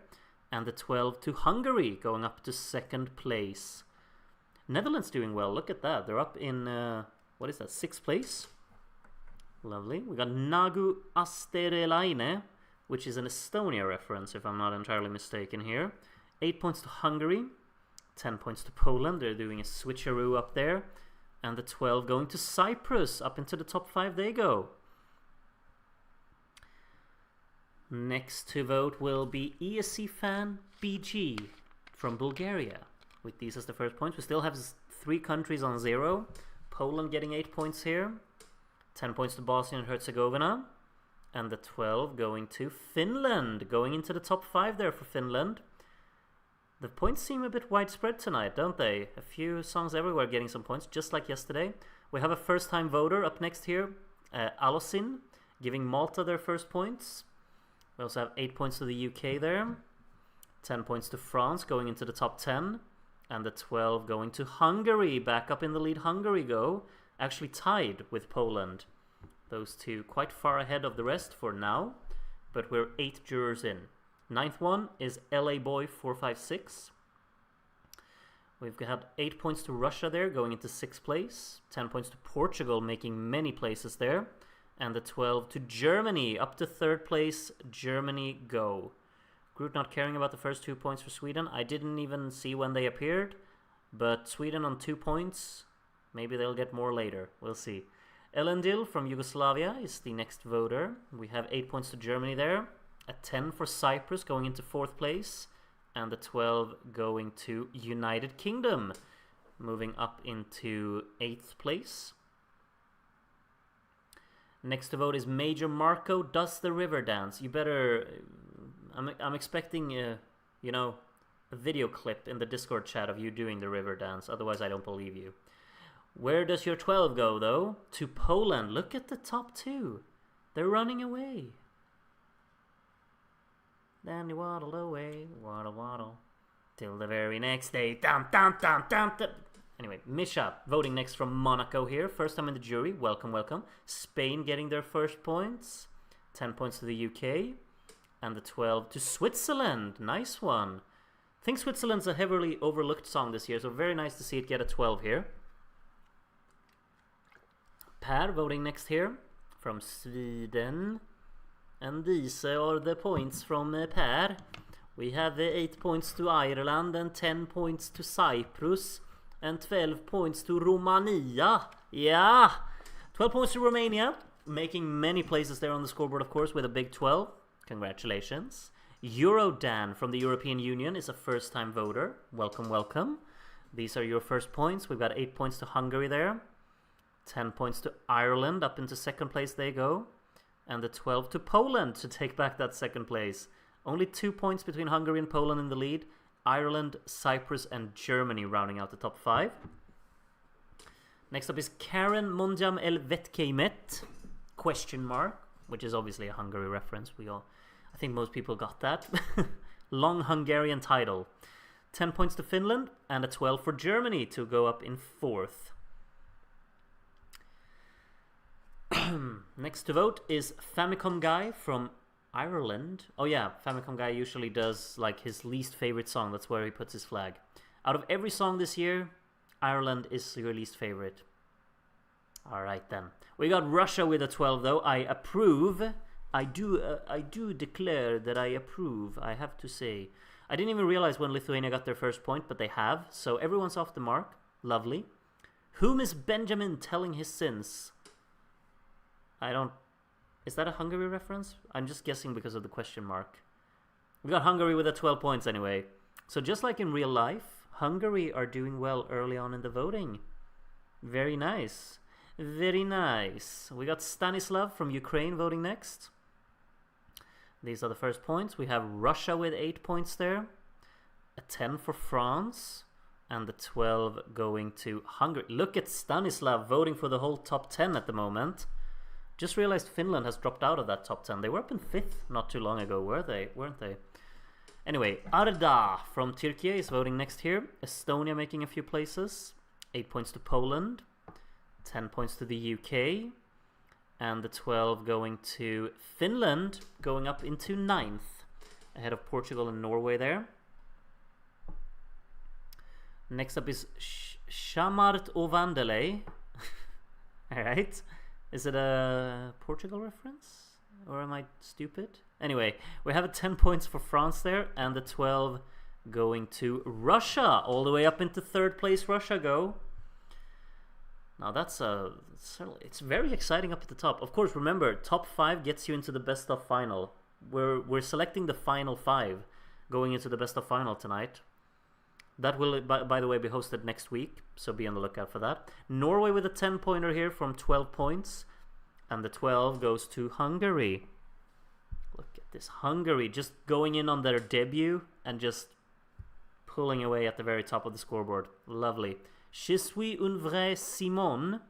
And the 12 to Hungary, going up to second place. Netherlands doing well. Look at that. They're up in, what is that, 6th place? Lovely. We got Nagu Asterelaine, which is an Estonia reference, if I'm not entirely mistaken here. 8 points to Hungary. 10 points to Poland. They're doing a switcheroo up there. And the 12 going to Cyprus. Up into the top 5 they go. Next to vote will be ESC fan BG from Bulgaria. With these as the first points. We still have 3 countries on 0. Poland getting 8 points here. 10 points to Bosnia and Herzegovina. And the 12 going to Finland. Going into the top 5 there for Finland. The points seem a bit widespread tonight, don't they? A few songs everywhere getting some points, just like yesterday. We have a first-time voter up next here. Alosin, giving Malta their first points. We also have 8 points to the UK there. 10 points to France, going into the top 10. And the 12 going to Hungary. Back up in the lead, Hungary go. Actually tied with Poland. Those two quite far ahead of the rest for now. But we're 8 jurors in. 9th one is LA Boy 456. We've had 8 points to Russia there, going into 6th place. 10 points to Portugal, making many places there. And the 12 to Germany, up to 3rd place. Germany go. Groot not caring about the first 2 points for Sweden. I didn't even see when they appeared. But Sweden on 2 points. Maybe they'll get more later. We'll see. Elendil from Yugoslavia is the next voter. We have 8 points to Germany there. A 10 for Cyprus, going into 4th place. And the 12 going to United Kingdom, moving up into 8th place. Next to vote is Major Marco Does the River Dance. You better... I'm expecting, you know, a video clip in the Discord chat of you doing the river dance. Otherwise, I don't believe you. Where does your 12 go, though? To Poland. Look at the top 2. They're running away. Then they waddle away, waddle, till the very next day. Dum, dum, dum, dum, dum. Anyway, Misha voting next from Monaco here. First time in the jury. Welcome, welcome. Spain getting their first points. 10 points to the UK. And the 12 to Switzerland. Nice one. I think Switzerland's a heavily overlooked song this year, so very nice to see it get a 12 here. Per voting next here from Sweden. And these are the points from Per. We have 8 points to Ireland and 10 points to Cyprus and 12 points to Romania. Yeah! 12 points to Romania, making many places there on the scoreboard, of course, with a big 12. Congratulations. Eurodan from the European Union is a first-time voter. Welcome, welcome. These are your first points. We've got 8 points to Hungary there. 10 points to Ireland. Up into 2nd place they go. And the 12 to Poland to take back that 2nd place. Only 2 points between Hungary and Poland in the lead. Ireland, Cyprus, and Germany rounding out the top 5. Next up is Karen Mondjam El Vetkeimet, question mark, which is obviously a Hungary reference. I think most people got that. Long Hungarian title. 10 points to Finland and a 12 for Germany to go up in 4th. Next to vote is Famicom Guy from Ireland. Oh yeah, Famicom Guy usually does like his least favorite song. That's where he puts his flag. Out of every song this year, Ireland is your least favorite. Alright then. We got Russia with a 12 though. I approve. I do declare that I approve, I have to say. I didn't even realize when Lithuania got their first point, but they have. So everyone's off the mark. Lovely. Whom is Benjamin telling his sins? Is that a Hungary reference? I'm just guessing because of the question mark. We got Hungary with a 12 points anyway. So just like in real life, Hungary are doing well early on in the voting. Very nice. Very nice. We got Stanislav from Ukraine voting next. These are the first points. We have Russia with 8 points there. A 10 for France. And the 12 going to Hungary. Look at Stanislav voting for the whole top 10 at the moment. Just realized Finland has dropped out of that top 10. They were up in 5th not too long ago, weren't they? Anyway, Arda from Turkey is voting next here. Estonia making a few places. 8 points to Poland. 10 points to the UK. And the 12 going to Finland, going up into 9th. Ahead of Portugal and Norway there. Next up is Chamar Ovandele. Alright. Is it a Portugal reference? Or am I stupid? Anyway, we have a 10 points for France there. And the 12 going to Russia. All the way up into 3rd place Russia go. Now it's very exciting up at the top. Of course, remember, top 5 gets you into the best of final. We're selecting the final 5 going into the best of final tonight. That will, by the way, be hosted next week, so be on the lookout for that. Norway with a 10-pointer here from 12 points. And the 12 goes to Hungary. Look at this. Hungary just going in on their debut and just pulling away at the very top of the scoreboard. Lovely. Je suis un vrai Simon.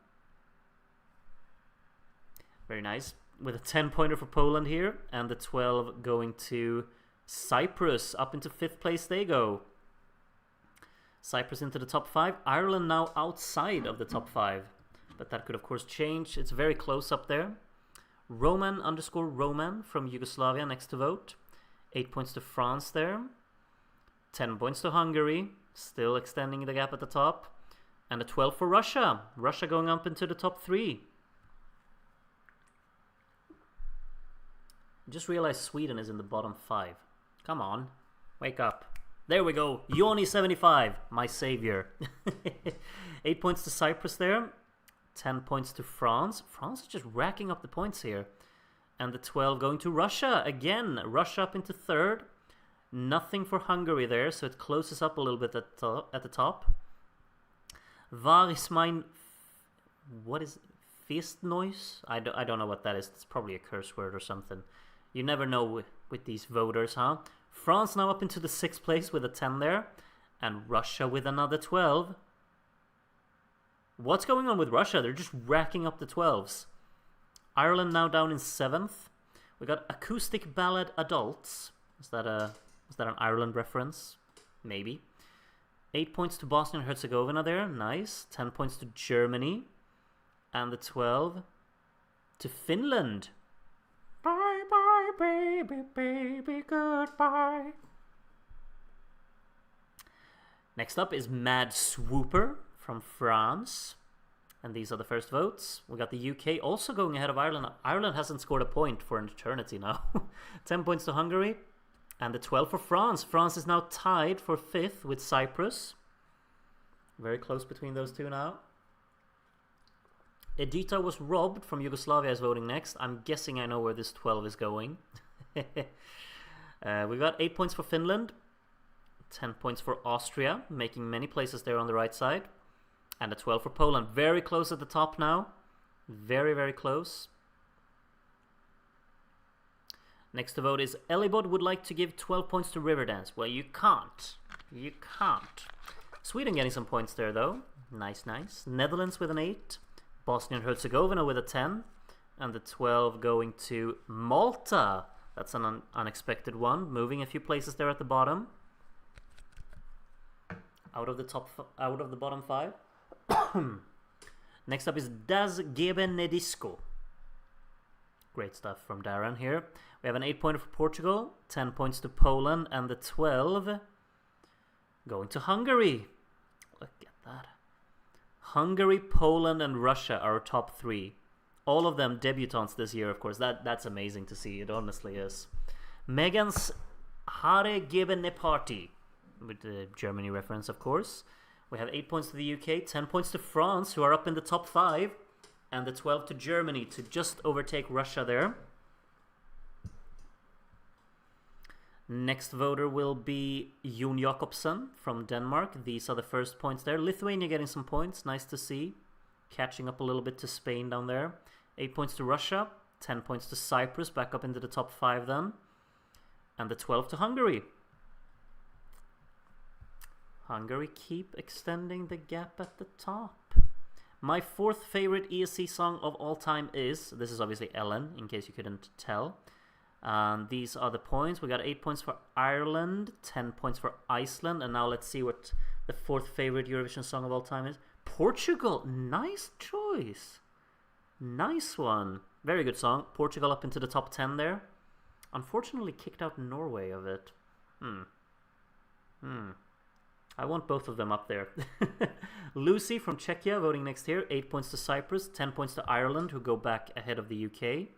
Very nice. With a 10-pointer for Poland here. And the 12 going to Cyprus. Up into 5th place they go. Cyprus into the top 5. Ireland now outside of the top 5. But that could of course change. It's very close up there. Roman from Yugoslavia next to vote. 8 points to France there. 10 points to Hungary. Still extending the gap at the top. And a 12 for Russia. Russia going up into the top 3. Just realized Sweden is in the bottom 5. Come on. Wake up. There we go. Yoni 75. My savior. 8 points to Cyprus there. 10 points to France. France is just racking up the points here. And the 12 going to Russia. Again, Russia up into 3rd. Nothing for Hungary there, so it closes up a little bit at the top. Var is mein... What is it? Festnoise? I don't know what that is. It's probably a curse word or something. You never know with these voters, huh? France now up into the 6th place with a 10 there. And Russia with another 12. What's going on with Russia? They're just racking up the 12s. Ireland now down in 7th. We got Acoustic Ballad Adults. Is that an Ireland reference? Maybe. 8 points to Bosnia and Herzegovina there. Nice. 10 points to Germany. And the 12 to Finland. Bye bye baby, baby, goodbye. Next up is Mad Swooper from France. And these are the first votes. We got the UK also going ahead of Ireland. Ireland hasn't scored a point for an eternity now. 10 points to Hungary. And the 12 for France. France is now tied for 5th with Cyprus. Very close between those two now. Edita was robbed from Yugoslavia is voting next. I'm guessing I know where this 12 is going. We got 8 points for Finland. 10 points for Austria, making many places there on the right side. And a 12 for Poland. Very close at the top now. Very, very close. Next to vote is Elibod would like to give 12 points to Riverdance. Well, you can't. You can't. Sweden getting some points there, though. Nice, nice. Netherlands with an 8. Bosnia and Herzegovina with a 10. And the 12 going to Malta. That's an unexpected one. Moving a few places there at the bottom. Out of the bottom 5. Next up is Das Geben Nedisco. Great stuff from Darren here. We have an 8 pointer for Portugal, 10 points to Poland, and the 12 going to Hungary. Look at that. Hungary, Poland, and Russia are our top 3. All of them debutantes this year, of course. That's amazing to see. It honestly is. Megan's Hare Gebene Party, with the Germany reference, of course. We have 8 points to the UK, 10 points to France, who are up in the top 5. And the 12 to Germany to just overtake Russia there. Next voter will be Jon Jakobsen from Denmark. These are the first points there. Lithuania getting some points. Nice to see. Catching up a little bit to Spain down there. 8 points to Russia. 10 points to Cyprus. Back up into the top 5 then. And the 12 to Hungary. Hungary keep extending the gap at the top. My 4th favorite ESC song of all time is, this is obviously Ellen, in case you couldn't tell. These are the points. We got 8 points for Ireland, 10 points for Iceland, and now let's see what the 4th favorite Eurovision song of all time is. Portugal, nice choice. Nice one. Very good song. Portugal up into the top 10 there. Unfortunately kicked out Norway of it. I want both of them up there. Lucy from Czechia voting next here. 8 points to Cyprus, 10 points to Ireland, who go back ahead of the UK.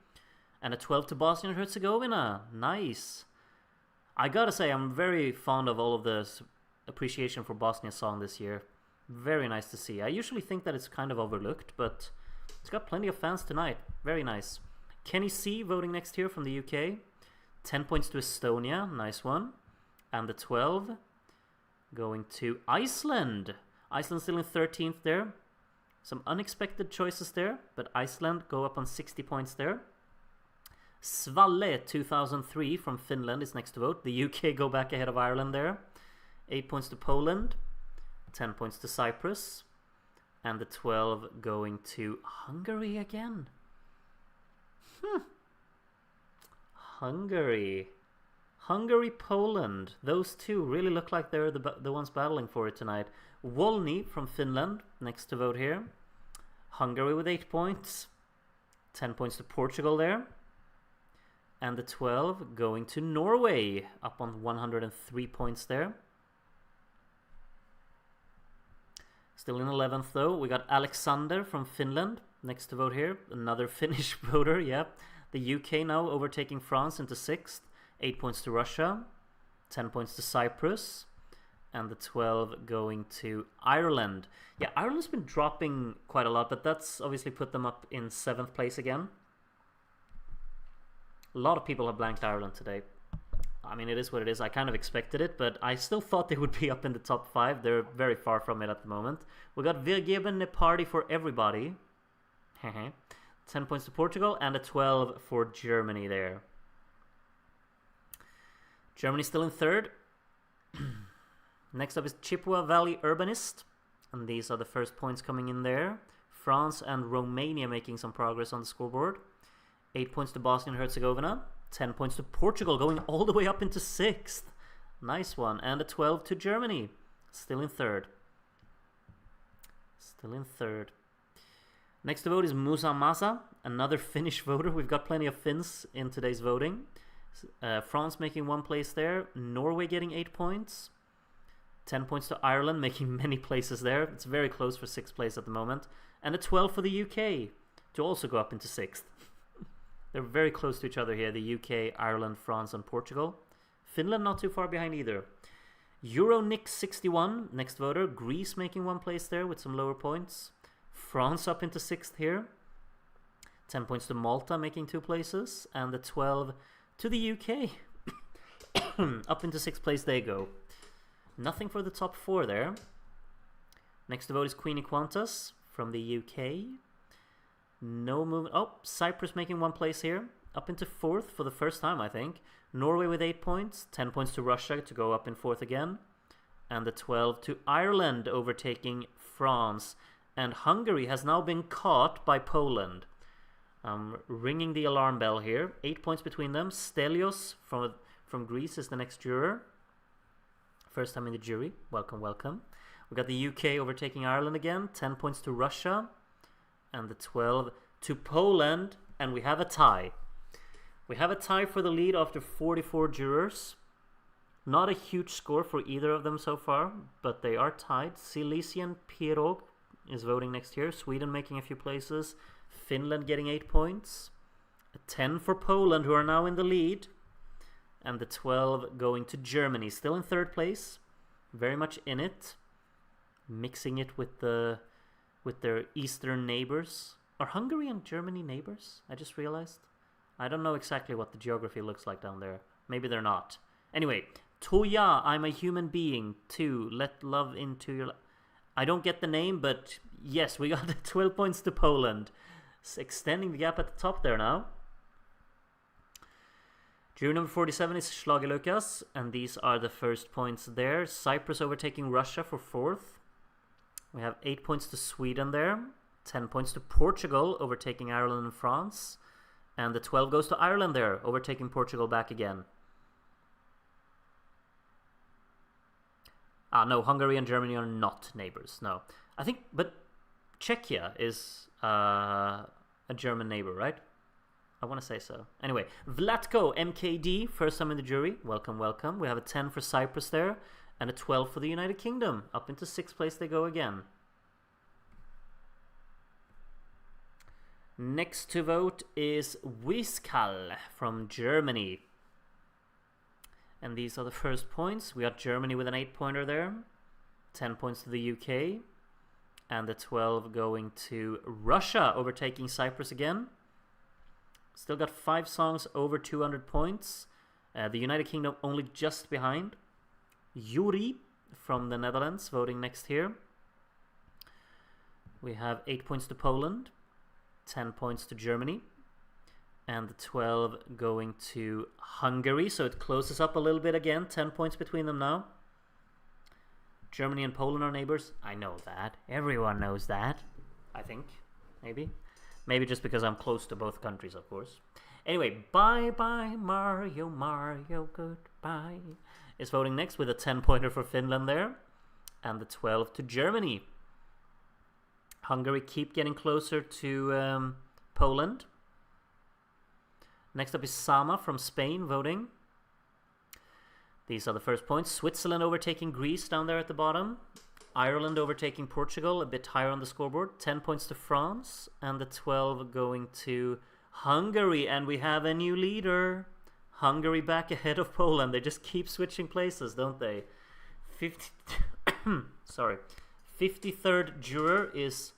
And a 12 to Bosnia and Herzegovina. Nice. I gotta say, I'm very fond of all of the appreciation for Bosnia's song this year. Very nice to see. I usually think that it's kind of overlooked, but it's got plenty of fans tonight. Very nice. Kenny C voting next here from the UK. 10 points to Estonia. Nice one. And the 12... going to Iceland. Iceland still in 13th there. Some unexpected choices there, but Iceland go up on 60 points there. Svalle 2003 from Finland is next to vote. The UK go back ahead of Ireland there. 8 points to Poland. 10 points to Cyprus. And the 12 going to Hungary again. Hungary, Poland. Those two really look like they're the ones battling for it tonight. Wolny from Finland, next to vote here. Hungary with 8 points. 10 points to Portugal there. And the 12 going to Norway, up on 103 points there. Still in 11th though. We got Alexander from Finland next to vote here. Another Finnish voter, yeah. The UK now overtaking France into 6th. 8 points to Russia. 10 points to Cyprus. And the 12 going to Ireland. Yeah, Ireland's been dropping quite a lot, but that's obviously put them up in 7th place again. A lot of people have blanked Ireland today. I mean, it is what it is. I kind of expected it, but I still thought they would be up in the top 5. They're very far from it at the moment. We got Vergeben a party for everybody. 10 points to Portugal and a 12 for Germany there. Germany still in 3rd. Next up is Chippewa Valley Urbanist. And these are the first points coming in there. France and Romania making some progress on the scoreboard. 8 points to Bosnia and Herzegovina. 10 points to Portugal, going all the way up into 6th. Nice one. And a 12 to Germany. Still in 3rd. Still in 3rd. Next to vote is Musa Masa, another Finnish voter. We've got plenty of Finns in today's voting. France making 1 place there. Norway getting 8 points. 10 points to Ireland, making many places there. It's very close for 6th place at the moment. And a 12 for the UK to also go up into 6th. They're very close to each other here. The UK, Ireland, France, and Portugal. Finland not too far behind either. Euronix61, next voter. Greece making 1 place there with some lower points. France up into 6th here. 10 points to Malta making 2 places. And the 12 to the UK. Up into 6th place they go. Nothing for the top 4 there. Next to vote is Queenie Qantas from the UK. No movement. Oh, Cyprus making 1 place here. Up into 4th for the first time, I think. Norway with 8 points. 10 points to Russia to go up in 4th again. And the 12 to Ireland, overtaking France. And Hungary has now been caught by Poland. Ringing the alarm bell here. 8 points between them. Stelios from Greece is the next juror. First time in the jury. Welcome, welcome. We got the UK overtaking Ireland again. 10 points to Russia. And the 12 to Poland. And we have a tie. We have a tie for the lead after 44 jurors. Not a huge score for either of them so far, but they are tied. Silesian Pirog is voting next year. Sweden making a few places. Finland getting 8 points. A 10 for Poland, who are now in the lead. And the 12 going to Germany. Still in 3rd place. Very much in it. Mixing it with their eastern neighbors. Are Hungary and Germany neighbors? I just realized. I don't know exactly what the geography looks like down there. Maybe they're not. Anyway, Toya, I'm a human being. 2, let love into your... I don't get the name, but yes, we got 12 points to Poland. It's extending the gap at the top there now. Jury number 47 is Schlagerlukas, and these are the first points there. Cyprus overtaking Russia for 4th. We have 8 points to Sweden there. 10 points to Portugal, overtaking Ireland and France. And the 12 goes to Ireland there, overtaking Portugal back again. No, Hungary and Germany are not neighbors, no. I think, but Czechia is a German neighbor, right? I want to say so. Anyway, Vlatko MKD, first time in the jury. Welcome, welcome. We have a 10 for Cyprus there, and a 12 for the United Kingdom. Up into 6th place they go again. Next to vote is Wiskal from Germany. And these are the first points. We got Germany with an 8-pointer there. 10 points to the UK. And the 12 going to Russia, overtaking Cyprus again. Still got 5 songs over 200 points. The United Kingdom only just behind. Yuri from the Netherlands voting next here. We have 8 points to Poland. 10 points to Germany. And the 12 going to Hungary. So it closes up a little bit again. 10 points between them now. Germany and Poland are neighbors. I know that. Everyone knows that. I think. Maybe. Maybe just because I'm close to both countries, of course. Anyway, bye-bye Mario, Mario, goodbye. Is voting next with a 10-pointer for Finland there. And the 12 to Germany. Hungary keep getting closer to Poland. Next up is Sama from Spain voting. These are the first points. Switzerland overtaking Greece down there at the bottom. Ireland overtaking Portugal, a bit higher on the scoreboard. 10 points to France, and the 12 going to Hungary. And we have a new leader. Hungary back ahead of Poland. They just keep switching places, don't they? 53rd juror is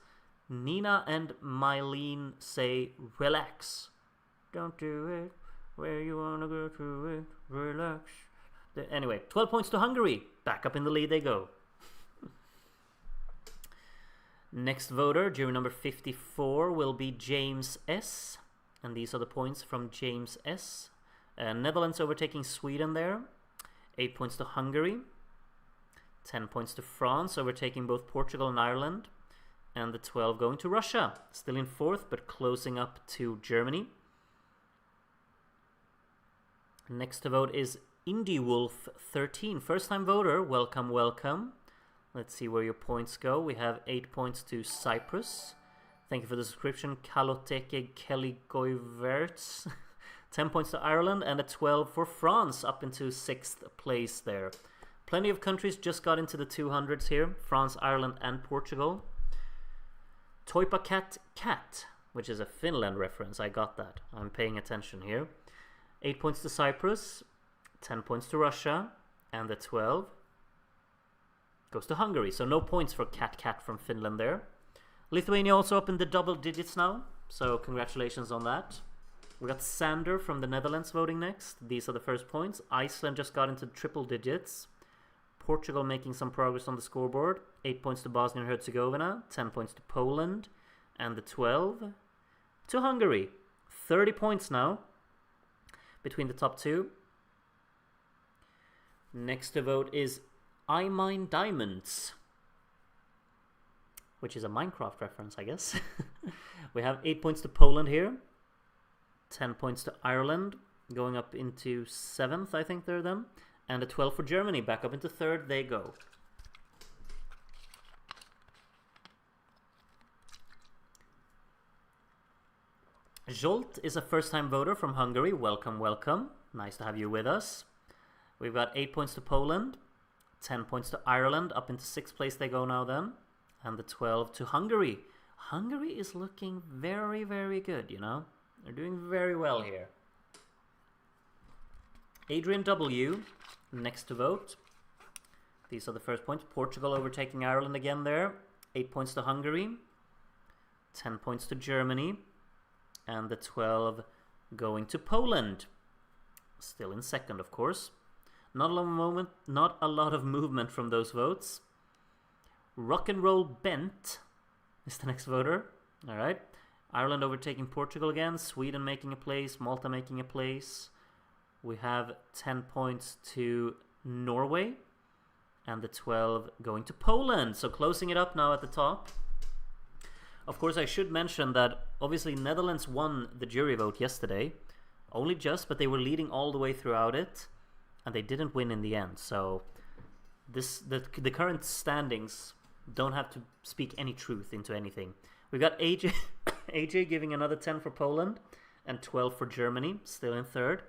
Nina and Mylene say, relax. Don't do it. Where you wanna go to it. Relax. Anyway, 12 points to Hungary. Back up in the lead they go. Next voter, jury number 54, will be James S. And these are the points from James S. Netherlands overtaking Sweden there. 8 points to Hungary. 10 points to France, overtaking both Portugal and Ireland. And the 12 going to Russia. Still in 4th, but closing up to Germany. Next to vote is Indie Wolf 13. First time voter, welcome, welcome. Let's see where your points go. We have 8 points to Cyprus. Thank you for the subscription, Kaloteke Keligoiverts. 10 points to Ireland and a 12 for France, up into 6th place there. Plenty of countries just got into the 200s here. France, Ireland and Portugal. Toipa CatCat, which is a Finland reference. I got that. I'm paying attention here. 8 points to Cyprus. 10 points to Russia. And the 12 goes to Hungary. So no points for CatCat from Finland there. Lithuania also up in the double digits now. So congratulations on that. We got Sander from the Netherlands voting next. These are the first points. Iceland just got into triple digits. Portugal making some progress on the scoreboard. 8 points to Bosnia and Herzegovina. 10 points to Poland. And the 12 to Hungary. 30 points now between the top two. Next to vote is I Mine Diamonds, which is a Minecraft reference, I guess. We have 8 points to Poland here. 10 points to Ireland, going up into 7th, I think they're them. And a 12 for Germany, back up into 3rd they go. Zsolt is a first-time voter from Hungary. Welcome, welcome. Nice to have you with us. We've got 8 points to Poland, 10 points to Ireland, up into 6th place they go now then. And the 12 to Hungary. Hungary is looking very, very good, you know. They're doing very well here. Adrian W. next to vote. These are the first points. Portugal overtaking Ireland again there. 8 points to Hungary. 10 points to Germany. And the 12 going to Poland. Still in 2nd, of course. Not a lot of movement from those votes. Rock and Roll Bent is the next voter. All right. Ireland overtaking Portugal again. Sweden making a place. Malta making a place. We have 10 points to Norway. And the 12 going to Poland. So closing it up now at the top. Of course, I should mention that obviously Netherlands won the jury vote yesterday. Only just, but they were leading all the way throughout it. And they didn't win in the end. So the current standings don't have to speak any truth into anything. We've got AJ giving another 10 for Poland and 12 for Germany, still in 3rd.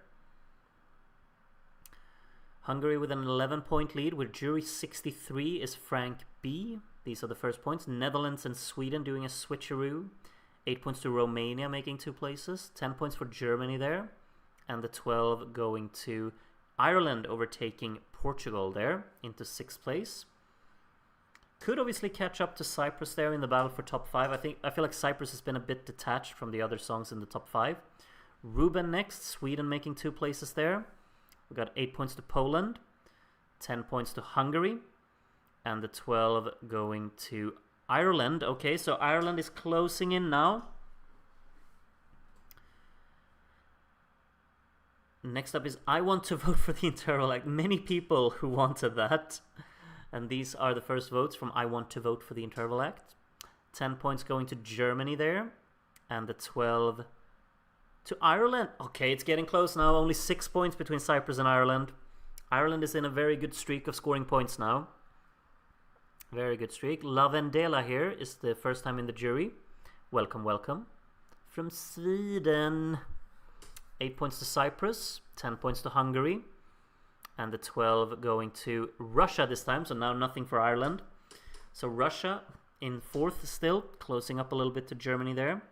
Hungary with an 11-point lead with jury 63 is Frank B. These are the first points. Netherlands and Sweden doing a switcheroo. 8 points to Romania making 2 places. 10 points for Germany there. And the 12 going to Ireland overtaking Portugal there into 6th place. Could obviously catch up to Cyprus there in the battle for top 5. I feel like Cyprus has been a bit detached from the other songs in the top 5. Ruben next, Sweden making 2 places there. We got 8 points to Poland, 10 points to Hungary, and the 12 going to Ireland. Okay, so Ireland is closing in now. Next up is I Want to Vote for the Interval Act. Many people who wanted that. And these are the first votes from I Want to Vote for the Interval Act. 10 points going to Germany there. And the 12 to Ireland. Okay, it's getting close now. Only 6 points between Cyprus and Ireland. Ireland is in a very good streak of scoring points now. Very good streak. Lavendela here is the first time in the jury. Welcome, welcome. From Sweden. 8 points to Cyprus. 10 points to Hungary. And the 12 going to Russia this time, so now nothing for Ireland. So Russia in 4th still, closing up a little bit to Germany there.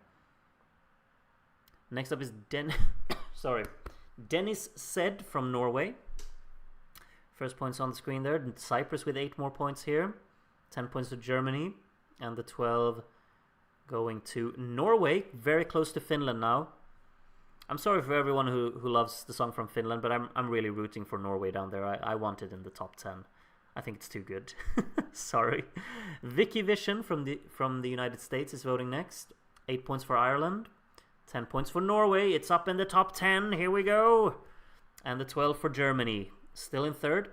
Next up is Dennis Said from Norway. First points on the screen there. Cyprus with 8 more points here. 10 points to Germany. And the 12 going to Norway. Very close to Finland now. I'm sorry for everyone who loves the song from Finland, but I'm really rooting for Norway down there. I want it in the top 10. I think it's too good. Sorry. Vicky Vision from the United States is voting next. 8 points for Ireland. 10 points for Norway. It's up in the top 10. Here we go. And the 12 for Germany. Still in 3rd.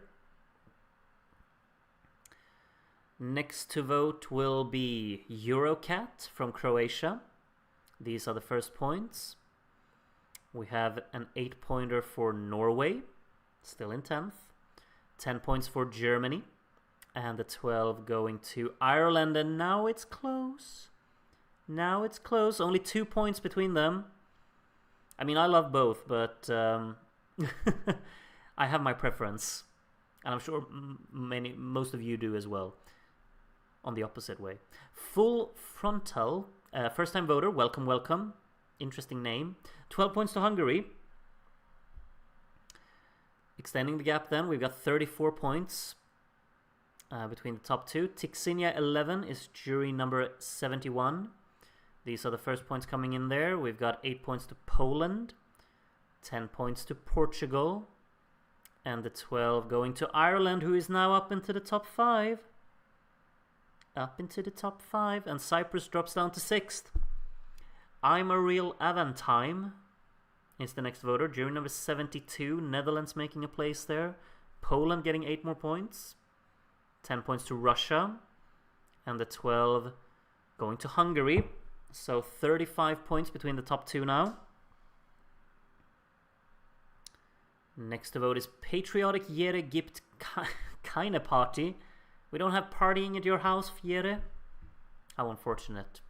Next to vote will be CatCat from Croatia. These are the first points. We have an 8-pointer for Norway. Still in 10th. 10 points for Germany. And the 12 going to Ireland. And now it's close. Now it's close. Only 2 points between them. I mean, I love both, but I have my preference. And I'm sure most of you do as well. On the opposite way. Full Frontal. First time voter. Welcome, welcome. Interesting name. 12 points to Hungary. Extending the gap then. We've got 34 points between the top 2. Tixinia 11 is jury number 71. These are the first points coming in there. We've got 8 points to Poland. 10 points to Portugal. And the 12 going to Ireland, who is now up into the top 5. Up into the top 5. And Cyprus drops down to 6th. I'm a Real Avantime is the next voter. Jury number 72. Netherlands making a place there. Poland getting 8 more points. 10 points to Russia. And the 12 going to Hungary. So 35 points between the top 2 now. Next to vote is Patriotic Jere Gibt Keine Party. We don't have partying at your house, Jere. How unfortunate.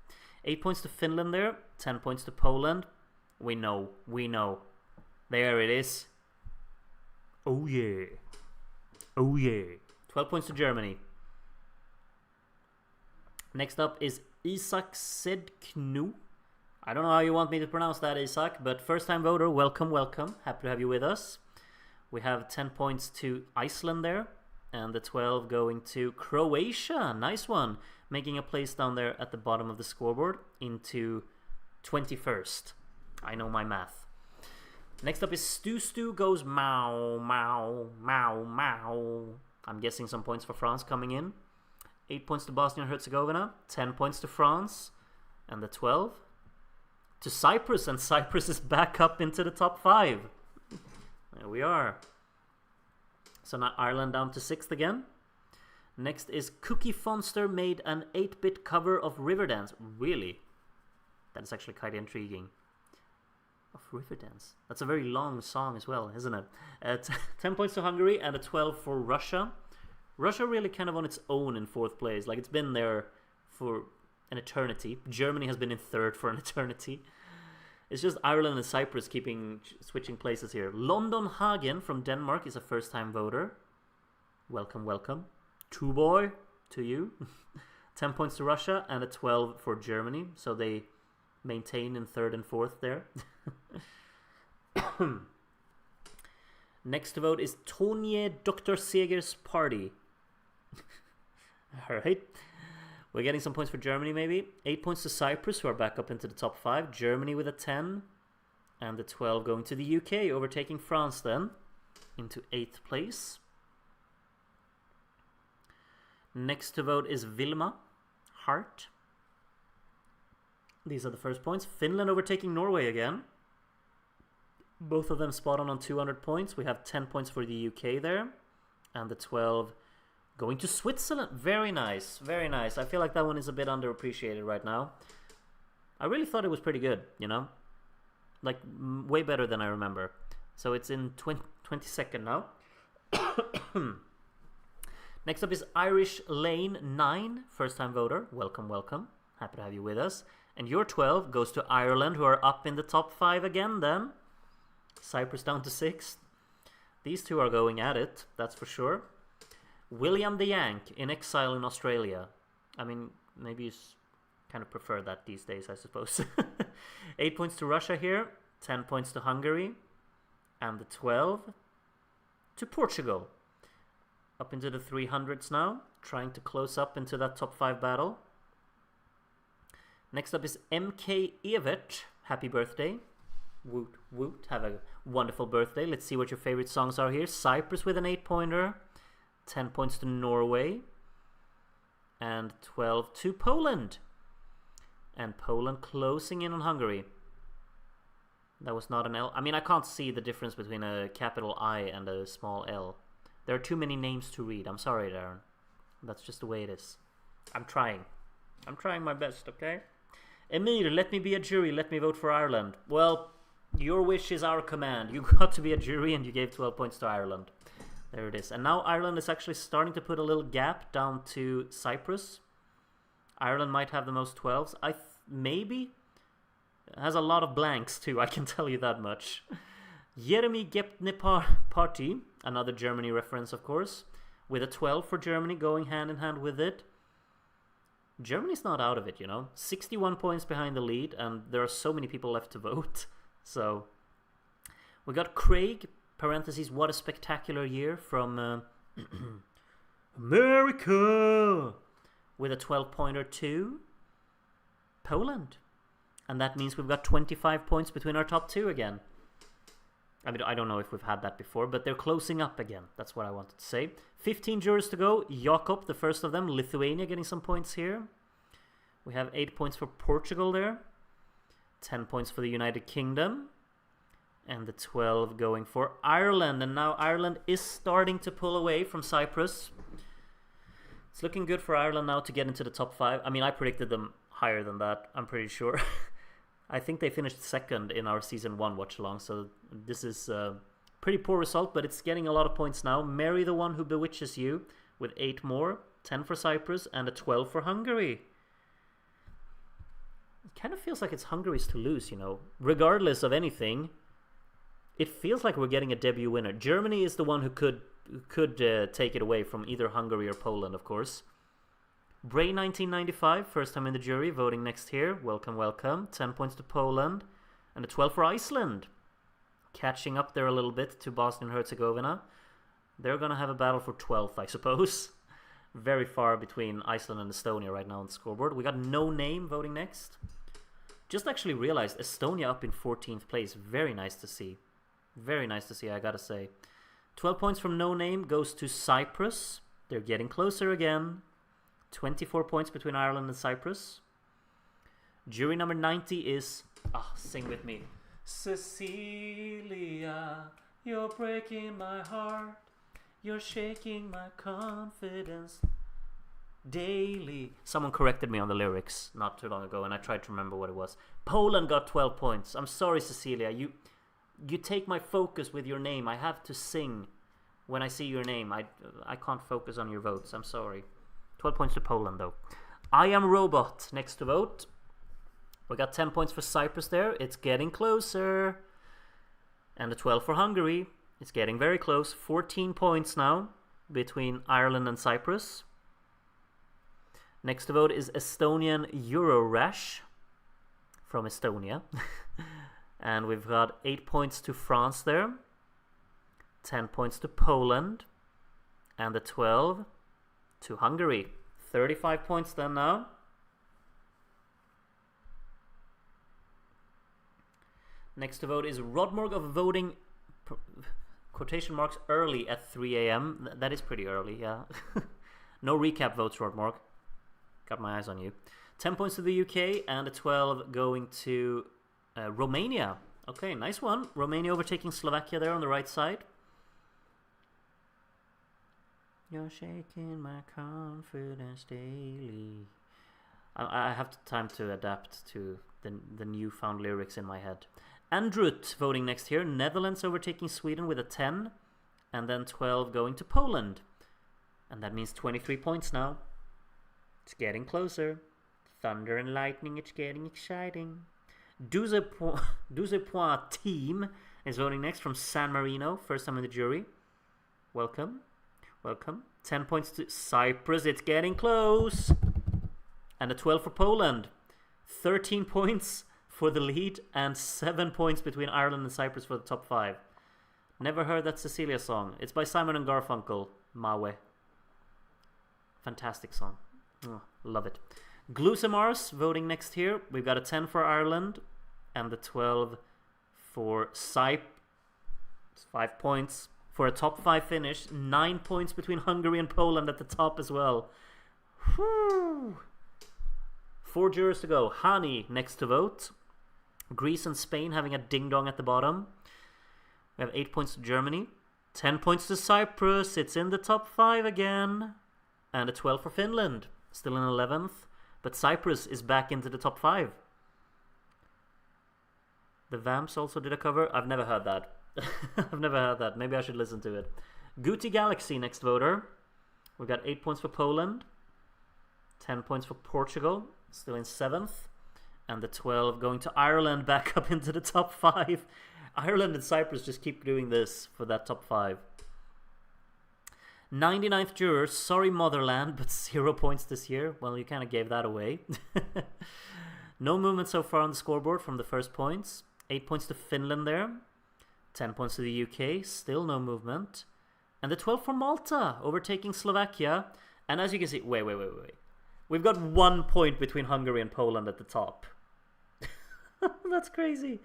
8 points to Finland there. 10 points to Poland. We know. There it is. Oh yeah. Oh yeah. 12 points to Germany. Next up is Isak Sedknu. I don't know how you want me to pronounce that, Isak, but first time voter, welcome, welcome. Happy to have you with us. We have 10 points to Iceland there. And the 12 going to Croatia. Nice one. Making a place down there at the bottom of the scoreboard into 21st. I know my math. Next up is Stu goes Mao, Mao, Mao, Mao. I'm guessing some points for France coming in. 8 points to Bosnia and Herzegovina. 10 points to France. And the 12 to Cyprus. And Cyprus is back up into the top 5. There we are. So now Ireland down to 6th again. Next is Cookie Fonster made an 8-bit cover of Riverdance. Really? That is actually quite intriguing. Of Riverdance. That's a very long song as well, isn't it? 10 points to Hungary and a 12 for Russia. Russia really kind of on its own in 4th place. Like, it's been there for an eternity. Germany has been in 3rd for an eternity. It's just Ireland and Cyprus switching places here. London Hagen from Denmark is a first-time voter. Welcome, welcome. Boy to you. 10 points to Russia and a 12 for Germany. So they maintain in 3rd and 4th there. Next to vote is Tonje Dr. Seger's Party. Alright. We're getting some points for Germany maybe. 8 points to Cyprus, who are back up into the top 5. Germany with a 10. And the 12 going to the UK, overtaking France then. Into 8th place. Next to vote is Vilma Hart. These are the first points. Finland overtaking Norway again. Both of them spot on 200 points. We have 10 points for the UK there. And the 12 going to Switzerland. Very nice. Very nice. I feel like that one is a bit underappreciated right now. I really thought it was pretty good, you know? Like, way better than I remember. So it's in 22nd now. Next up is Irish Lane 9. First time voter. Welcome, welcome. Happy to have you with us. And your 12 goes to Ireland, who are up in the top 5 again then. Cyprus down to 6th. These two are going at it, that's for sure. William the Yank in exile in Australia. I mean, maybe you kind of prefer that these days, I suppose. 8 points to Russia here, 10 points to Hungary, and the 12 to Portugal. Up into the 300s now, trying to close up into that top 5 battle. Next up is MK Evert. Happy birthday. Woot woot. Have a wonderful birthday. Let's see what your favorite songs are here. Cyprus with an 8-pointer. 10 points to Norway. And 12 to Poland. And Poland closing in on Hungary. That was not an L. I mean, I can't see the difference between a capital I and a small L. There are too many names to read. I'm sorry, Darren. That's just the way it is. I'm trying. I'm trying my best, okay? Emir, let me be a jury. Let me vote for Ireland. Well, your wish is our command. You got to be a jury and you gave 12 points to Ireland. There it is. And now Ireland is actually starting to put a little gap down to Cyprus. Ireland might have the most 12s. Maybe. It has a lot of blanks too, I can tell you that much. Jeremy Gepne Party, another Germany reference of course, with a 12 for Germany going hand in hand with it. Germany's not out of it, you know. 61 points behind the lead, and there are so many people left to vote. So, we got Craig, parentheses, what a spectacular year from America, with a 12-pointer to Poland. And that means we've got 25 points between our top 2 again. I mean, I don't know if we've had that before, but they're closing up again. That's what I wanted to say. 15 jurors to go. Jakob, the first of them. Lithuania getting some points here. We have 8 points for Portugal there. 10 points for the United Kingdom. And the 12 going for Ireland. And now Ireland is starting to pull away from Cyprus. It's looking good for Ireland now to get into the top 5. I mean, I predicted them higher than that, I'm pretty sure. I think they finished second in our season 1 watch-along, so this is a pretty poor result, but it's getting a lot of points now. Marry the One Who Bewitches You with 8 more, 10 for Cyprus, and a 12 for Hungary. It kind of feels like it's Hungary's to lose, you know. Regardless of anything, it feels like we're getting a debut winner. Germany is the one who could take it away from either Hungary or Poland, of course. Bray 1995, first time in the jury, voting next here. Welcome, welcome. 10 points to Poland. And a 12 for Iceland. Catching up there a little bit to Bosnia and Herzegovina. They're going to have a battle for 12th, I suppose. Very far between Iceland and Estonia right now on the scoreboard. We got No Name voting next. Just actually realized Estonia up in 14th place. Very nice to see. Very nice to see, I gotta say. 12 points from No Name goes to Cyprus. They're getting closer again. 24 points between Ireland and Cyprus. Jury number 90 is... sing with me. Cecilia, you're breaking my heart. You're shaking my confidence daily. Someone corrected me on the lyrics not too long ago, and I tried to remember what it was. Poland got 12 points. I'm sorry, Cecilia. You take my focus with your name. I have to sing when I see your name. I can't focus on your votes. I'm sorry. 12 points to Poland, though. I Am Robot, next to vote. We got 10 points for Cyprus there. It's getting closer. And a 12 for Hungary. It's getting very close. 14 points now between Ireland and Cyprus. Next to vote is Estonian Eurorash from Estonia. And we've got 8 points to France there. 10 points to Poland. And the 12... to Hungary. 35 points then now. Next to vote is Rodmorg of voting quotation marks early at 3 a.m. That is pretty early, yeah. No recap votes, Rodmorg. Got my eyes on you. 10 points to the UK and a 12 going to Romania. Okay, nice one. Romania overtaking Slovakia there on the right side. You're shaking my confidence daily. I have time to adapt to the newfound lyrics in my head. Andrut voting next here. Netherlands overtaking Sweden with a 10. And then 12 going to Poland. And that means 23 points now. It's getting closer. Thunder and lightning, it's getting exciting. 12 Point team is voting next from San Marino. First time in the jury. Welcome. Welcome. 10 points to Cyprus. It's getting close. And a 12 for Poland. 13 points for the lead and 7 points between Ireland and Cyprus for the top 5. Never heard that Cecilia song. It's by Simon and Garfunkel. Mawe. Fantastic song. Oh, love it. Glusamars voting next here. We've got a 10 for Ireland and the 12 for Cyprus. 5 points for a top 5 finish. 9 points between Hungary and Poland at the top as well. Whew. 4 jurors to go. Hani next to vote. Greece and Spain having a ding-dong at the bottom. We have 8 points to Germany. 10 points to Cyprus. It's in the top 5 again. And a 12 for Finland. Still in 11th. But Cyprus is back into the top 5. The Vamps also did a cover. I've never heard that. I've never heard that. Maybe I should listen to it. Guti Galaxy next voter. We've got 8 points for Poland. 10 points for Portugal. Still in 7th. And the 12 going to Ireland back up into the top 5. Ireland and Cyprus just keep doing this for that top 5. 99th jurors, sorry Motherland, but 0 points this year. Well, you kind of gave that away. No movement so far on the scoreboard from the first points. 8 points to Finland there. 10 points to the UK, still no movement. And the 12 for Malta, overtaking Slovakia. And as you can see, wait. We've got 1 point between Hungary and Poland at the top. That's crazy.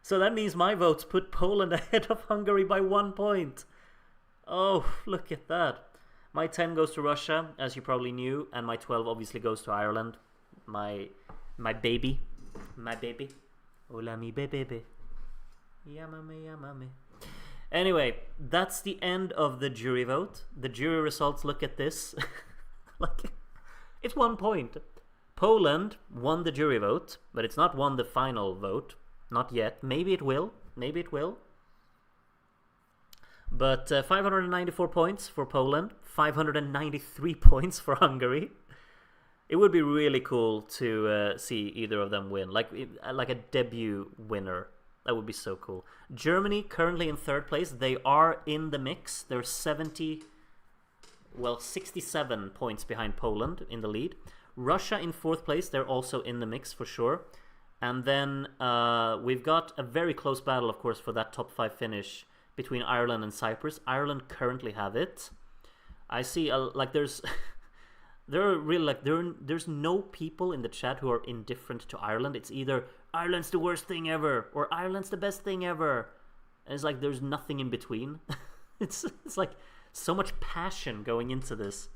So that means my votes put Poland ahead of Hungary by 1 point. Oh, look at that. My 10 goes to Russia, as you probably knew, and my 12 obviously goes to Ireland. My baby. My baby. Hola mi baby. Yamame. Anyway, that's the end of the jury vote. The jury results, look at this. It's 1 point. Poland won the jury vote, but it's not won the final vote. Not yet. Maybe it will. But 594 points for Poland, 593 points for Hungary. It would be really cool to see either of them win, like a debut winner. That would be so cool. Germany currently in 3rd place. They are in the mix. They're 67 points behind Poland in the lead. Russia in 4th place. They're also in the mix for sure. And then we've got a very close battle, of course, for that top 5 finish between Ireland and Cyprus. Ireland currently have it. I see there's there's no people in the chat who are indifferent to Ireland. It's either Ireland's the worst thing ever or Ireland's the best thing ever. And it's like there's nothing in between. it's like so much passion going into this.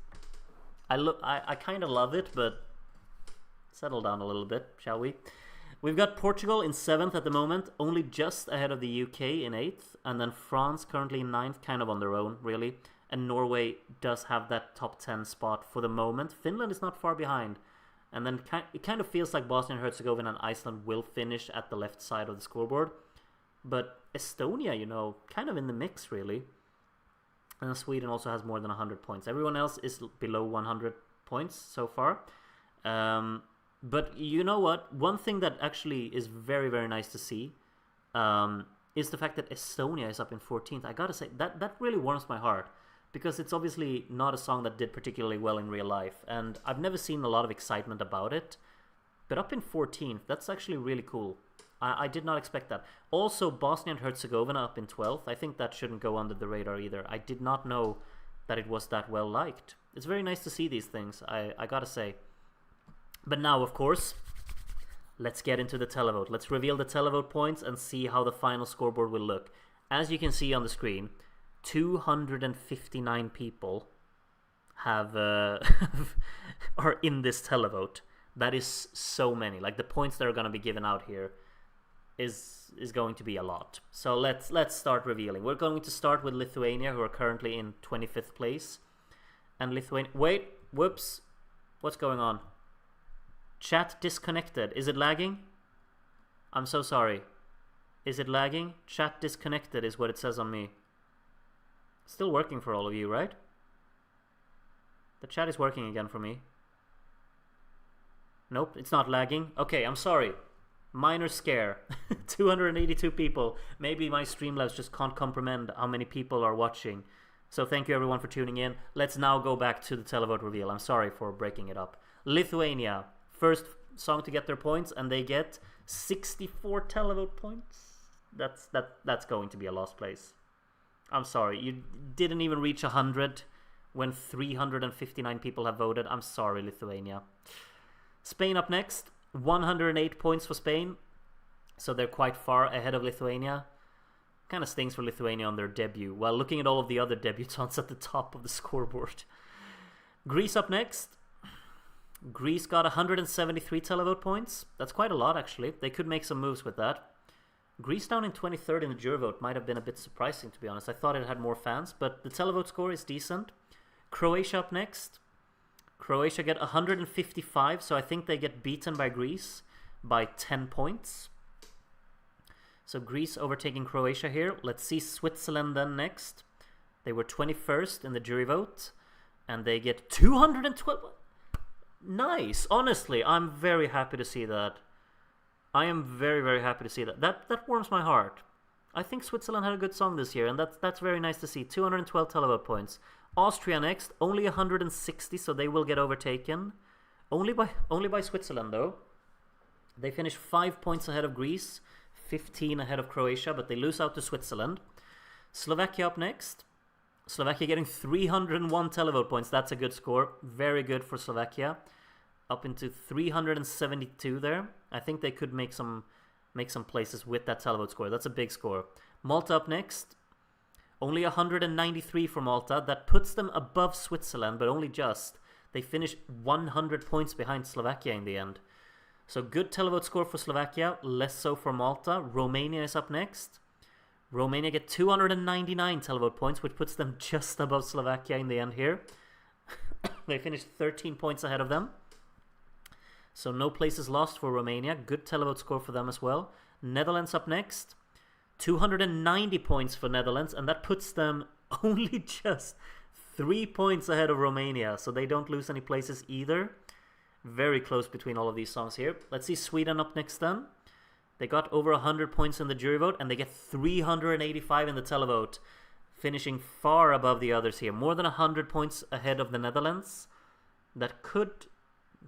I kind of love it, but settle down a little bit, shall we? We've got Portugal in 7th at the moment, only just ahead of the UK in 8th, and then France currently in 9th, kind of on their own, really. And Norway does have that top 10 spot for the moment. Finland is not far behind. And then it kind of feels like Bosnia and Herzegovina and Iceland will finish at the left side of the scoreboard. But Estonia, kind of in the mix, really. And Sweden also has more than 100 points. Everyone else is below 100 points so far. But you know what? One thing that actually is very, very nice to see is the fact that Estonia is up in 14th. I gotta say, that really warms my heart. Because it's obviously not a song that did particularly well in real life. And I've never seen a lot of excitement about it. But up in 14th, that's actually really cool. I did not expect that. Also, Bosnia and Herzegovina up in 12th. I think that shouldn't go under the radar either. I did not know that it was that well liked. It's very nice to see these things, I gotta say. But now, of course, let's get into the televote. Let's reveal the televote points and see how the final scoreboard will look. As you can see on the screen, 259 people have are in this televote. That is so many. Like, the points that are going to be given out here is going to be a lot. So let's start revealing. We're going to start with Lithuania, who are currently in 25th place. And Lithuania... Wait, whoops. What's going on? Chat disconnected. Is it lagging? I'm so sorry. Is it lagging? Chat disconnected is what it says on me. Still working for all of you, right? The chat is working again for me. Nope, it's not lagging. Okay, I'm sorry. Minor scare. 282 people. Maybe my Streamlabs just can't comprehend how many people are watching. So thank you everyone for tuning in. Let's now go back to the televote reveal. I'm sorry for breaking it up. Lithuania First song to get their points, and they get 64 televote points. That's going to be a lost place. I'm sorry, you didn't even reach 100 when 359 people have voted. I'm sorry, Lithuania. Spain up next. 108 points for Spain. So they're quite far ahead of Lithuania. Kind of stings for Lithuania on their debut, while looking at all of the other debutants at the top of the scoreboard. Greece up next. Greece got 173 televote points. That's quite a lot, actually. They could make some moves with that. Greece down in 23rd in the jury vote might have been a bit surprising, to be honest. I thought it had more fans, but the televote score is decent. Croatia up next. Croatia get 155, so I think they get beaten by Greece by 10 points. So Greece overtaking Croatia here. Let's see Switzerland then next. They were 21st in the jury vote, and they get 212. Nice. Honestly, I'm very happy to see that. I am very, very happy to see that. That warms my heart. I think Switzerland had a good song this year, and that's very nice to see. 212 televote points. Austria next, only 160, so they will get overtaken. Only by Switzerland, though. They finish 5 points ahead of Greece, 15 ahead of Croatia, but they lose out to Switzerland. Slovakia up next. Slovakia getting 301 televote points. That's a good score. Very good for Slovakia. Up into 372 there. I think they could make some places with that televote score. That's a big score. Malta up next. Only 193 for Malta. That puts them above Switzerland, but only just. They finish 100 points behind Slovakia in the end. So good televote score for Slovakia, less so for Malta. Romania is up next. Romania get 299 televote points, which puts them just above Slovakia in the end here. They finished 13 points ahead of them. So no places lost for Romania. Good televote score for them as well. Netherlands up next. 290 points for Netherlands, and that puts them only just 3 points ahead of Romania. So they don't lose any places either. Very close between all of these songs here. Let's see Sweden up next then. They got over 100 points in the jury vote, and they get 385 in the televote, finishing far above the others here. More than 100 points ahead of the Netherlands. That could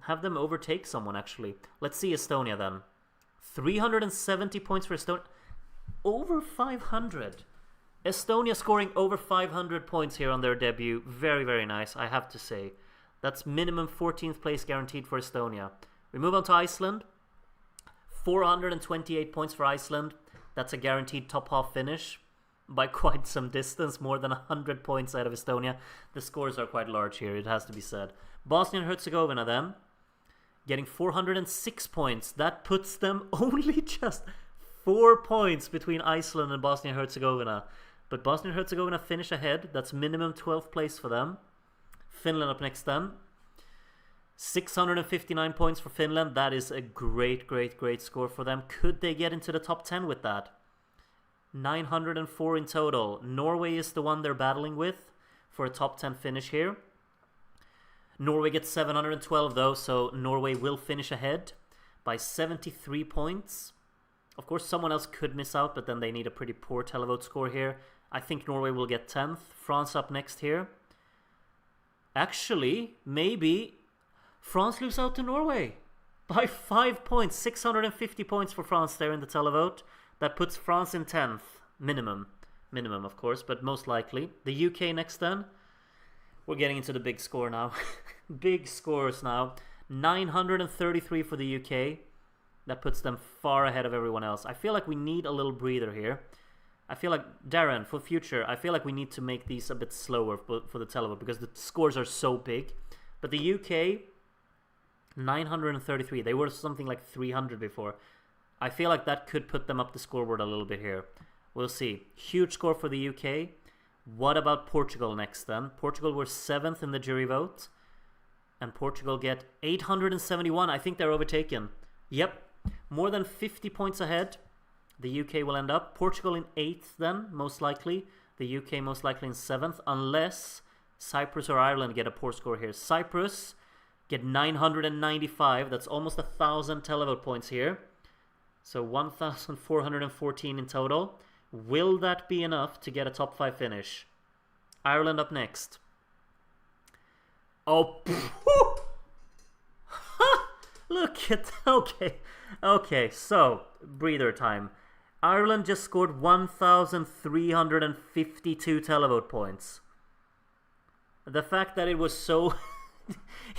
have them overtake someone, actually. Let's see Estonia then. 370 points for Estonia. Over 500. Estonia scoring over 500 points here on their debut. Very, very nice, I have to say. That's minimum 14th place guaranteed for Estonia. We move on to Iceland. 428 points for Iceland. That's a guaranteed top half finish by quite some distance. More than 100 points out of Estonia. The scores are quite large here, it has to be said. Bosnia and Herzegovina then. Getting 406 points. That puts them only just 4 points between Iceland and Bosnia and Herzegovina. But Bosnia and Herzegovina finish ahead. That's minimum 12th place for them. Finland up next then. 659 points for Finland. That is a great, great, great score for them. Could they get into the top 10 with that? 904 in total. Norway is the one they're battling with for a top 10 finish here. Norway gets 712 though, so Norway will finish ahead by 73 points. Of course, someone else could miss out, but then they need a pretty poor televote score here. I think Norway will get 10th. France up next here. Actually, maybe France lose out to Norway by 5 points. 650 points for France there in the televote. That puts France in 10th. Minimum, of course, but most likely. The UK next then. We're getting into the big score now. Big scores now. 933 for the UK. That puts them far ahead of everyone else. I feel like we need a little breather here. I feel like, Darren, for future, I feel like we need to make these a bit slower for the televote because the scores are so big. But the UK, 933. They were something like 300 before. I feel like that could put them up the scoreboard a little bit here. We'll see. Huge score for the UK. What about Portugal next then? Portugal were 7th in the jury vote. And Portugal get 871. I think they're overtaken. Yep. More than 50 points ahead. The UK will end up. Portugal in 8th then, most likely. The UK most likely in 7th. Unless Cyprus or Ireland get a poor score here. Cyprus get 995. That's almost 1,000 televote points here. So 1,414 in total. Will that be enough to get a top 5 finish? Ireland up next. Oh, Look at... Okay, so, breather time. Ireland just scored 1,352 televote points. The fact that it was so...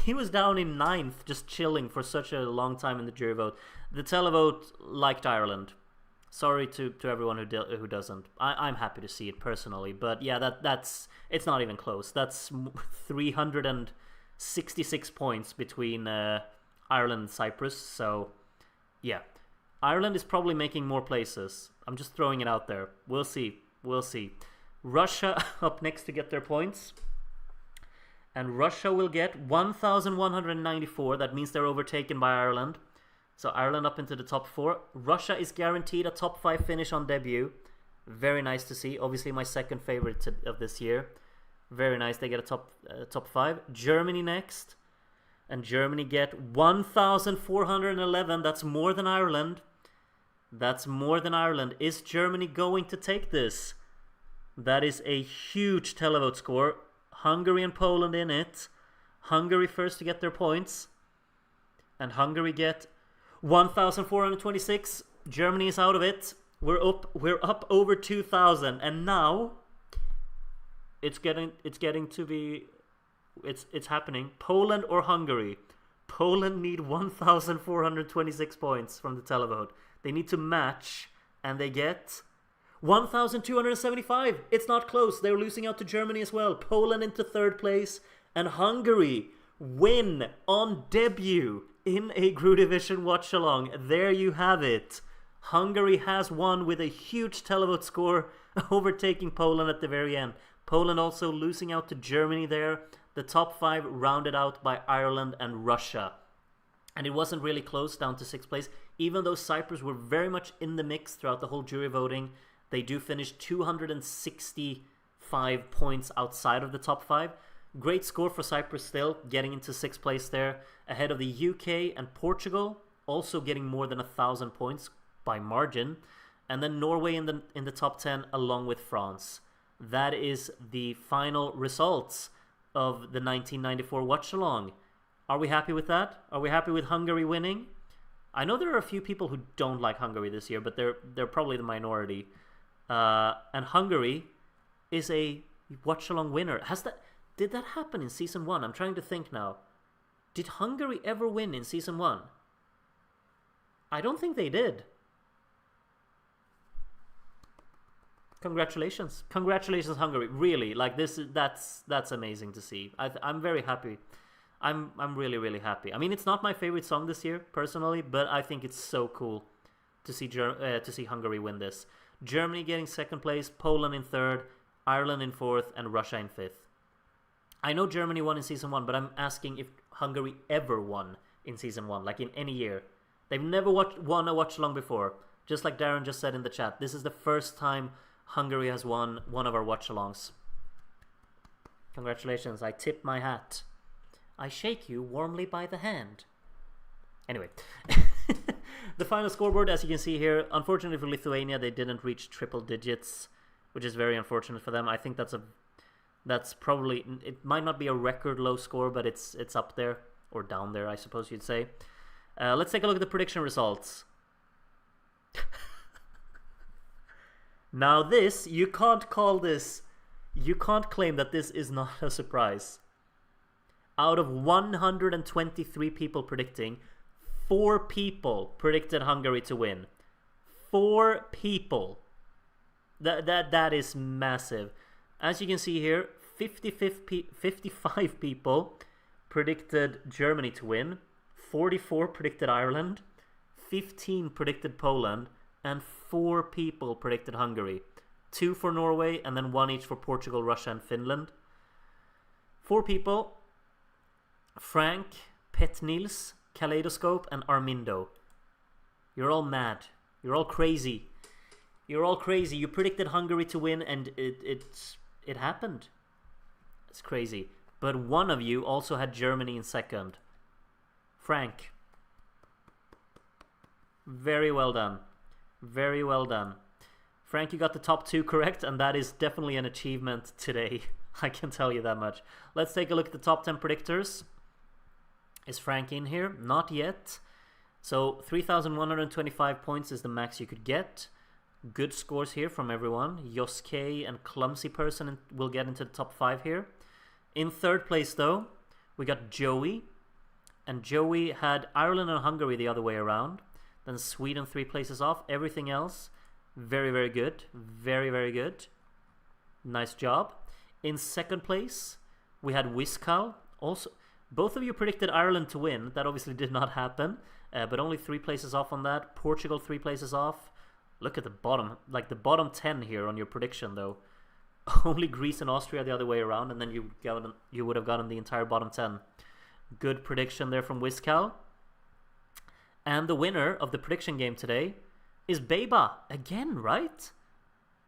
he was down in 9th, just chilling for such a long time in the jury vote. The televote liked Ireland. Sorry to everyone who doesn't. I'm happy to see it personally, but yeah, that's it's not even close. That's 366 points between Ireland and Cyprus. So yeah, Ireland is probably making more places. I'm just throwing it out there. We'll see. Russia up next to get their points, and Russia will get 1,194. That means they're overtaken by Ireland. So Ireland up into the top 4. Russia is guaranteed a top 5 finish on debut. Very nice to see. Obviously my second favorite of this year. Very nice. They get a top 5. Germany next. And Germany get 1,411. That's more than Ireland. Is Germany going to take this? That is a huge televote score. Hungary and Poland in it. Hungary first to get their points. And Hungary get 1,426. Germany is out of it. We're up over 2,000, and now it's happening. Poland or Hungary? Poland need 1,426 points from the televote. They need to match, and they get 1,275. It's not close. They're losing out to Germany as well. Poland into 3rd place, and Hungary win on debut in a Eurovision Watchalong. There you have it. Hungary has won with a huge televote score, overtaking Poland at the very end. Poland also losing out to Germany there. The top 5 rounded out by Ireland and Russia. And it wasn't really close, down to 6th place. Even though Cyprus were very much in the mix throughout the whole jury voting, they do finish 265 points outside of the top 5. Great score for Cyprus still, getting into 6th place there, ahead of the UK and Portugal, also getting more than 1,000 points by margin, and then Norway in the top 10 along with France. That is the final results of the 1994 Watchalong. Are we happy with that? Are we happy with Hungary winning? I know there are a few people who don't like Hungary this year, but they're probably the minority. And Hungary is a Watchalong winner. Did that happen in season 1? I'm trying to think now. Did Hungary ever win in season 1? I don't think they did. Congratulations, Hungary! Really, like that's amazing to see. I'm very happy. I'm really happy. I mean, it's not my favorite song this year personally, but I think it's so cool to see Hungary win this. Germany getting 2nd place, Poland in 3rd, Ireland in 4th, and Russia in 5th. I know Germany won in season 1, but I'm asking if Hungary ever won in season 1, like in any year. They've never won a Watchalong before. Just like Darren just said in the chat, this is the first time Hungary has won one of our Watchalongs. Congratulations, I tip my hat. I shake you warmly by the hand. Anyway, the final scoreboard, as you can see here, unfortunately for Lithuania, they didn't reach triple digits, which is very unfortunate for them. I think that's probably, it might not be a record low score, but it's up there, or down there, I suppose you'd say. Let's take a look at the prediction results. Now this, you can't claim that this is not a surprise. Out of 123 people predicting, 4 people predicted Hungary to win. 4 people. That is massive. As you can see here, 55 people predicted Germany to win, 44 predicted Ireland, 15 predicted Poland, and 4 people predicted Hungary. 2 for Norway, and then 1 each for Portugal, Russia, and Finland. 4 people: Frank, Pet Nils, Kaleidoscope, and Armindo. You're all mad. You're all crazy. You predicted Hungary to win, and it happened. It's crazy. But one of you also had Germany in 2nd. Frank. Very well done. Very well done. Frank, you got the top 2 correct, and that is definitely an achievement today. I can tell you that much. Let's take a look at the top 10 predictors. Is Frank in here? Not yet. So 3,125 points is the max you could get. Good scores here from everyone. Yosuke and Clumsy Person will get into the top 5 here. In third place, though, we got Joey. And Joey had Ireland and Hungary the other way around. Then Sweden 3 places off. Everything else, very, very good. Very, very good. Nice job. In second place, we had Wiskal. Also, both of you predicted Ireland to win. That obviously did not happen. But only 3 places off on that. Portugal 3 places off. Look at the bottom. Like the bottom 10 here on your prediction, though. Only Greece and Austria the other way around. And then you would have gotten the entire bottom 10. Good prediction there from Wiskal. And the winner of the prediction game today is Beba. Again, right?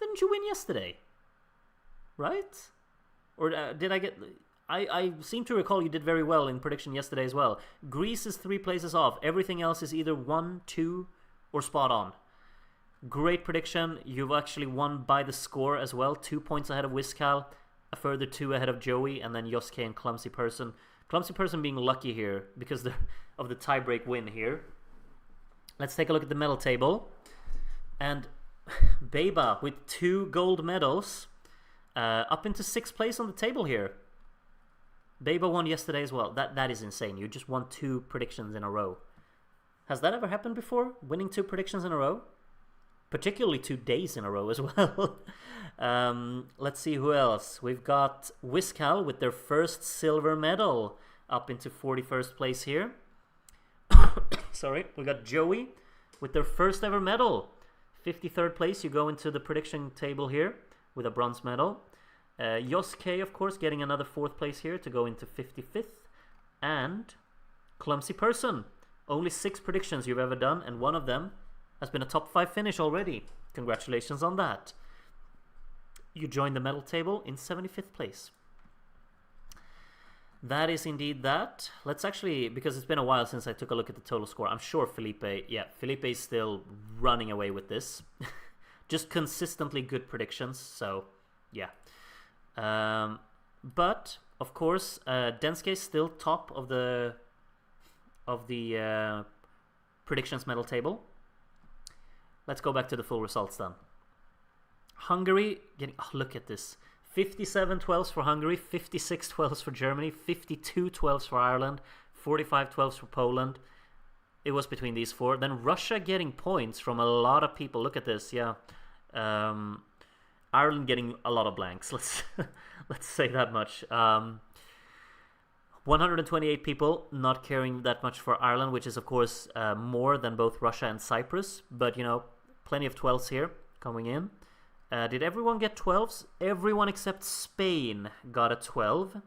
Didn't you win yesterday? Right? Or did I get... I seem to recall you did very well in prediction yesterday as well. Greece is 3 places off. Everything else is either 1, 2, or spot on. Great prediction. You've actually won by the score as well. 2 points ahead of Wiskal. A further 2 ahead of Joey. And then Yosuke and Clumsy Person. Clumsy Person being lucky here because of the tiebreak win here. Let's take a look at the medal table. And Beba with 2 gold medals up into 6th place on the table here. Beba won yesterday as well. That is insane. You just won 2 predictions in a row. Has that ever happened before? Winning 2 predictions in a row? Particularly 2 days in a row as well. Let's see who else. We've got Wiskal with their first silver medal up into 41st place here. Sorry. We got Joey with their first ever medal. 53rd place. You go into the prediction table here with a bronze medal. Yosuke, of course, getting another 4th place here to go into 55th. And Clumsy Person. Only 6 predictions you've ever done, and one of them has been a top 5 finish already. Congratulations on that. You joined the medal table in 75th place. That is indeed that. Let's actually, because it's been a while since I took a look at the total score. I'm sure Felipe is still running away with this. Just consistently good predictions, so yeah. But of course, Densuke is still top of the predictions medal table. Let's go back to the full results then. Hungary getting, look at this. 57 12s for Hungary, 56 12s for Germany, 52 12s for Ireland, 45 12s for Poland. It was between these 4. Then Russia getting points from a lot of people. Look at this, yeah. Ireland getting a lot of blanks. Let's say that much. 128 people not caring that much for Ireland, which is of course more than both Russia and Cyprus. But you know, plenty of 12s here coming in. Did everyone get 12s? Everyone except Spain got a 12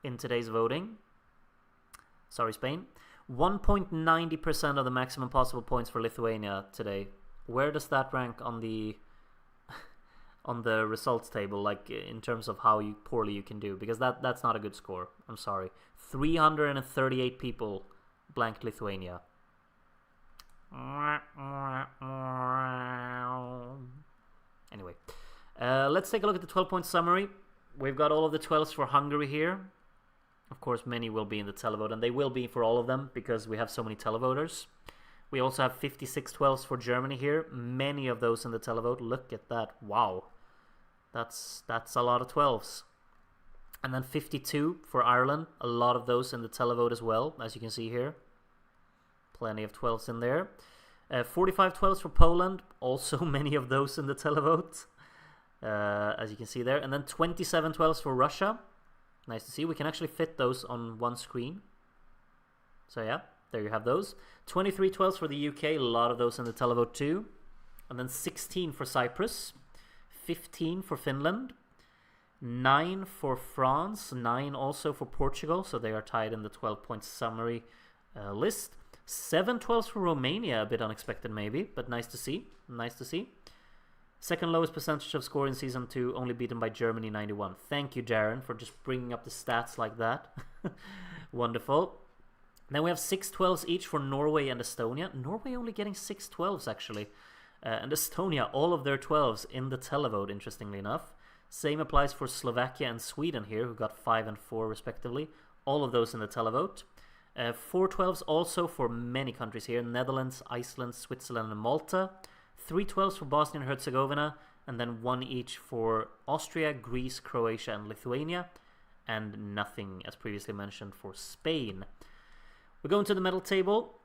in today's voting. Sorry, Spain. 1.90% of the maximum possible points for Lithuania today. Where does that rank on the results table, like in terms of how poorly you can do? Because that's not a good score. I'm sorry. 338 people blanked Lithuania. Anyway, let's take a look at the 12-point summary. We've got all of the 12s for Hungary here. Of course, many will be in the televote, and they will be for all of them because we have so many televoters. We also have 56 12s for Germany here. Many of those in the televote. Look at that. Wow. That's a lot of 12s. And then 52 for Ireland. A lot of those in the televote as well, as you can see here. Plenty of 12s in there. 45 12s for Poland. Also many of those in the televote, as you can see there. And then 27 12s for Russia. Nice to see. We can actually fit those on one screen. So yeah, there you have those. 23 12s for the UK. A lot of those in the televote too. And then 16 for Cyprus. 15 for Finland. 9 for France. 9 also for Portugal. So they are tied in the 12-point summary list. 7 12s for Romania. A bit unexpected maybe, but nice to see. Nice to see. Second lowest percentage of score in Season 2, only beaten by Germany, 91. Thank you, Darren, for just bringing up the stats like that. Wonderful. Then we have 6 12s each for Norway and Estonia. Norway only getting 6 12s, actually. And Estonia, all of their 12s in the televote, interestingly enough. Same applies for Slovakia and Sweden here, who got 5 and 4, respectively. All of those in the televote. 4/12s also for many countries here: Netherlands, Iceland, Switzerland, and Malta. 3/12s for Bosnia and Herzegovina, and then 1 each for Austria, Greece, Croatia, and Lithuania, and nothing, as previously mentioned, for Spain. We're going to the medal table.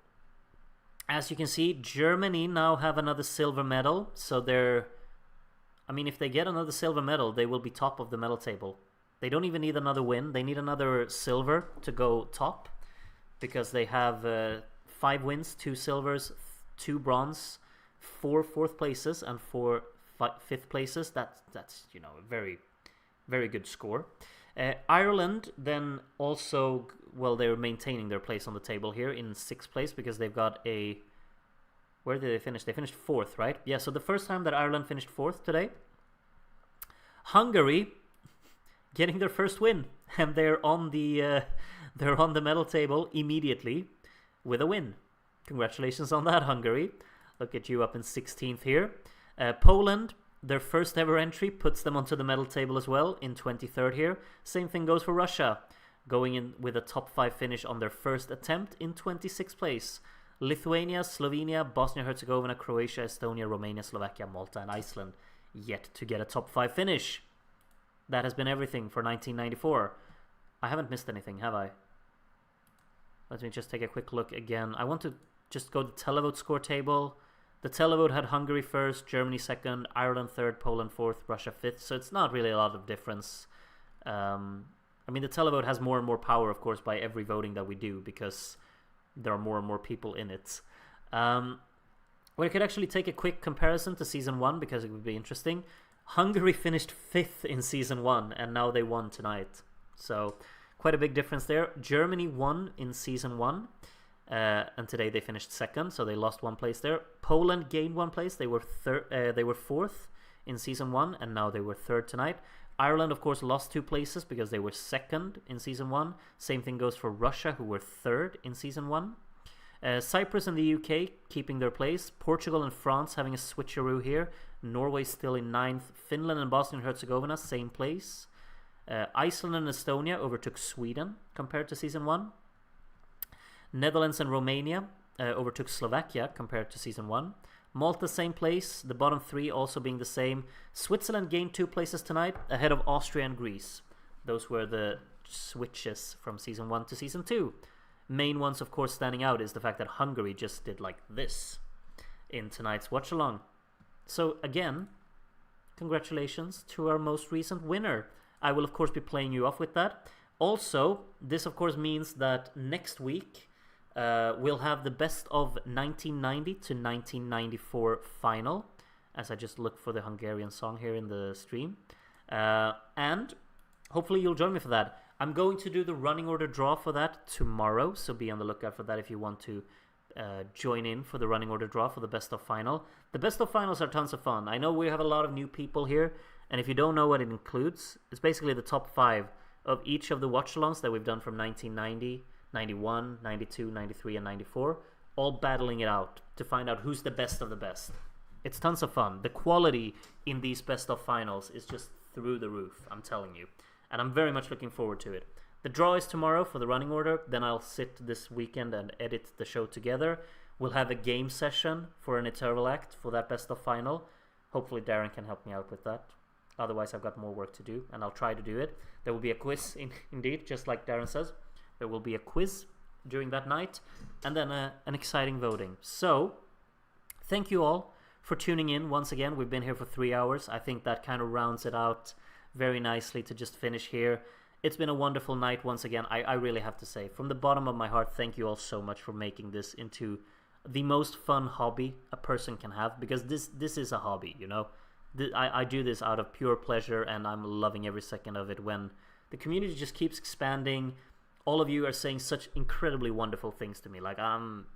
As you can see, Germany now have another silver medal, so if they get another silver medal, they will be top of the medal table. They don't even need another win. They need another silver to go top, because they have 5 wins, 2 silvers, 2 bronze, 4 fourth places, and 4 fifth places. That's a very, very good score. Ireland then also, they're maintaining their place on the table here in 6th place, because they've got a... Where did they finish? They finished 4th, right? Yeah, so the first time that Ireland finished 4th today. Hungary getting their first win, and they're on the medal table immediately with a win. Congratulations on that, Hungary. Look at you up in 16th here. Poland, their first ever entry, puts them onto the medal table as well in 23rd here. Same thing goes for Russia, going in with a top 5 finish on their first attempt in 26th place. Lithuania, Slovenia, Bosnia-Herzegovina, Croatia, Estonia, Romania, Slovakia, Malta, and Iceland yet to get a top 5 finish. That has been everything for 1994. I haven't missed anything, have I? Let me just take a quick look again. I want to just go to the televote score table. The televote had Hungary first, Germany second, Ireland third, Poland fourth, Russia fifth. So it's not really a lot of difference. The televote has more and more power, of course, by every voting that we do, because there are more and more people in it. We could actually take a quick comparison to Season 1, because it would be interesting. Hungary finished 5th in Season 1, and now they won tonight. So quite a big difference there. Germany won in Season 1, and today they finished 2nd, so they lost 1 place there. Poland gained 1 place. They were 4th in Season 1, and now they were 3rd tonight. Ireland, of course, lost 2 places because they were 2nd in Season 1. Same thing goes for Russia, who were 3rd in Season 1. Cyprus and the UK keeping their place. Portugal and France having a switcheroo here. Norway still in 9th. Finland and Bosnia and Herzegovina, same place. Iceland and Estonia overtook Sweden compared to Season 1. Netherlands and Romania overtook Slovakia compared to Season 1. Malta, same place. The bottom 3 also being the same. Switzerland gained 2 places tonight, ahead of Austria and Greece. Those were the switches from Season 1 to Season 2. Main ones, of course, standing out is the fact that Hungary just did like this in tonight's Watchalong. So again, congratulations to our most recent winner. I will, of course, be playing you off with that. Also, this, of course, means that next week we'll have the best of 1990 to 1994 final, as I just look for the Hungarian song here in the stream. And hopefully you'll join me for that. I'm going to do the running order draw for that tomorrow, so be on the lookout for that if you want to join in for the running order draw for the best of final. The best of finals are tons of fun. I know we have a lot of new people here, and if you don't know what it includes, it's basically the top 5 of each of the watch-alongs that we've done from 1990, 91, 92, 93, and 94, all battling it out to find out who's the best of the best. It's tons of fun. The quality in these best of finals is just through the roof, I'm telling you. And I'm very much looking forward to it. The draw is tomorrow for the running order. Then I'll sit this weekend and edit the show together. We'll have a game session for an interval act for that best of final. Hopefully Darren can help me out with that. Otherwise, I've got more work to do, and I'll try to do it. There will be a quiz, indeed, just like Darren says. There will be a quiz during that night, and then an exciting voting. So, thank you all for tuning in once again. We've been here for 3 hours. I think that kind of rounds it out very nicely to just finish here. It's been a wonderful night once again. I really have to say, from the bottom of my heart, thank you all so much for making this into the most fun hobby a person can have, because this is a hobby, you know. I do this out of pure pleasure, and I'm loving every second of it. When the community just keeps expanding, all of you are saying such incredibly wonderful things to me. Like I'm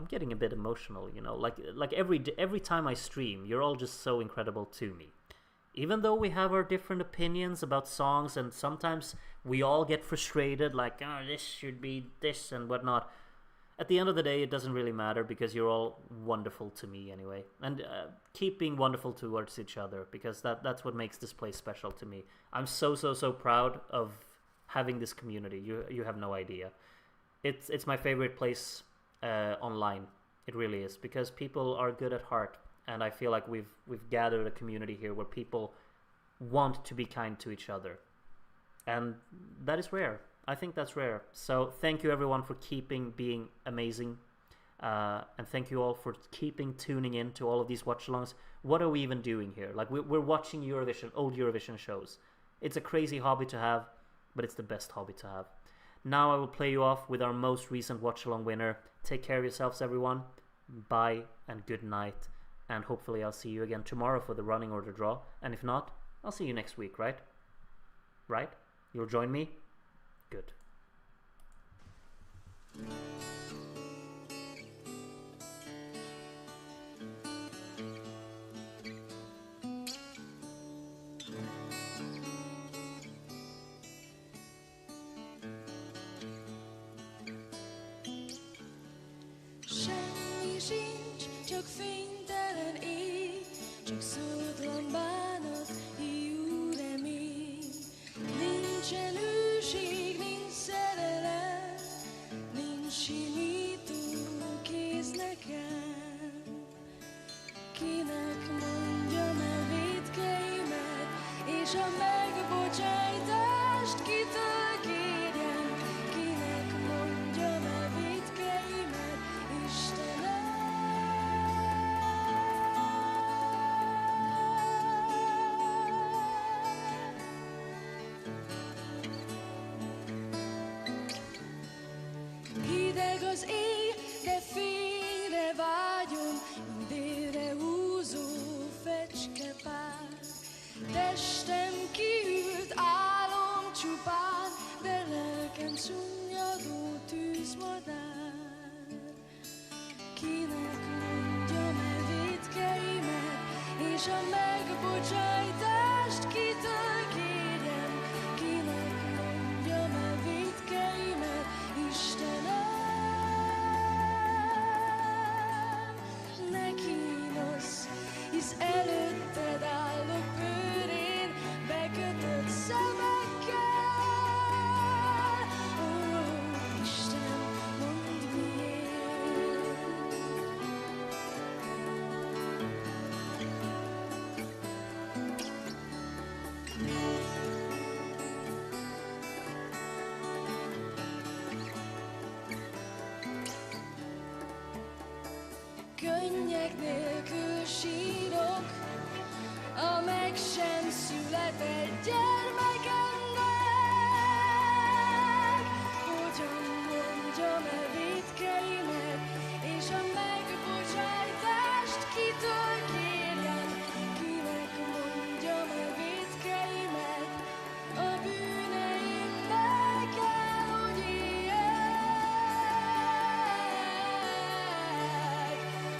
getting a bit emotional, you know. Like every time I stream, you're all just so incredible to me. Even though we have our different opinions about songs, and sometimes we all get frustrated, like, oh, this should be this and whatnot. At the end of the day, it doesn't really matter, because you're all wonderful to me anyway. And keep being wonderful towards each other, because that's what makes this place special to me. I'm so proud of having this community. You have no idea. it's my favorite place online. It really is, because people are good at heart, and I feel like we've gathered a community here where people want to be kind to each other, and that is rare. I think that's rare. So thank you everyone for keeping being amazing, and thank you all for keeping tuning in to all of these watch-alongs. What are we even doing here? Like, we're watching Eurovision, old Eurovision shows. It's a crazy hobby to have, but it's the best hobby to have. Now I will play you off with our most recent watch-along winner. Take care of yourselves, everyone. Bye and good night. And hopefully I'll see you again tomorrow for the running order draw. And if not, I'll see you next week, right? Right? You'll join me? Good. Semmi sincs, csak fénytelen ég, csak szótlan bánat, hiú remény. Nincsen hűség, nincs szerelem, nincs simító kéz nekem. Kinek mondjam el vétkeimet, és a megbocsájtást kitől kérjem? Kinek mondjam el vétkeimet, Istenem? Hideg az éj, de fényre vágyom, mint délre húzó fecskepár. Testem kiült álom csupán, de lelkem szunnyadó tűzmadár. Kinek mondjam el vétkeimet, és a megbocsájtást kitől kérjem? Kinek mondjam el vétkeimet, Istenem? Ne kínosz, hisz előtted állok őrén, bekötött szemekkel. Ó, Isten, mondd miért. Könnyek nélkül sírok, a meg sem született gyermekemnek. Hogyan mondjam el vétkeimet, és a megbocsájtást kitől kérjem? Kinek mondjam el vétkeimet, a bűneimmel kell, hogy éljek.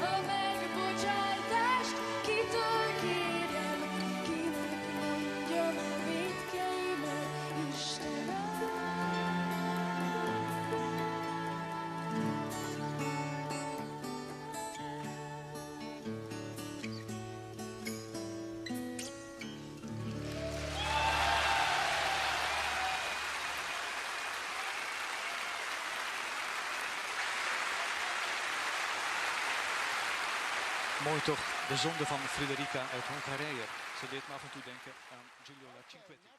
A megbocsájtást kitől kérjem? Kinek mondjam el vétkeimet, Istenem? Mooi toch, de zonde van Frederica uit Hongarije. Ze deed me af en toe denken aan Giulio Cinquetti.